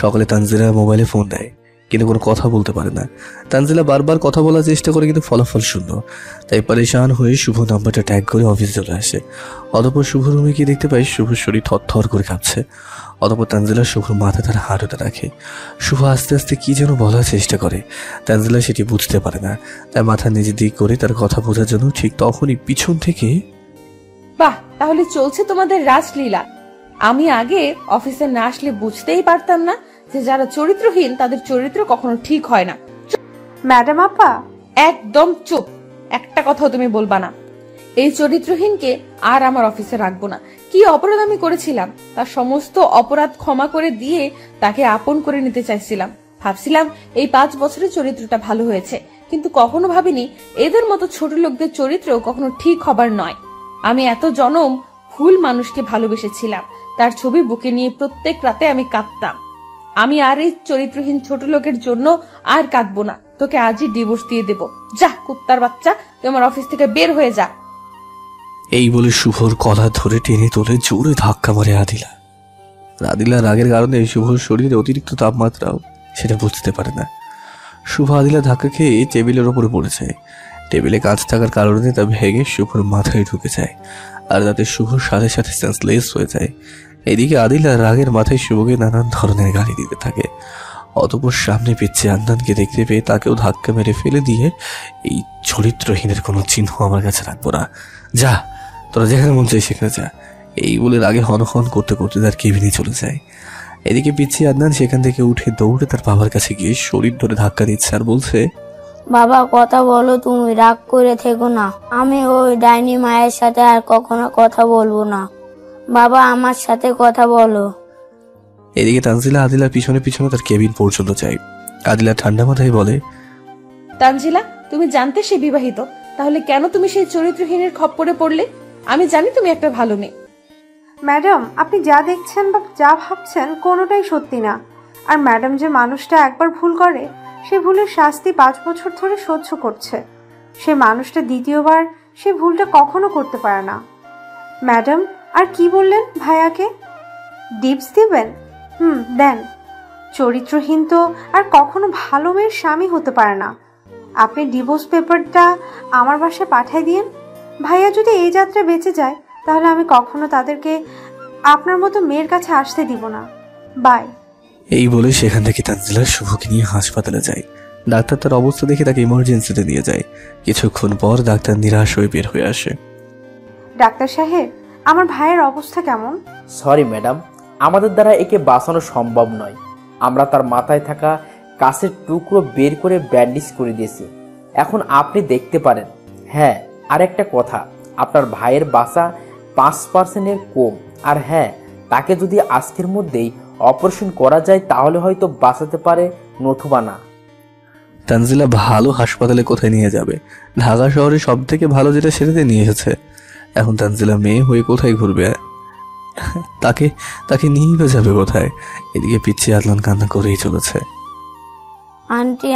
সকালে তানজিলা মোবাইলে ফোন দেয়, কিন্তু কোনো কথা বলতে পারে না। তানজিলা বারবার কথা বলার চেষ্টা করে, কিন্তু ফলাফল শূন্য। তাই পরেশান হয়ে শুভ নাম্বারটা ট্যাগ করে অফিস চলে আসে। অতঃপর শুভ রুমে গিয়ে দেখতে পাই শুভর শরীর থরথর করে কাঁপছে। অতঃপর তানজিলা শুভর মাথা তার হাঁটুতে রাখে। শুভ আস্তে আস্তে কি যেন বলার চেষ্টা করে, তানজিলা সেটি বুঝতে পারে না। তার মাথা নিজের দিক করে তার কথা বোঝার জন্য ঠিক তখনই পিছন থেকে, বাহ, তাহলে চলছে তোমাদের রাসলীলা। আমি আগে অফিসে না আসলে বুঝতেই পারতাম না যে যারা চরিত্রহীন তাদের চরিত্র কখনো ঠিক হয় না। ম্যাডাম আপা, একদম চুপ, একটা কথাও তুমি বলবা না। এই চরিত্রহীনকে আর আমার অফিসে রাখবো না। কি অপরাধ আমি করেছিলাম তার সমস্ত অপরাধ ক্ষমা করে দিয়ে তাকে আপন করে নিতে চাইছিলাম। ভাবছিলাম এই 5 বছরের চরিত্রটা ভালো হয়েছে, কিন্তু কখনো ভাবিনি এদের মতো ছোট লোকদের চরিত্র কখনো ঠিক হবার নয়। আমি এত জনম ভুল মানুষকে ভালোবেসেছিলাম। তার ছবি বুকে নিয়ে প্রত্যেক রাতে আমি কাঁদতাম। আমি আর এই চরিত্রহীন ছোট লোকের জন্য আর কাঁদবো না। তোকে আজই ডিভোর্স দিয়ে দেব। যা কুত্তার বাচ্চা, তুই আমার অফিস থেকে বের হয়ে যা। এই বলে শুভর কলা ধরে টেনে তোলে জোরে ধাক্কা মারে আদিলা। আদিলা রাগের কারণে শুভর শরীরে অতিরিক্ত তাপমাত্রাও সেটা বুঝতে পারে না। শুভ আদিলা ধাক্কা খেয়ে টেবিলের ওপরে পড়ে যায়। টেবিলে কাঁচ থাকার কারণে তা ভেঙে শুভর মাথায় ঢুকে যায়, আর তাতে শুভর সাথে সাথে সেন্সলেস হয়ে যায়। এদিকে আদিলা রাগের মাথায় শুভকে নানান ধরনের গালি দিতে থাকে। অতঃপর সামনে পিচ্ছে আন্দানকে দেখতে পেয়ে তাকেও ধাক্কা মেরে ফেলে দিয়ে, এই চরিত্রহীনের কোনো চিহ্ন আমার কাছে রাখবো না, যা তোরা যেখানে মন চাই সেখানে যা, এই বলে রাগে হনহন করতে করতে তার কেবিনে চলে যায়। এদিকে পিচ্ছি আদনান সেখান থেকে উঠে দৌড়ে তার বাবার কাছে গিয়ে শরীর ধরে ধাক্কা দিচ্ছে আর বলছে, বাবা কথা বলো, তুমি রাগ করে থেকো না। আমি ওই ডাইনি মায়ের সাথে আর কখনো কথা বলবো না। বাবা আমার সাথে কথা বলো। এদিকে তানজিলা আদিলার পিছনে পিছনে তার কেবিন পর্যন্ত যায়। আদিলা ঠান্ডা মাথায় বলে, তানজিলা, তুমি জানতে সে বিবাহিত, তাহলে কেন তুমি সেই চরিত্রহীনের খপ্পরে পড়লে? আমি জানি তুমি একটা ভালো মেয়ে। ম্যাডাম, আপনি যা দেখছেন বা যা ভাবছেন কোনোটাই সত্যি না। আর ম্যাডাম যে মানুষটা একবার ভুল করে, সে ভুলের শাস্তি 5 বছর ধরে সহ্য করছে। সে মানুষটা দ্বিতীয়বার সে ভুলটা কখনো করতে পারে না। ম্যাডাম, আর কি বললেন ভাইয়াকে? ডিপস দিবেন? দেন। চরিত্রহীন তো আর কখনো ভালো মেয়ের স্বামী হতে পারে না। আপনি ডিভোর্স পেপারটা আমার বাসায় পাঠিয়ে দিন। ভাইয়া যদি এই যাত্রায় বেঁচে যায়, তাহলে আমি কখনো তাদেরকে আপনার মতো মেয়ের কাছে আসতে দিব না। বাই। এই বলে সেখান থেকে তানজিলা শুভকে নিয়ে হাসপাতালে যায়। ডাক্তার তার অবস্থা দেখে তাকে ইমার্জেন্সিতে নিয়ে যায়। কিছুক্ষণ পর ডাক্তার নিরাশ হয়ে বের হয়ে আসে। ডাক্তার সাহেব, আমার ভাইয়ের অবস্থা কেমন? সরি ম্যাডাম, আমাদের দ্বারা একে বাঁচানো সম্ভব নয়। আমরা তার মাথায় থাকা কাঁচের টুকরো বের করে ব্যান্ডেজ করে দিয়েছি। এখন আপনি দেখতে পারেন। হ্যাঁ, আর একটা কথা, আপনার ভাইয়ের বাঁচা 5% কম। আর হ্যাঁ, তাকে যদি আজকের মধ্যেই অপারেশন করা যায় তাহলে হয়তো বাঁচাতে পারে, নতুবা না। তানজিলা ভালো হাসপাতালে কোথায় নিয়ে যাবে? ঢাকা শহরে সব থেকে ভালো যেটা সেটাতে নিয়ে এসেছে। এখন তানজিলা মেয়ে হয়ে কোথায় ঘুরবে? তাকে তাকে নিয়ে যাবে কোথায়? এদিকে পিচ্ছি আদনান কান্না করেই চলেছে। আন্টি,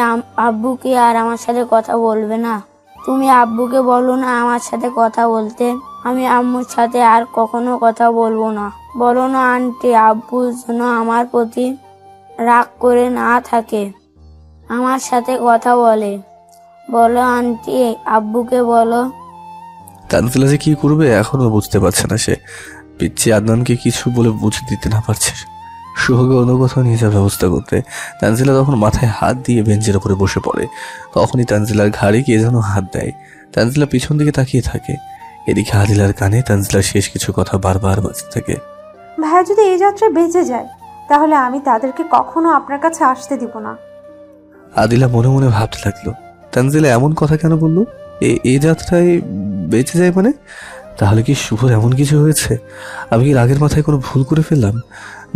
আব্বু কি আর আমার সাথে কথা বলবে না? তুমি আব্বুকে বলো না আমার সাথে কথা বলতে। আমি আম্মুর সাথে আর কখনো কথা বলবো না। বলো না আন্টি, আব্বু যেন আমার প্রতি রাগ করে না থাকে, আমার সাথে কথা বলে। বলো আন্টি, আব্বুকে বলো। তানজিলা যে কি করবে এখনো বুঝতে পারছে না সে। পিচ্ছি আদনানকে কিছু বলে বুঝে দিতে না পারছে। শুভকে অন্য কোথাও নিয়ে যাওয়ার ব্যবস্থা করতে তানজিলা তখন মাথায় হাত দিয়ে বেঞ্চের উপরে বসে পড়ে। তখনই তানজিলার ঘাড়ে কে যেন হাত দেয়। তানজিলা পিছন দিকে তাকিয়ে থাকে। এদিকে আদিলার কানে তানজিলার শেষ কিছু কথা বারবার বাজতে থাকে। ভাইয়া যদি এই যাত্রায় বেঁচে যায়, তাহলে আমি তাদেরকে কখনো আপনার কাছে আসতে দিব না। আদিলা মনে মনে ভাবতে লাগলো, তানজিলা এমন কথা কেন বললো? এই যাত্রায় বেঁচে যায় মানে? তাহলে কি শুভর এমন কিছু হয়েছে? আমি কি রাগের মাথায় কোনো ভুল করে ফেললাম?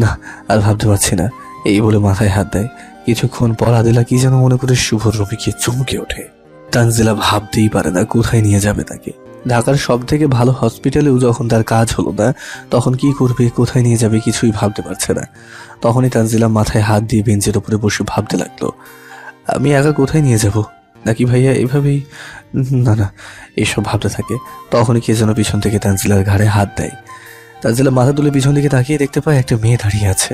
না, আর ভাবতে পারছি না। এই বলে মাথায় হাত দেয়। কিছুক্ষণ পর আদিলা কি যেন মনে করে শুভর রুমে গিয়ে চমকে ওঠে। তানজিলা ভাবতেই পারে না কোথায় নিয়ে যাবে তাকে। ঢাকার সব থেকে ভালো হসপিটালেও যখন তার কাজ হলো না, তখন কি করবে, কোথায় নিয়ে যাবে কিছুই ভাবতে পারছে না। তখনই তানজিলা মাথায় হাত দিয়ে বেঞ্চের উপরে বসে ভাবতে লাগলো, আমি একা কোথায় নিয়ে যাব? নাকি ভাইয়া এভাবেই? না না, এইসব ভাবতে থাকে। তখনই কে যেন পিছন থেকে তানজিলার ঘাড়ে হাত দেয়। তানজিলা মাথা তুলে পিছন দিকে তাকিয়ে দেখতে পায় একটা মেয়ে দাঁড়িয়ে আছে।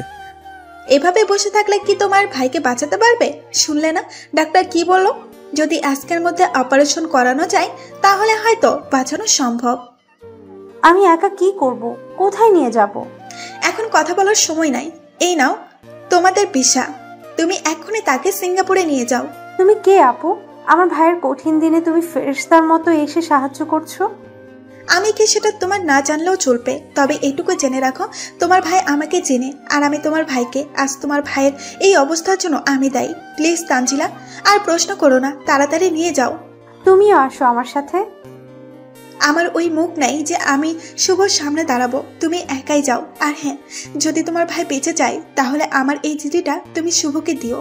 এভাবে বসে থাকলে কি তোমার ভাইকে বাঁচাতে পারবে? শুনলে না ডাক্তার কি বললো? যদি আজকের মধ্যে অপারেশন করানো যায় তাহলে হয়তো বাঁচানো সম্ভব। আমি একা কি করব? কোথায় নিয়ে যাব? এখন কথা বলার সময় নাই। এই নাও তোমাদের ভিসা, তুমি এখনই তাকে সিঙ্গাপুরে নিয়ে যাও। তুমি কে আপু? আমার ভাইয়ের কঠিন দিনে তুমি ফেরেশতার মতো এসে সাহায্য করছো। আমি কি সেটা তোমার না জানলেও চলবে, তবে এটুকু জেনে রাখো তোমার ভাই আমাকে চেনে, আর আমি তোমার ভাইকে। আজ তোমার ভাইয়ের এই অবস্থার জন্য আমি দায়ী। প্লিজ তানজিলা, আর প্রশ্ন করো না, তাড়াতাড়ি নিয়ে যাও। তুমিও আসো আমার সাথে। আমার ওই মুখ নাই যে আমি শুভর সামনে দাঁড়াবো। তুমি একাই যাও। আর হ্যাঁ, যদি তোমার ভাই বেঁচে যায় তাহলে আমার এই চিঠিটা তুমি শুভকে দিও।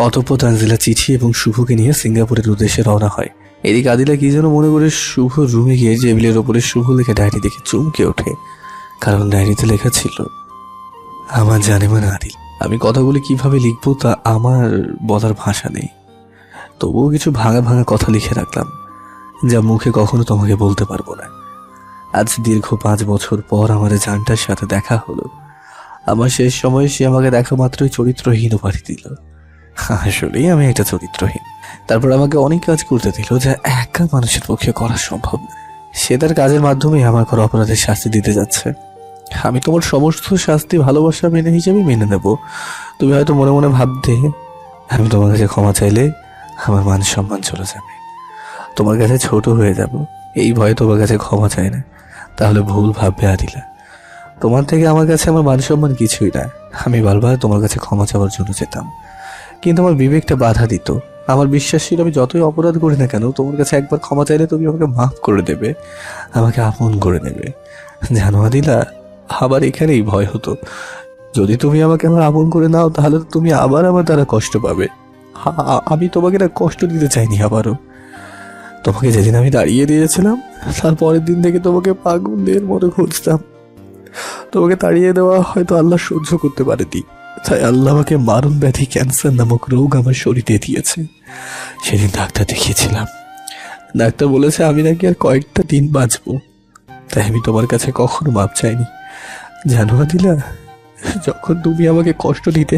অতঃপর তানজিলা চিঠি এবং শুভকে নিয়ে সিঙ্গাপুরের উদ্দেশ্যে রওনা হয়। এদিকে আদিলা কি যেন মনে করে শুভ রুমে গিয়ে টেবিলের ওপরে শুভ লেখা ডায়েরি দেখে চমকে ওঠে, কারণ ডায়েরিতে লেখা ছিল, আমার জানে মানে আদিল। আমি কথাগুলি কিভাবে লিখবো তা আমার বলার ভাষা নেই, তবুও কিছু ভাঙা ভাঙা কথা লিখে রাখলাম, যা মুখে কখনো তোমাকে বলতে পারবো না। আজ দীর্ঘ 5 বছর পর আমার জানটার সাথে দেখা হলো। আমার শেষ সময়ে সে আমাকে দেখা মাত্রই চরিত্রহীন উপাধি দিল। আসলেই আমি একটা চরিত্রহীন। তারপর আমাকে অনেক কাজ করতে দিল, যা একা মানুষের পক্ষে করা সম্ভব না। সে তার কাজের মাধ্যমে আমার করা অপরাধের শাস্তি দিতে যাচ্ছে। আমি তোমার সমস্ত শাস্তি ভালোবাসা মেনে হিসেবে মেনে নেব। তুমি হয়তো মনে মনে ভাবতে আমি তোমার কাছে ক্ষমা চাইলে আমার মান সম্মান চলে যাবে, তোমার কাছে ছোট হয়ে যাব। এই ভয়ে তোমার কাছে ক্ষমা চাই না, তাহলে ভুল ভাববে আদিলা। তোমার থেকে আমার কাছে আমার মান সম্মান কিছুই না। আমি বারবার তোমার কাছে ক্ষমা চাওয়ার জন্য যেতাম, কিন্তু আমার বিবেকটা বাধা দিত। আমার বিশ্বাস ছিল আমি যতই অপরাধ করি না কেন, তোমার কাছে একবার ক্ষমা চাইলে তুমি আমাকে মাফ করে দেবে, আমাকে আপন করে নেবে। জানো আদিলা, আবার এখানেই ভয় হতো, যদি তুমি আমাকে আমার আপন করে নাও তাহলে তুমি আবার আমার দ্বারা কষ্ট পাবে। আমি তোমাকে না কষ্ট দিতে চাইনি আবারও। তোমাকে যেদিন আমি দাঁড়িয়ে দিয়েছিলাম, তার পরের দিন থেকে তোমাকে পাগলের মতো খুঁজতাম। তোমাকে তাড়িয়ে দেওয়া হয়তো আল্লাহ সহ্য করতে পারেনি, তাই আল্লাহ আমাকে মারণ ব্যাধি ক্যান্সার নামক রোগ আমার শরীরে দিয়েছে। সেদিন ডাক্তার দেখিয়েছিলাম, ডাক্তার বলেছে আমি নাকি আর কয়েকটা দিন বাঁচবো। তাই আমি তোমার কাছে কখনো মাপ চাইনি। জানো আদিলা, যখন তুমি আমাকে কষ্ট দিতে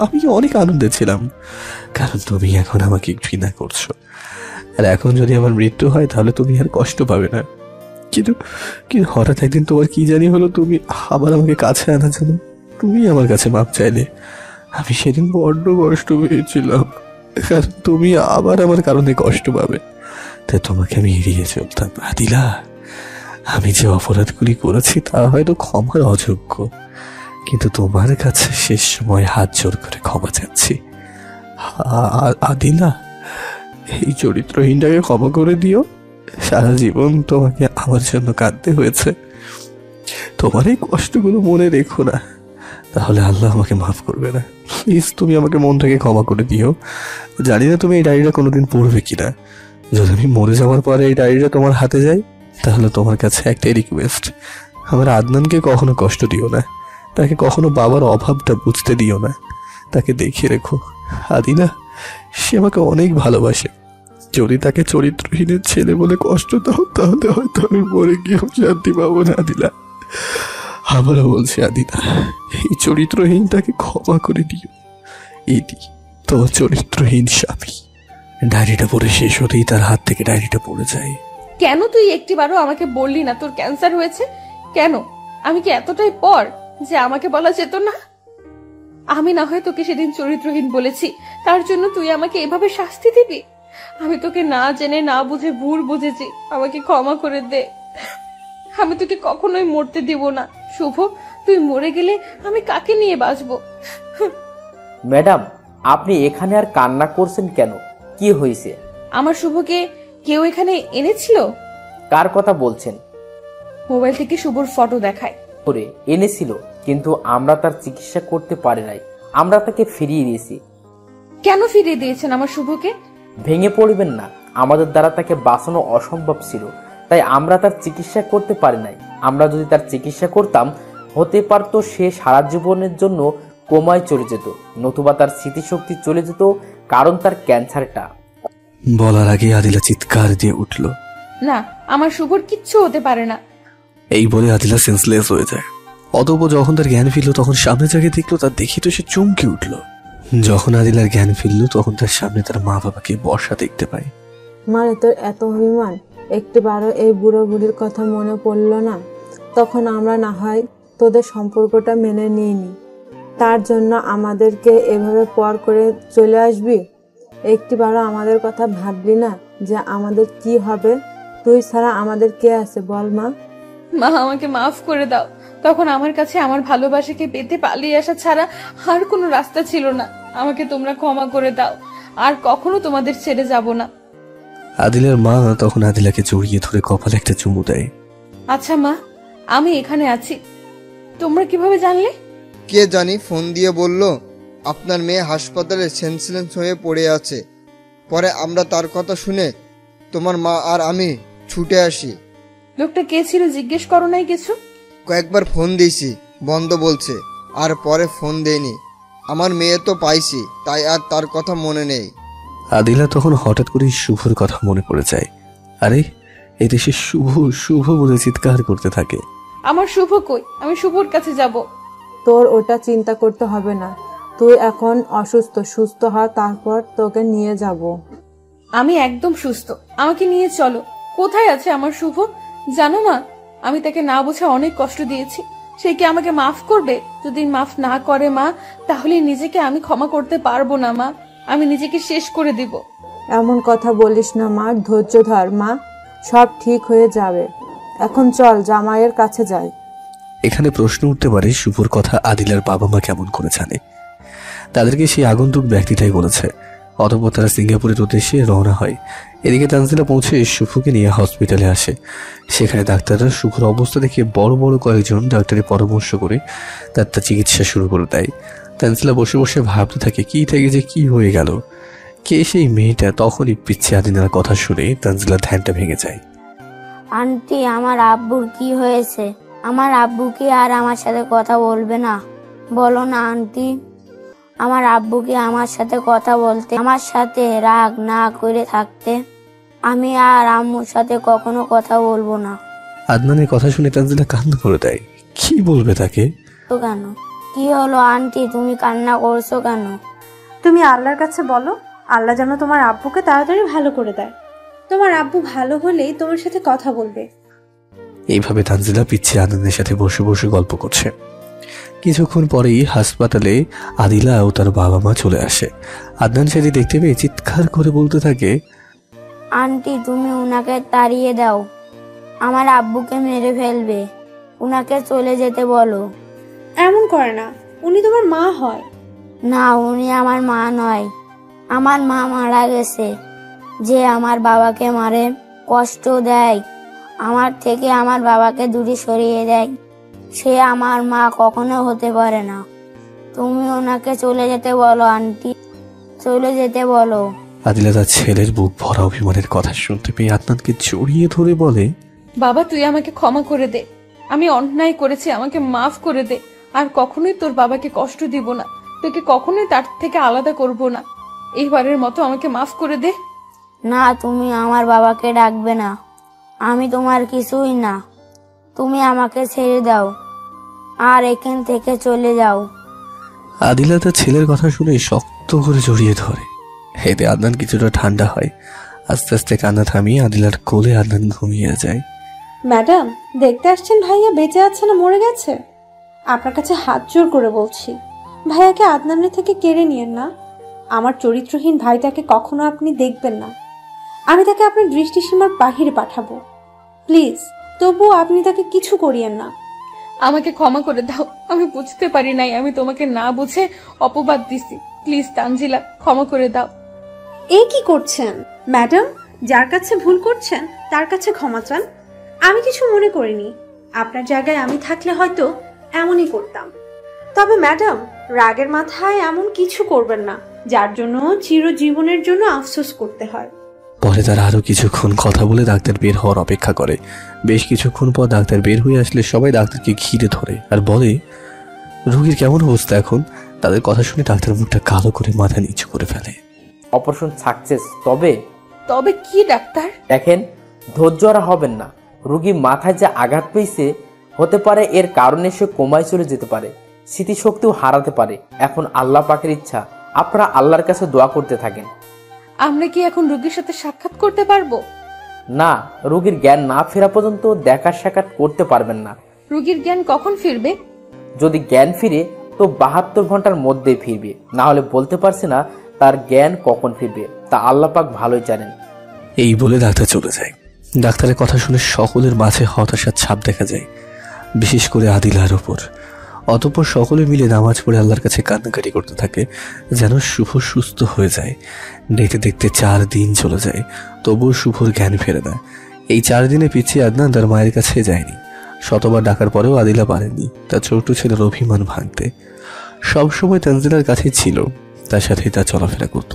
আমি অনেক আনন্দে ছিলাম, কারণ তুমি এখন আমাকে ঘৃণা করছো। আর এখন যদি আমার মৃত্যু হয় তাহলে তুমি আর কষ্ট পাবে না। কিন্তু হঠাৎ একদিন তোমার কি জানি হলো, তুমি আবার আমাকে কাছে আনা জানো, তুমি আমার কাছে মাপ চাইলে। আমি সেদিন বড্ড কষ্ট পেয়েছিলাম, কারণ তুমি আবার আমার কারণে কষ্ট পাবে। তাই তোমাকে আমি এড়িয়ে চলতাম। আদিলা, আমি যে অপরাধগুলি করেছি তা হয়তো ক্ষমার অযোগ্য, কিন্তু তোমার কাছে শেষ সময় হাত জোর করে ক্ষমা চাচ্ছি। আদিলা, এই চরিত্রহীনটাকে ক্ষমা করে দিও। সারা জীবন তোমাকে আমার জন্য কাঁদতে হয়েছে। তোমার এই কষ্টগুলো মনে রেখো না, তাহলে আল্লাহ আমাকে মাফ করবে না। প্লিজ তুমি আমাকে মন থেকে ক্ষমা করে দিও। জানি না তুমি এই ডায়েরিটা কোনোদিন পড়বে কিনা। যদি আমি মরে যাওয়ার পরে এই ডায়েরিটা তোমার হাতে যায়, তাহলে তোমার কাছে একটাই রিকোয়েস্ট, আমার আদনানকে কখনো কষ্ট দিও না, তাকে কখনো বাবার অভাবটা বুঝতে দিও না। তাকে দেখিয়ে রেখো। আদিলা, সে আমাকে অনেক ভালোবাসে। যদি তাকে চরিত্রহীনের ছেলে বলে কষ্ট দাও, তাহলে হয়তো আমি মরে গিয়েও শান্তি পাবো না। আদিলা, আবারও বলছি আদিলা, এই চরিত্রহীনটাকে ক্ষমা করে দিও। এটি তোমার চরিত্রহীন স্বামী। ডায়েরিটা পড়ে শেষ হতেই তার হাত থেকে ডায়েরিটা পড়ে যায়। কেন তুই একটিবারও আমাকে বললি না তোর ক্যান্সার হয়েছে? কেন? আমি কি এতটাই পর যে আমাকে বলা যেত না? আমি না হয় তোকে সেদিন চরিত্রহীন বলেছি, তার জন্য তুই আমাকে এভাবে শাস্তি দিবি? আমি তোকে না জেনে না বুঝে ভুল বুঝেছি, আমাকে ক্ষমা করে দে। আমি তোকে কখনোই মরতে দিব না। শুভ, তুই মরে গেলে আমি কাকে নিয়ে বাঁচবো? ম্যাডাম, আপনি এখানে আর কান্না করছেন কেন? কি হয়েছে? আমার শুভকে কেউ এখানে এনেছিল। কার কথা বলছেন? মোবাইল থেকে শুভর ফটো দেখায়। করে এনেছিল, কিন্তু আমরা তার চিকিৎসা করতে পারি নাই। আমরা তাকে ফিরিয়ে দিয়েছি। কেন ফিরিয়ে দিয়েছেন আমার শুভকে? ভেঙে পড়বেন না, আমাদের দ্বারা তাকে বাঁচানো অসম্ভব ছিল, তাই আমরা তার চিকিৎসা করতে পারি নাই। আমরা যদি তার চিকিৎসা করতাম, হতে পারতো সে সারা জীবনের জন্য কোমায় চলে যেত, নতুবা তার স্মৃতিশক্তি চলে যেত, কারণ তার ক্যান্সারটা। বলার আগে আদিলা চিৎকার দিয়ে উঠল, না, আমার শুভর কিচ্ছু হতে পারে না। এই বলে আদিলা সেন্সলেস হয়ে যায়। অতঃপর যখন তার জ্ঞান ফিরল, তখন সামনে যাকে দেখলো তার দেখি তো সে চমকে উঠল। যখন আদিলার জ্ঞান ফিরল, তখন তার সামনে তার মা বাবাকে বর্ষা দেখতে পায়। মানে তোর এত অভিমান, একটিবারও এই বুড়ো বুড়ির কথা মনে পড়লো না? তখন আমরা না হয় তোদের সম্পর্কটা মেনে নিইনি, তার জন্য আমাদেরকে এভাবে পর করে চলে আসবি? একটিবারও আমাদের কথা ভাবলি না যে আমাদের কি হবে? তুই ছাড়া আমাদের কে আছে বল মা? মা, আমাকে মাফ করে দাও। তখন আমার কাছে আমার ভালোবাসাকে পেতে পালিয়ে আসা ছাড়া আর কোনো রাস্তা ছিল না। আমাকে তোমরা ক্ষমা করে দাও, আর কখনো তোমাদের ছেড়ে যাব না। আদিলার মা তখন আদিলাকে জড়িয়ে ধরে কপালে একটা চুমু দেয়। আচ্ছা মা, আমি এখানে আছি, তোমরা কিভাবে জানলে? কে জানি ফোন দিয়ে বলল আপনার মেয়ে হাসপাতালে সেন্সলেস হয়ে পড়ে আছে। পরে আমরা তার কথা শুনে তোমার মা আর আমি ছুটে আসি। লোকটা কে ছিল জিজ্ঞেস করো নাই কিছু? কয়েকবার ফোন দিয়েছি, বন্ধ বলছে, আর পরে ফোন দেয়নি। আমার মেয়ে তো পাইছি, তাই আর তার কথা মনে নেই। আদিলা তখন হঠাৎ করে শুভর কথা মনে পড়ে যায়। আরে এই দেশে শুভ শুভ বলে চিৎকার করতে থাকে। আমার শুভ কই? আমি শুভর কাছে যাব। তোর ওটা চিন্তা করতে হবে না, তুই এখন অসুস্থ, সুস্থ হ, তারপর তোকে নিয়ে যাব। আমি একদম সুস্থ, আমাকে নিয়ে চলো। কোথায় আছে আমার শুভ? জানো মা, আমি তাকে না বুঝে অনেক কষ্ট দিয়েছি। সে কি আমাকে মাফ করবে? যদি মাফ না করে মা, তাহলে নিজেকে আমি ক্ষমা করতে পারবো না মা। আমি নিজেকে শেষ করে দিব। এমন কথা বলিস না মা, ধৈর্য ধর মা, সব ঠিক হয়ে যাবে। এখন চল জামাইয়ের কাছে যাই। এখানে প্রশ্ন উঠতে পারে, শুভর কথা আদিলার বাবা মা কেমন করে জানে? তাদেরকে সেই আগন্তুক ব্যক্তিটাই বলেছে। অতঃপর তারা সিঙ্গাপুরের উদ্দেশ্যে রওনা হয়। এদিকে তানজিলা পৌঁছে শুভকে নিয়ে হসপিটালে আসে। সেখানে ডাক্তাররা শুভর অবস্থা দেখে বড় বড় কয়েকজন ডাক্তারের পরামর্শ করে তার চিকিৎসা শুরু করে দেয়। তানজিলা বসে বসে ভাবতে থাকে কি থেকে যে কি হয়ে গেল, কে সেই মেয়েটা। তখনই পিচ্ছে আদিনার কথা শুনে তানজিলার ধ্যানটা ভেঙে যায়। আন্টি, আমার আব্বুর কি হয়েছে? আমার আব্বু কি আর আমার সাথে কথা বলবে না? বলো না আন্টি। আমার আব্বুকে আমার সাথে কথা বলতে, আমার সাথে রাগ না করে থাকতে। আমি আর আম্মুর সাথে কখনো কথা বলবো না। আদনানের কথা শুনে তানজিলা কান্না করে দেয়। কি বলবে তাকে? তো কেন, কি হলো আন্টি, তুমি কান্না করছো কেন? তুমি আল্লাহর কাছে বলো, আল্লাহ যেন তোমার আব্বুকে তাড়াতাড়ি ভালো করে দেয়। তোমার আব্বু ভালো হলেই তোমার সাথে কথা বলবে। এইভাবে তানজিলা পিচ্ছে আদনানের সাথে বসে বসে গল্প করছে। কিছুক্ষণ পরেই হাসপাতালে আদিলা ও তার বাবা মা চলে আসে। আদনান সেটি দেখতে পেয়ে চিৎকার করে বলতে থাকে, আন্টি, তুমি উনাকে তাড়িয়ে দাও, আমার আব্বুকে মেরে ফেলবে। উনাকে চলে যেতে বলো। এমন করে না, উনি তোমার মা হয়। না, উনি আমার মা নয়। আমার মা মারা গেছে। যে আমার বাবাকে মারে, কষ্ট দেয়, আমার থেকে আমার বাবাকে দূরে সরিয়ে দেয়, সে আমার মা কখনো হতে পারে না। তুমি ওনাকে চলে যেতে বলো আন্টি, চলে যেতে বলো। আদিলা তার ছেলের বুক ভরা অভিমানের কথা শুনতে পেয়ে আদনানকে জড়িয়ে ধরে বলে, বাবা, তুই আমাকে ক্ষমা করে দে। আমি অন্যায় করেছি, আমাকে মাফ করে দে। আর কখনোই তোর বাবাকে কষ্ট দিব না, তোকে কখনোই তার থেকে আলাদা করব না। এইবারের মতো আমাকে মাফ করে দে। না, তুমি আমার বাবাকে ডাকবে না। আমি তোমার কিছুই না। তুমি আমাকে ছেড়ে দাও আর এখান থেকে চলে যাও। আদিলা তার ছেলের কথা শুনে শক্ত করে জড়িয়ে ধরে। এতে আদনান কিছুটা ঠান্ডা হয়। আস্তে আস্তে কান্না থামিয়ে আদিলার কোলে আদনান ঘুমিয়ে যায়। ম্যাডাম, দেখতে আসছেন ভাইয়া বেঁচে আছে না মরে গেছে? আপনার কাছে হাত জোর করে বলছি, ভাইয়াকে আদনানের থেকে কেড়ে নিয়েন না। আমার চরিত্রহীন ভাইটাকে কখনো আপনি দেখবেন না। আমি তাকে আপনার দৃষ্টিসীমার বাহিরে পাঠাবো। প্লিজ, তবুও আপনি তাকে কিছু করিয়েন না। আমাকে ক্ষমা করে দাও, আমি বুঝতে পারি নাই, আমি তোমাকে না বুঝে অপবাদ দিছি। প্লিজ তানজিলা, ক্ষমা করে দাও। এই কি করছেন ম্যাডাম? যার কাছে ভুল করছেন তার কাছে ক্ষমা চান। আমি কিছু মনে করিনি। আপনার জায়গায় আমি থাকলে হয়তো এমনই করতাম। তবে ম্যাডাম, রাগের মাথায় এমন কিছু করবেন না যার জন্য চিরজীবনের জন্য আফসোস করতে হয়। পরে তারা আরো কিছুক্ষণ কথা বলে ডাক্তার বের হওয়ার অপেক্ষা করে। বেশ কিছুক্ষণ পর ডাক্তার বের হয়ে আসলে সবাই ডাক্তারকে ঘিরে ধরে আর বলে, রোগীর কেমন অবস্থা এখন? তাদের কথা শুনে ডাক্তার মুখটা কালো করে মাথা নিচু করে ফেলে। Operation success. তবে তবে কি ডাক্তার? দেখেন, ধৈর্য আর হবেন না। রোগী মাথায় যে আঘাত পেয়েছে, হতে পারে এর কারণে সে কোমায় চলে যেতে পারে, স্মৃতিশক্তিও হারাতে পারে। এখন আল্লাহ পাকের ইচ্ছা, আপনারা আল্লাহর কাছে দোয়া করতে থাকেন। আমরা কি এখন রোগীর সাথে সাক্ষাৎ করতে পারবো? না, রোগীর জ্ঞান না ফেরা পর্যন্ত দেখা সাক্ষাৎ করতে পারবেন না। রোগীর জ্ঞান কখন ফিরবে? যদি জ্ঞান ফিরে তো 72 ঘন্টার মধ্যে ফিরবে, না হলে বলতে পারছি না তার জ্ঞান কখন ফিরবে, তা আল্লাহ পাক ভালোই জানেন। এই বলে ডাক্তার চলে যায়। ডাক্তারের কথা শুনে সকলের মাঝে হতাশার ছাপ দেখা যায়, বিশেষ করে আদিলার ওপর। অতঃপর সকলে মিলে নামাজ পড়ে আল্লাহর কাছে কান্নাকাটি করতে থাকে যেন শুভ সুস্থ হয়ে যায়। দেখতে দেখতে 4 দিন চলে যায়, তবুও শুভর জ্ঞান ফেরে না। এই 4 দিনে পিছিয়ে আদনান তার মায়ের কাছে যায়নি। শতবার ডাকার পরেও আদিলা পারেনি তার ছোট ছেলের অভিমান ভাঙতে। সবসময় তানজিলার কাছেই ছিল, তার সাথেই তার চলাফেরা করত।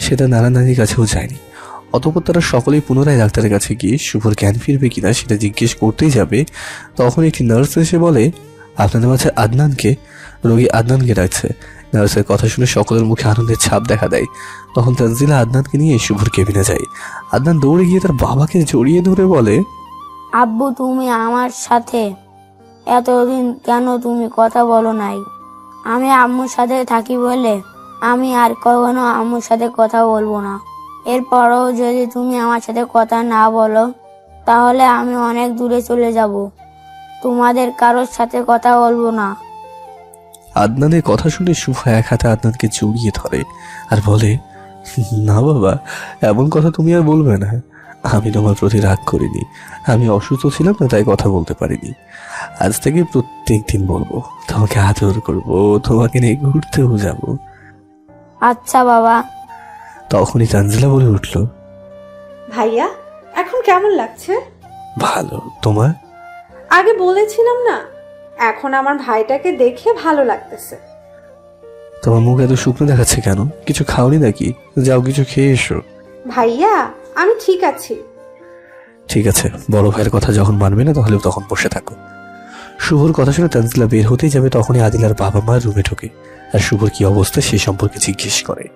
সে তার নানা নানির কাছেও যায়নি। অতঃপর তারা সকলেই পুনরায় ডাক্তারের কাছে গিয়ে শুভর জ্ঞান ফিরবে কিনা সেটা জিজ্ঞেস করতেই যাবে, তখন একটি নার্স এসে বলে, আপনাদের মাঝে আদনানকে, রোগী আদনানকে ডাকছে। নার্সের কথা শুনে সকলের মুখে আনন্দের ছাপ দেখা দেয়। তখন তানজিলা আদনানকে নিয়ে শুভর কেবিনে যায়। আদনান দৌড়ে গিয়ে তার বাবাকে জড়িয়ে ধরে বলে, আব্বু, তুমি আমার সাথে এতদিন কেন তুমি কথা বলো নাই? আমি আম্মুর সাথে থাকি বলে আমি আর কখনো আম্মুর সাথে কথা বলবো না। এরপরও যদি তুমি আমার সাথে কথা না বলো তাহলে আমি অনেক দূরে চলে যাব, তোমাদের কারোর সাথে কথা বলবো না। আদনানের কথা শুনে শুভ এক হাতে আদনানকে জড়িয়ে ধরে আর বলে, না বাবা, এমন কথা তুমি আর বলবে না। আমি তোমার প্রতি রাগ করিনি, আমি অসুস্থ ছিলাম না তাই কথা বলতে পারিনি। আজ থেকে প্রত্যেক দিন বলবো, তোমাকে আদর করবো, তোমাকে নিয়ে ঘুরতেও যাব। আচ্ছা বাবা। তখনই তানজিলা বলে উঠল, ভাইয়া এখন কেমন লাগছে? ভালো। তোমার? আগে বলেছিলাম না, এখন আমার ভাইটাকে দেখে ভালো লাগতেছে। তোমার মুখ এত শুকনো দেখাচ্ছে কেন? কিছু খাওনি নাকি? যাও কিছু খেয়ে এসো। ভাইয়া আমি ঠিক আছি। ঠিক আছে, বড় ভাইয়ের কথা যখন মানবে না তাহলে তখন বসে থাকো। শুভর কথা শুনে তানজিলা বের হতেই যাবে, তখনই আদিলার বাবা মা রুমে ঢোকে আর শুভর কি অবস্থা সে সম্পর্কে জিজ্ঞেস করে।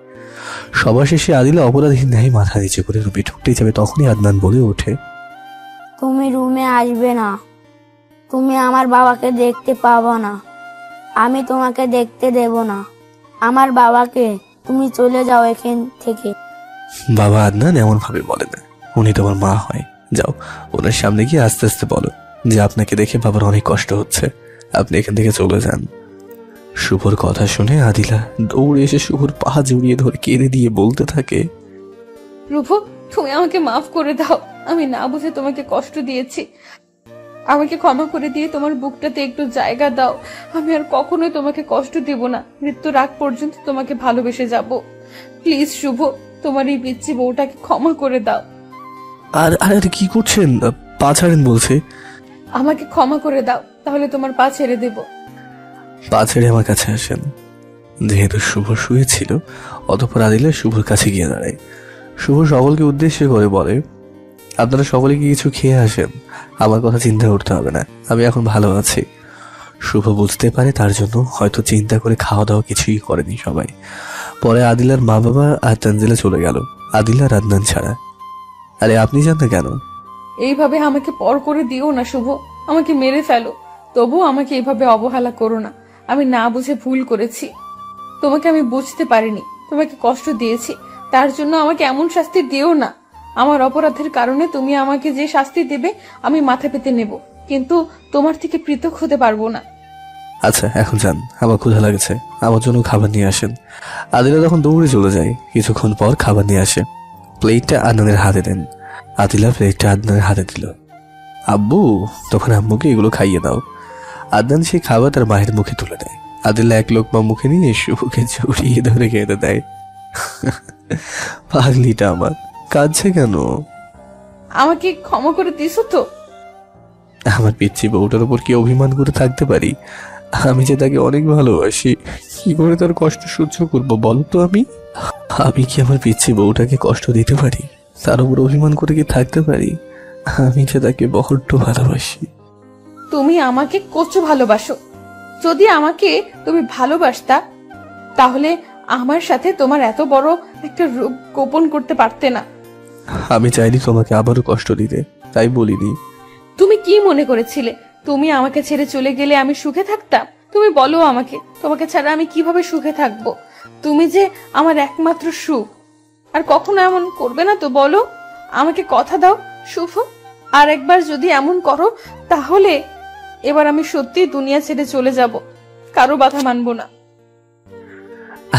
সবার শেষে আদিলা অপরাধীর ন্যায় মাথা নিচে করে রুমে ঢুকতেই যাবে, তখনই আদনান বলে ওঠে, তুমি রুমে আসবে না, তুমি আমার বাবাকে দেখতে পাবো না, আমি তোমাকে দেখতে দেব না। আমার বাবাকে তুমি চলে যাও এখান থেকে। বাবা আদনান এমন ভাবে বলে না, উনি তোমার মা হয়। যাও ওনার সামনে গিয়ে আস্তে আস্তে বলো যে আপনাকে দেখে বাবার অনেক কষ্ট হচ্ছে, আপনি এখান থেকে চলে যান। শুভর কথা শুনে আদিলা দৌড়ে এসে শুভর পা জড়িয়ে ধরে কেঁদে দিয়ে বলতে থাকে, রূপু, তুমি আমাকে মাফ করে দাও, আমি না বুঝে তোমাকে কষ্ট দিয়েছি। আমাকে ক্ষমা করে দিয়ে তোমার বুকটাতে একটু জায়গা দাও। আমি আর কখনোই তোমাকে কষ্ট দিব না, মৃত্যুর আগ পর্যন্ত তোমাকে ভালোবেসে যাব। প্লিজ শুভ, তোমার এই পিচ্ছি বউটাকে ক্ষমা করে দাও। আর আর কি করছেন? পা ছাড়েন বলছে। আমাকে ক্ষমা করে দাও, তাহলে তোমার পা ছেড়ে দেব। পা ছেড়ে আমার কাছে আসেন। যেহেতু শুভ শুয়েছিল, অতঃপর আদিলা শুভর কাছে গিয়ে দাঁড়ায়। শুভ সকলকে উদ্দেশ্য করে বলে, আপনারা সকলে কি কিছু খেয়ে আসেন, আমার কথা চিন্তা করতে হবে না, আমি এখন ভালো আছি। শুভ বুঝতে পারে তার জন্য হয়তো চিন্তা করে খাওয়া দাওয়া কিছুই করেনি সবাই। পরে আদিলার মা বাবা আর তানজিলা চলে গেল, আদিলা আর আদনান ছাড়া। আরে আপনি জানতে কেন? এইভাবে আমাকে পর করে দিও না শুভ, আমাকে মেরে ফেলো, তবুও আমাকে এইভাবে অবহেলা করো না। আমি না বুঝে ভুল করেছি, তোমাকে আমি বুঝতে পারিনি, তোমাকে কষ্ট দিয়েছি, তার জন্য আমাকে এমন শাস্তি দিও না। আমার অপরাধের কারণে তুমি আমাকে যে শাস্তি দেবে আমি মাথা পেতে নেব, কিন্তু তোমার থেকে পৃথক হতে পারবো না। আচ্ছা এখন যান, আমার ক্ষুধা লাগছে, আমার জন্য খাবার নিয়ে আসেন। আদিলা তখন দৌড়ে চলে যায়। কিছুক্ষণ পর খাবার নিয়ে আসে, প্লেটটা আদনানের হাতে দেন। আদিলা প্লেটটা আদনানের হাতে দিল। আব্বু, তখন আম্মুকে এগুলো খাইয়ে দাও। আদনান সেই খাবার তার মায়ের মুখে তুলে দেয়। আদিলা এক লোকমা মুখে নিয়ে শুভকে জড়িয়ে ধরে খেতে দেয়। পাগলিটা আমার, কাঁদছে কেন? আমাকে ক্ষমা করে দিছো তো? আমার পিচ্ছি বউটার উপর কি অভিমান করে থাকতে পারি? আমি যে তাকে অনেক ভালোবাসি, কি করে তার কষ্ট সহ্য করবো বলো তো? আমি কি আমার পিচ্ছি বউটাকে কষ্ট দিতে পারি? তার উপর অভিমান করে কি থাকতে পারি? আমি যে তাকে বড্ড ভালোবাসি। তুমি আমাকে কচু ভালোবাসো। যদি আমাকে তুমি ভালোবাসতা তাহলে আমার সাথে তোমার এত বড় একটা রূপ গোপন করতে পারতে না। আমি চাইনি তোমাকে আবারও কষ্ট দিতে, তাই বলিনি। তুমি কি মনে করেছিলে তুমি আমাকে ছেড়ে চলে গেলে আমি সুখে থাকতাম? তুমি বলো আমাকে, তোমাকে ছাড়া আমি কিভাবে সুখে থাকবো? তুমি যে আমার একমাত্র সুখ, আর কখনো এমন করবে না তো বলো? আমাকে কথা দাও শুভ, আর একবার যদি এমন করো তাহলে এবার আমি সত্যি দুনিয়া ছেড়ে চলে যাব, কারো বাধা মানবো না।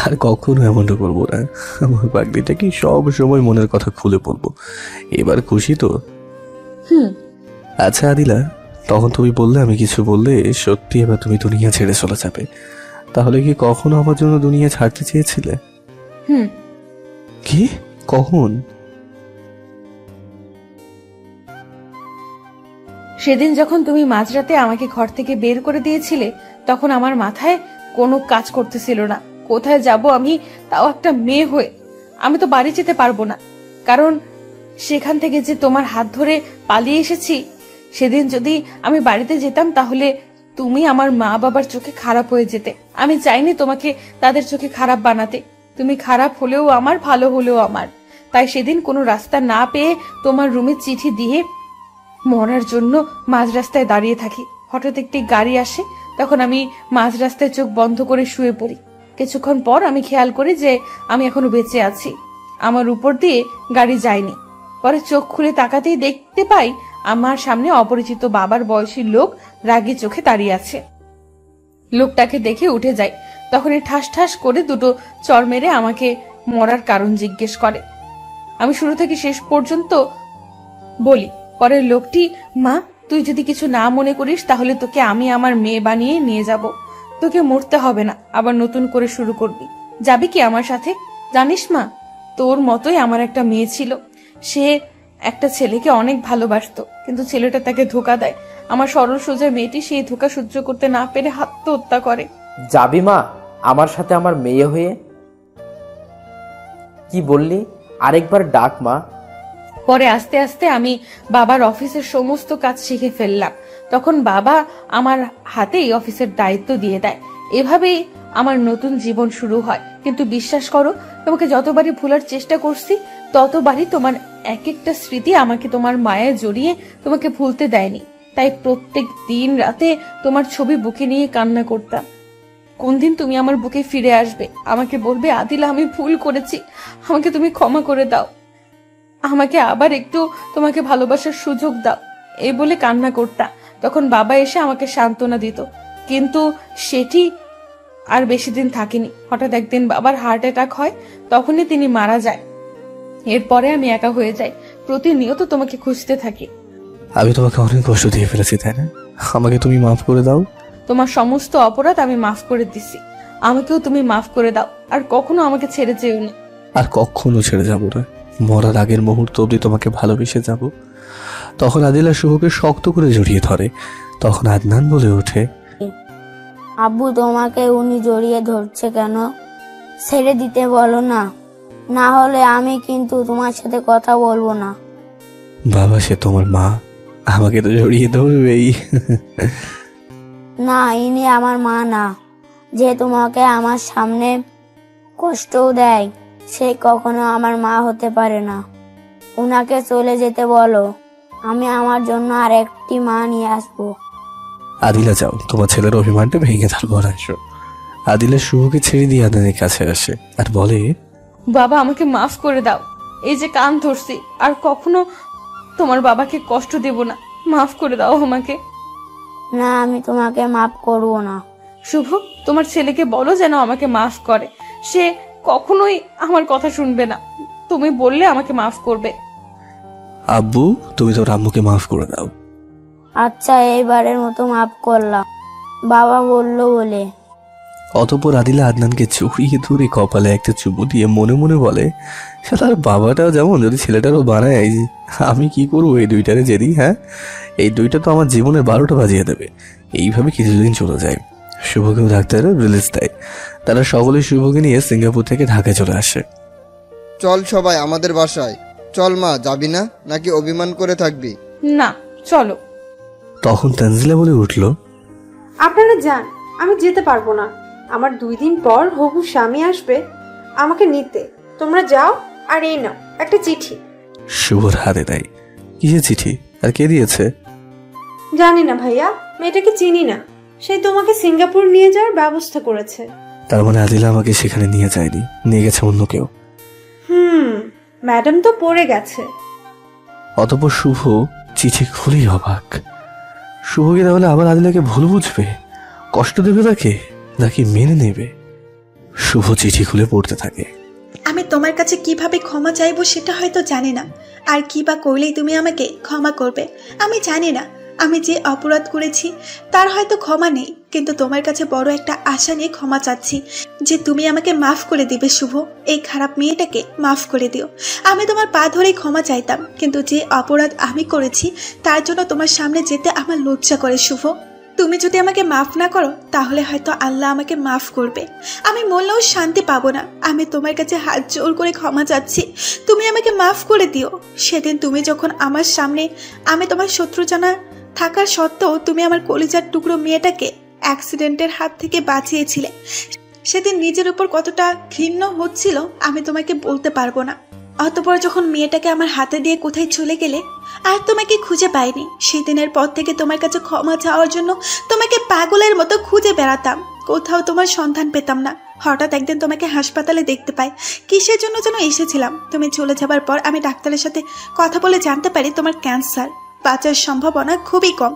আর কখনো এমনটা করবো না। আমার পাগলিটাকে সব সময় মনের কথা খুলে বলবো। এবার খুশি তো? আচ্ছা আদিলা, তখন তুমি বললে আমি কিছু বললে সত্যি এবার তুমি দুনিয়া ছেড়ে চলে যাবে, তাহলে কি কখনো আমার জন্য দুনিয়া ছাড়তে চেয়েছিলে? কি? কখন? সেদিন যখন তুমি মাঝরাতে আমাকে ঘর থেকে বের করে দিয়েছিলে তখন আমার মাথায় কোনো কাজ করতেছিল না। কোথায় যাব আমি, তাও একটা মেয়ে হয়ে? আমি তো বাড়ি যেতে পারবো না, কারণ সেখান থেকে যে তোমার হাত ধরে পালিয়ে এসেছি, সেদিন যদি আমি বাড়িতে যেতাম তাহলে তুমি আমার মা বাবার চোখে খারাপ হয়ে যেতে। আমি চাইনি তোমাকে তাদের চোখে খারাপ বানাতে। তুমি খারাপ হলেও আমার, ভালো হলেও আমার। তাই সেদিন কোনো রাস্তা না পেয়ে তোমার রুমে চিঠি দিয়ে মরার জন্য মাঝ রাস্তায় দাঁড়িয়ে থাকি। হঠাৎ একটি গাড়ি আসে, তখন আমি মাঝ রাস্তায় চোখ বন্ধ করে শুয়ে পড়ি। কিছুক্ষণ পর আমি খেয়াল করি যে আমি এখনো বেঁচে আছি, আমার উপর দিয়ে গাড়ি যায়নি। পরে চোখ খুলে তাকাতেই দেখতে পাই আমার সামনে অপরিচিত বাবার বয়সী লোক রাগী চোখে দাঁড়িয়ে আছে। লোকটাকে দেখে উঠে যায়, তখনই ঠাস ঠাস করে দুটো চড় মেরে আমাকে মরার কারণ জিজ্ঞেস করে। আমি শুরু থেকে শেষ পর্যন্ত বলি। পরে লোকটি, মা তুই যদি কিছু না মনে করিস তাহলে তোকে আমি আমার মেয়ে বানিয়ে নিয়ে যাব। তোকে মরতে হবে না, আবার নতুন করে শুরু করবি। যাবি কি আমার সাথে? জানিস মা, তোর মতোই আমার একটা মেয়ে ছিল। সে একটা ছেলেকে অনেক ভালোবাসতো, কিন্তু ছেলেটা তাকে ধোকা দেয়। আমার সরল সোজা মেয়েটি সেই ধোকা সহ্য করতে না পেরে আত্মহত্যা করে। যাবি মা আমার সাথে আমার মেয়ে হয়ে? কি বললি? আরেকবার ডাক মা। পরে আস্তে আস্তে আমি বাবার অফিসের সমস্ত কাজ শিখে ফেললাম। তখন বাবা আমার হাতেই অফিসের দায়িত্ব দিয়ে দেয়। এভাবেই আমার নতুন জীবন শুরু হয়। কিন্তু বিশ্বাস করো, তোমাকে যতবারই ভুলার চেষ্টা করছি ততবারই তোমার এক একটা স্মৃতি আমাকে তোমার মায়ায় জড়িয়ে তোমাকে ভুলতে দেয়নি। তাই প্রত্যেক দিন রাতে তোমার ছবি বুকে নিয়ে কান্না করতাম। কোন দিন তুমি আমার বুকে ফিরে আসবে, আমাকে বলবে আদিলা আমি ভুল করেছি, আমাকে তুমি ক্ষমা করে দাও, আমাকে আবার একটু তোমাকে ভালোবাসার সুযোগ দাও, এই বলে কান্না করতাম। তখন বাবা এসে আমাকে সান্ত্বনা দিত, কিন্তু সেটি আর বেশি দিন থাকেনি। হঠাৎ একদিন বাবার হার্ট অ্যাটাক হয়, তখনই তিনি মারা যায়। এরপরে আমি একা হয়ে যাই, প্রতিনিয়ত তোমাকে খুঁজতে থাকি। আমি তোমাকে অনেক কষ্ট দিয়ে ফেলেছি, তাই না? আমাকে তুমি মাফ করে দাও। তোমার সমস্ত অপরাধ আমি মাফ করে দিছি, আমাকেও তুমি মাফ করে দাও। আর কখনো আমাকে ছেড়ে যেও না। আর কখনো ছেড়ে যাবো না। মরার আগের মুহূর্ত অবধি তোমাকে ভালোবেসে যাব। তখন আদিলা শুভকে শক্ত করে জড়িয়ে ধরে। তখন আদনান বলে ওঠে, আব্বু তোমাকে উনি জড়িয়ে ধরছে কেন? ছেড়ে দিতে বলো না, না হলে আমি কিন্তু তোমার সাথে কথা বলবো না। বাবা সে তোমার মা, আমাকে তো জড়িয়ে ধরবেই। না, ইনি আমার মা না। যে তোমাকে আমার সামনে কষ্টও দেয় সে কখনো আমার মা হতে পারে না। উনাকে চলে যেতে বলো, আমি আমার জন্য আর একটি মা নিয়ে আসবো। আদিলা যাও, তোমার ছেলের অভিমানটা ভেঙে তারপর আসো। আদিলা শুভকে ছেড়ে দিয়ে আদনানের কাছে আসে আর বলে, বাবা আমাকে মাফ করে দাও, এই যে কান ধরছি আর কখনো তোমার বাবাকে কষ্ট দেব না, মাফ করে দাও আমাকে। না, আমি তোমাকে মাফ করবো না। শুভ, তোমার ছেলেকে বলো যেন আমাকে মাফ করে, সে কখনোই আমার কথা শুনবে না। তুমি বললে আমাকে মাফ করবে। আব্বু তুমি তোর আম্মুকে মাফ করে দাও। আচ্ছা, এইবারের মতো মাফ করলাম, বাবা বললো বলে। অতঃপর আদিলা আদনানকে জড়িয়ে ধরে কপালে একটা চুমু দিয়ে মনে মনে বলে, তার বাবাটাও যেমন যদি ছেলেটারও বানায়, আমি কি করবো এই দুইটারে যেদি? হ্যাঁ, এই দুইটা তো আমার জীবনের 12টা বাজিয়ে দেবে। এইভাবে কিছুদিন চলে যায়। শুভকেও ডাক্তাররা রিলিজ দেয়। তারা সকলে শুভকে নিয়ে সিঙ্গাপুর থেকে ঢাকায় চলে আসে। চল সবাই আমাদের বাসায়। চল মা, যাবি না নাকি অভিমান করে থাকবি? না, চলো। তখন তানজিলা বলে উঠল, আপনারা যান, আমি যেতে পারবো না। আমার 2 দিন পর হবু স্বামী আসবে আমাকে নিতে। তোমরা যাও, আর এই নাও একটা চিঠি। শুভর হাতে দেয়। কিসের চিঠি আর কে দিয়েছে? জানি না ভাইয়া, মেয়েটাকে চিনি না। সে তোমাকে সিঙ্গাপুর নিয়ে যাওয়ার ব্যবস্থা করেছে। তার মানে আদিলা আমাকে সেখানে নিয়ে যায়নি, নিয়ে গেছে অন্য কেউ। ম্যাডাম তো পড়ে গেছে। অতঃপর শুভ চিঠি খুলেই অবাক। শুভকে তাহলে আবার আদিলাকে ভুল বুঝবে, কষ্ট দেবে তাকে, নাকি মেনে নেবে? শুভ চিঠি খুলে পড়তে থাকে। আমি তোমার কাছে কিভাবে ক্ষমা চাইবো সেটা হয়তো জানি না, আর কি বা করলেই তুমি আমাকে ক্ষমা করবে আমি জানি না। আমি যে অপরাধ করেছি তার হয়তো ক্ষমা নেই, কিন্তু তোমার কাছে বড় একটা আশা নিয়ে ক্ষমা চাচ্ছি যে তুমি আমাকে মাফ করে দিবে। শুভ, এই খারাপ মেয়েটাকে মাফ করে দিও। আমি তোমার পা ধরেই ক্ষমা চাইতাম, কিন্তু যে অপরাধ আমি করেছি তার জন্য তোমার সামনে যেতে আমার লজ্জা করে। শুভ, তুমি যদি আমাকে মাফ না করো তাহলে হয়তো আল্লাহ আমাকে মাফ করবে। আমি মরলেও শান্তি পাবো না। আমি তোমার কাছে হাত জোর করে ক্ষমা চাচ্ছি, তুমি আমাকে মাফ করে দিও। সেদিন তুমি যখন আমার সামনে, আমি তোমার শত্রু জানা থাকার সত্ত্বেও তুমি আমার কলিজার টুকরো মেয়েটাকে অ্যাক্সিডেন্টের হাত থেকে বাঁচিয়েছিলে, সেদিন নিজের উপর কতটা ঘৃণ্য হচ্ছিল আমি তোমাকে বলতে পারবো না। অতঃপর যখন মেয়েটাকে আমার হাতে দিয়ে কোথায় চলে গেলে আর তোমাকে খুঁজে পাইনি, সেদিনের পর থেকে তোমার কাছে ক্ষমা চাওয়ার জন্য তোমাকে পাগলের মতো খুঁজে বেড়াতাম, কোথাও তোমার সন্ধান পেতাম না। হঠাৎ একদিন তোমাকে হাসপাতালে দেখতে পাই, কিসের জন্য যেন এসেছিলাম। তুমি চলে যাবার পর আমি ডাক্তারের সাথে কথা বলে জানতে পারি তোমার ক্যান্সার, বাঁচার সম্ভাবনা খুবই কম।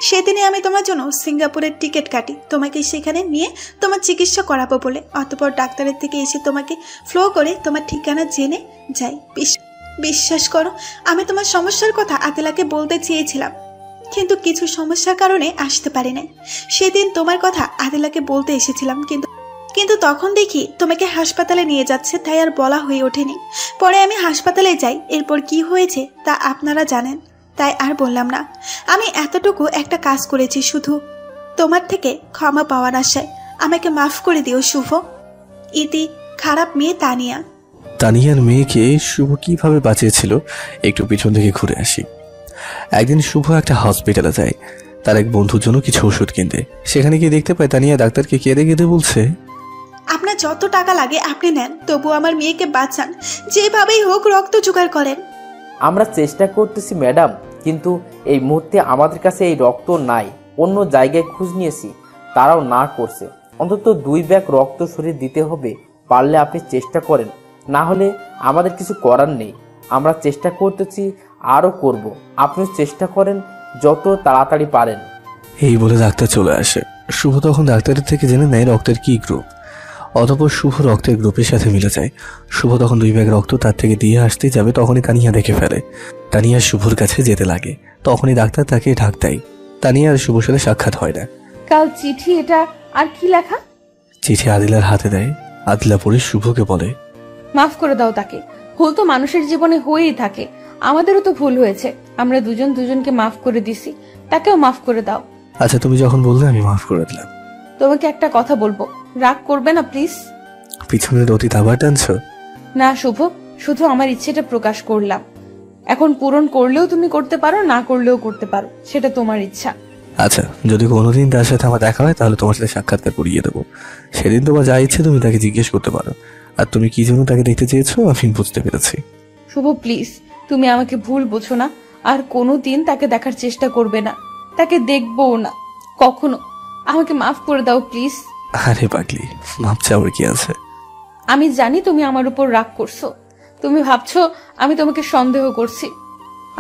সেদিনে আমি তোমার জন্য সিঙ্গাপুরের টিকিট কাটি, তোমাকে সেখানে নিয়ে তোমার চিকিৎসা করাবো বলে। অতঃপর ডাক্তারের থেকে এসে তোমাকে ফ্লো করে তোমার ঠিকানা জেনে যাই। বিশ্বাস করো, আমি তোমার সমস্যার কথা আদিলাকে বলতে চেয়েছিলাম, কিন্তু কিছু সমস্যার কারণে আসতে পারি নাই। সেদিন তোমার কথা আদিলাকে বলতে এসেছিলাম, কিন্তু তখন দেখি তোমাকে হাসপাতালে নিয়ে যাচ্ছে, তাই আর বলা হয়ে ওঠেনি। পরে আমি হাসপাতালে যাই, এরপর কি হয়েছে তা আপনারা জানেন, তাই আর বললাম না। আমি এতটুকু একটা কাজ করেছি শুধু তোমার থেকে ক্ষমা পাওয়ার আশায়। আমাকে মাফ করে দিও শুভ। ইতি, খারাপ মেয়ে তানিয়া। তানিয়ার মেয়েকে শুভ কিভাবে বাঁচিয়েছিল একটু পিছন থেকে ঘুরে আসি। একদিন শুভ একটা হসপিটালে যায় তার এক বন্ধুর জন্য কিছু ওষুধ কিনতে। সেখানে গিয়ে দেখতে পায় তানিয়া ডাক্তারকে কেঁদে কেঁদে বলছে, আপনার যত টাকা লাগে আপনি নেন, তবু আমার মেয়েকে বাঁচান, যেভাবেই হোক রক্ত জোগাড় করেন। আমরা চেষ্টা করতেছি ম্যাডাম, কিন্তু এই মুহূর্তে আমাদের কাছে এই রক্ত নাই। অন্য জায়গায় খোঁজ নিয়েছি, তারাও না করছে। অন্তত 2 ব্যাগ রক্ত শরীর দিতে হবে, পারলে আপনি চেষ্টা করেন, না হলে আমাদের কিছু করার নেই। আমরা চেষ্টা করতেছি, আরও করব, আপনিও চেষ্টা করেন যত তাড়াতাড়ি পারেন। এই বলে ডাক্তার চলে আসে। শুভ তখন ডাক্তারের থেকে জেনে নেয় রক্তের কি গ্রুপ। অতঃপর শুভ রক্তের গ্রুপের সাথে মিলে যায়। শুভ তখন 2 ব্যাগ রক্ত তার থেকে দিয়ে আসতে যাবে, তখনই তানিয়া দেখে ফেলে। তানিয়া শুভর কাছে যেতে লাগে, তখনই ডাক্তার তাকে ঢাক দেয়। তানিয়া আর শুভর সাথে সাক্ষাৎ হয় না। কাল চিঠি, এটা আর কি লেখা? চিঠি আদিলার হাতে দেয়। আদিলা পড়ে শুভকে বলে, মাফ করে দাও তাকে। ভুল তো মানুষের জীবনে হয়েই থাকে, আমাদেরও তো ভুল হয়েছে। আমরা দুজন দুজনকে মাফ করে দিছি, তাকেও মাফ করে দাও। আচ্ছা তুমি যখন বললে আমি মাফ করে দিলাম। তোমাকে একটা কথা বলবো, রাগ করবে না প্লিজ? পিছনের অতীত আবার টানছ? না শুভ, শুধু আমার ইচ্ছেটা প্রকাশ করলাম। এখন পূরণ করলেও তুমি করতে পারো, না করলেও করতে পারো, সেটা তোমার ইচ্ছা। আচ্ছা, যদি কোনোদিন তার সাথে আমার দেখা হয় তাহলে তোমার সাথে সাক্ষাৎকার করিয়ে দেবো। সেদিন তোমার যা ইচ্ছে তুমি তাকে জিজ্ঞেস করতে পারো। আর তুমি কি জন্য তাকে দেখতে চেয়েছো আমি বুঝতে পেরেছি। শুভ প্লিজ, তুমি আমাকে ভুল বোঝো না, আর কোনোদিন তাকে দেখার চেষ্টা করবে না, তাকে দেখবও না কখনো। আমাকে মাফ করে দাও প্লিজ। আরে পাগলি, মাপ চাওয়ার কি আছে? আমি জানি তুমি আমার উপর রাগ করছো, তুমি ভাবছো আমি তোমাকে সন্দেহ করছি।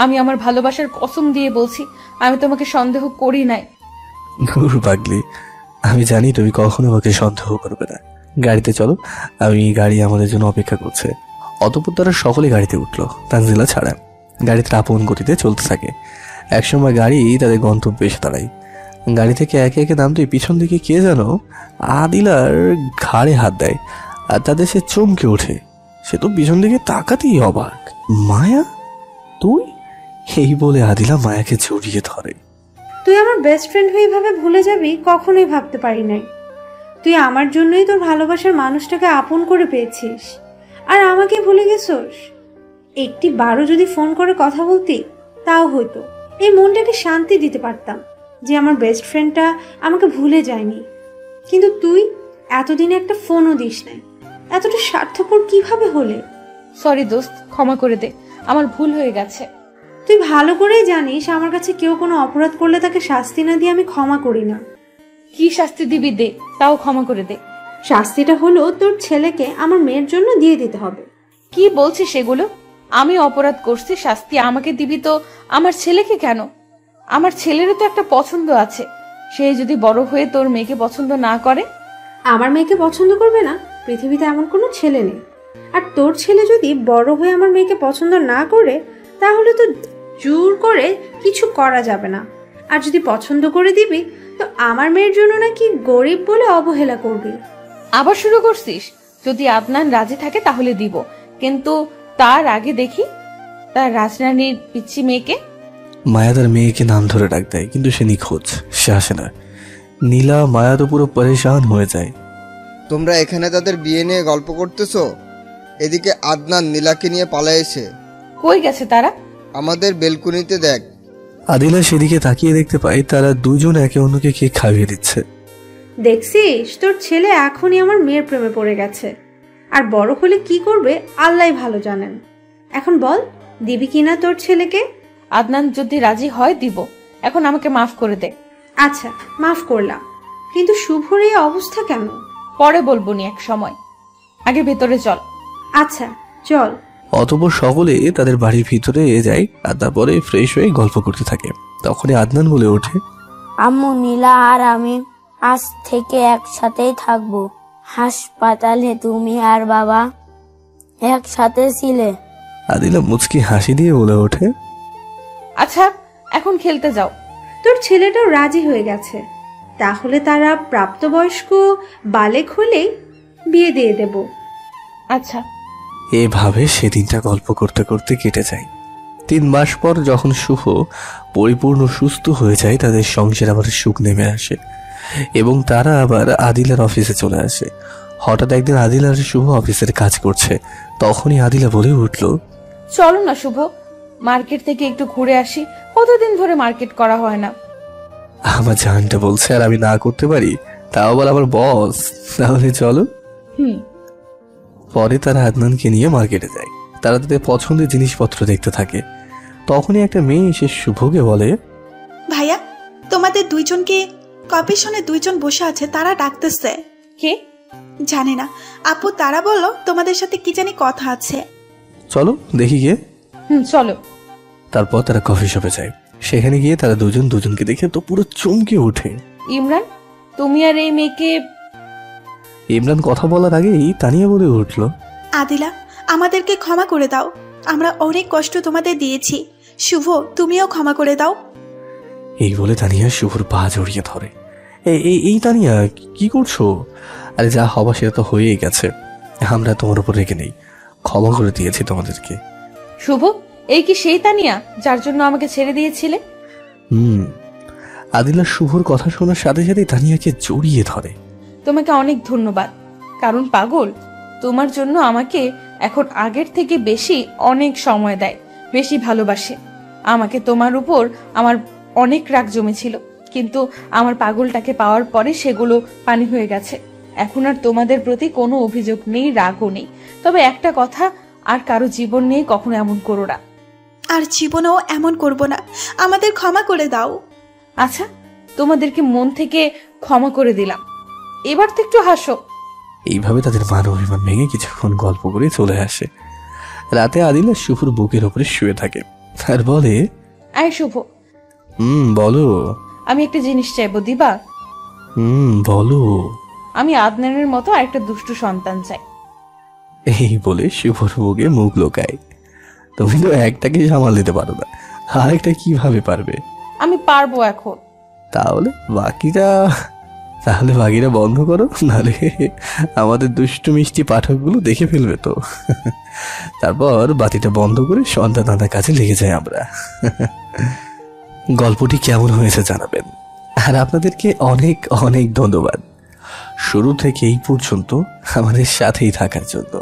আমি আমার ভালোবাসার কসম দিয়ে বলছি, আমি তোমাকে সন্দেহ করি নাই। ধুর পাগলি, আমি জানি তুমি কখনো আমাকে সন্দেহ করবে না। গাড়িতে চলো, আমি গাড়ি আমাদের জন্য অপেক্ষা করছে। অতঃপর তারা সকলে গাড়িতে উঠলো, তানজিলা ছাড়া। গাড়িতে আপন গতিতে চলতে থাকে। একসময় গাড়ি তাদের গন্তব্যে এসে দাঁড়ায়। গাড়ি থেকে একে একে নামতেই পিছন দিকে কে যেন আদিলার ঘাড়ে হাত দেয়, আর তাদের সে চমকে ওঠে। সে তো পিছন দিকে তাকাতেই অবাক। মায়া, তুই? এই বলে আদিলা মায়াকে জড়িয়ে ধরে। তুই আমার বেস্ট ফ্রেন্ড হয়ে এভাবে ভুলে যাবি কখনোই ভাবতে পারি নাই। তুই আমার জন্যই তোর ভালোবাসার মানুষটাকে আপন করে পেয়েছিস, আর আমাকে ভুলে গেছোস। একটি বারও যদি ফোন করে কথা বলতি তাও হয়তো এই মনটাকে শান্তি দিতে পারতাম যে আমার বেস্ট ফ্রেন্ডটা আমাকে ভুলে যায়নি। কিন্তু তুই এতদিনে একটা ফোনও দিস নাই। এতটা স্বার্থপর কিভাবে হলে? সরি দোস্ত, ক্ষমা করে দে, আমার ভুল হয়ে গেছে। তুই ভালো করেই জানিস আমার কাছে কেউ কোনো অপরাধ করলে তাকে শাস্তি না দিয়ে আমি ক্ষমা করি না। কি শাস্তি দিবি দে, তাও ক্ষমা করে দে। শাস্তিটা হলো তোর ছেলেকে আমার মেয়ের জন্য দিয়ে দিতে হবে। কি বলছিস সেগুলো? আমি অপরাধ করছি, শাস্তি আমাকে দিবি তো আমার ছেলেকে কেন? আমার ছেলেরও তো একটা পছন্দ আছে। সে যদি বড় হয়ে তোর মেয়েকে পছন্দ না করে? আমার মেয়েকে পছন্দ করবে না পৃথিবীতে এমন কোনো ছেলে নেই। আর তোর ছেলে যদি বড় হয়ে আমার মেয়েকে পছন্দ না করে তাহলে তো জোর করে কিছু করা যাবে না। আর যদি পছন্দ করে দিবি তো আমার মেয়ের জন্য নাকি গরিব বলে অবহেলা করবি। আবার শুরু করছিস? যদি আদনান রাজি থাকে তাহলে দিব, কিন্তু তার আগে দেখি তার রাজরানীর পিচ্ছি মেয়েকে। মায়া তার মেয়েকে নাম ধরে ডাক দেয়, কিন্তু সে নিখোঁজ, সে আসে না। নীলা মায়া তো পুরো পরেশান হয়ে যায়। তোমরা এখানে তাদের বিয়ে নিয়ে গল্প করতেছো, এদিকে আদনান নীলাকে নিয়ে পালাইছে। কই গেছে তারা? আমাদের বেলকুনিতে দেখ। আদিলা সেদিকে তাকিয়ে দেখতে পায় তারা দুজন একে অন্যকে কেক খাইয়ে দিচ্ছে। দেখছিস, তোর ছেলে এখনই আমার মেয়ের প্রেমে পড়ে গেছে, আর বড় হলে কি করবে আল্লাহ ভালো জানেন। এখন বল, দিবি কিনা তোর ছেলেকে? আদনান যদি রাজি হয় দিব, এখন আমাকে মাফ করে দে। আচ্ছা, মাফ করলাম, কিন্তু শুভর এই অবস্থা কেন? পরে বলবো নি এক সময়, আগে ভেতরে চল। আচ্ছা চল। অতঃপর সকলে তাদের বাড়ির ভিতরে যায় আর তারপরে ফ্রেশ হয়ে গল্প করতে থাকে। তখনই আদনান বলে ওঠে, আম্মু, নীলা আর আমি আজ থেকে একসাথেই থাকবো। হাসপাতালে তুমি আর বাবা একসাথে ছিলে। আদিলা মুচকি হাসি দিয়ে বলে ওঠে, আচ্ছা এখন খেলতে যাও। তোর ছেলেটাও রাজি হয়ে গেছে, তাহলে তারা প্রাপ্তবয়স্ক বালেক হলেই বিয়ে দিয়ে দেব। আচ্ছা। এভাবে সেদিনটা গল্প করতে করতে কেটে যায়। 3 মাস পর যখন শুভ পরিপূর্ণ সুস্থ হয়ে যায়, তাদের সংসারে আবার সুখ নেমে আসে এবং তারা আবার আদিলার অফিসে চলে আসে। হঠাৎ একদিন আদিলা আর শুভ অফিসের কাজ করছে, তখনই আদিলা বলে উঠল, চলো না শুভ, মার্কেট থেকে একটু ঘুরে আসি, কতদিন ধরে মার্কেট করা হয় না। আমার জানটা বলছে আর আমি না করতে পারি, তাও আবার আমার বস, তাহলে চলো। পরে তারা আদনানকে নিয়ে মার্কেটে যায়। তারা তাদের পছন্দের জিনিসপত্র দেখতে থাকে। তখনই একটা মেয়ে এসে শুভকে বলে, ভাইয়া, তোমাদের দুইজনকে কপিশনে দুইজন বসে আছে, তারা ডাকতেছে। কে? জানি না আপু, তারা বললো তোমাদের সাথে কি জানি কথা আছে। চলো দেখি গিয়ে। চলো। তারপর তারা কফি শপে যায়। সেখানে গিয়ে তারা দুজন দুজনকে দেখে তো পুরো চমকে ওঠে। ইমরান, তুমি আর এই মেয়েকে? ইমরান কথা বলার আগেই তানিয়া বলে উঠল, আদিলা, আমাদেরকে ক্ষমা করে দাও, আমরা অনেক কষ্ট তোমাদের দিয়েছি। শুভ, তুমিও ক্ষমা করে দাও। এই বলে তানিয়া শুভর পা জড়িয়ে ধরে। এই তানিয়া, কি করছো? আরে যা হবা সেটা তো হয়েই গেছে, আমরা তোমার উপর রেখে নেই, ক্ষমা করে দিয়েছি তোমাদেরকে। শুভ, এই কি সেই তানিয়া যার জন্য আমাকে ছেড়ে দিয়েছিলে? আদিলা শুভর কথা শোনার সাথে সাথে তানিয়াকে জড়িয়ে ধরে। তোমাকে অনেক ধন্যবাদ, কারণ পাগল তোমার জন্য আমাকে এখন আগের থেকে বেশি অনেক সময় দেয়, বেশি ভালোবাসে। আমাকে তোমার উপর আমার অনেক রাগ জমেছিল, কিন্তু আমার পাগলটাকে পাওয়ার পরে সেগুলো পানি হয়ে গেছে। এখন আর তোমাদের প্রতি কোনো অভিযোগ নেই, রাগও নেই। তবে একটা কথা, আর কারো জীবন নিয়ে কখনো এমন করো না। আর জীবনেও এমন করব না, আমাদের ক্ষমা করে দাও। আচ্ছা, তোমাদেরকে মন থেকে ক্ষমা করে দিলাম, এবার তো একটু হাসো। এইভাবে তাদের মান অভিমান ভেঙে কিছুক্ষণ গল্প করে চলে আসে। রাতে আদিলা শুভর বুকের উপরে শুয়ে থাকে আর বলে, আয় শুভ, বলো। আমি একটা জিনিস চাইবো, দিবা? বলো। আমি আদনানের মতো আরেকটা দুষ্টু সন্তান চাই। এই বলে শুভর বুকে মুখ লোকায়। তুমি তো একটাকে সামাল দিতে পারো না, আরেকটা কিভাবে পারবে? আমি পারবো এখন। তাহলে বাকিটা বন্ধ করো, নাহলে আমাদের দুষ্টু মিষ্টি পাঠকগুলো দেখে ফেলবে তো। তারপর বাতিটা বন্ধ করে সন্ধ্যা দাদার কাছে লেগে যায় আমরা। গল্পটি কেমন হয়েছে জানাবেন, আর আপনাদেরকে অনেক অনেক ধন্যবাদ শুরু থেকে এই পর্যন্ত আমাদের সাথেই থাকার জন্য।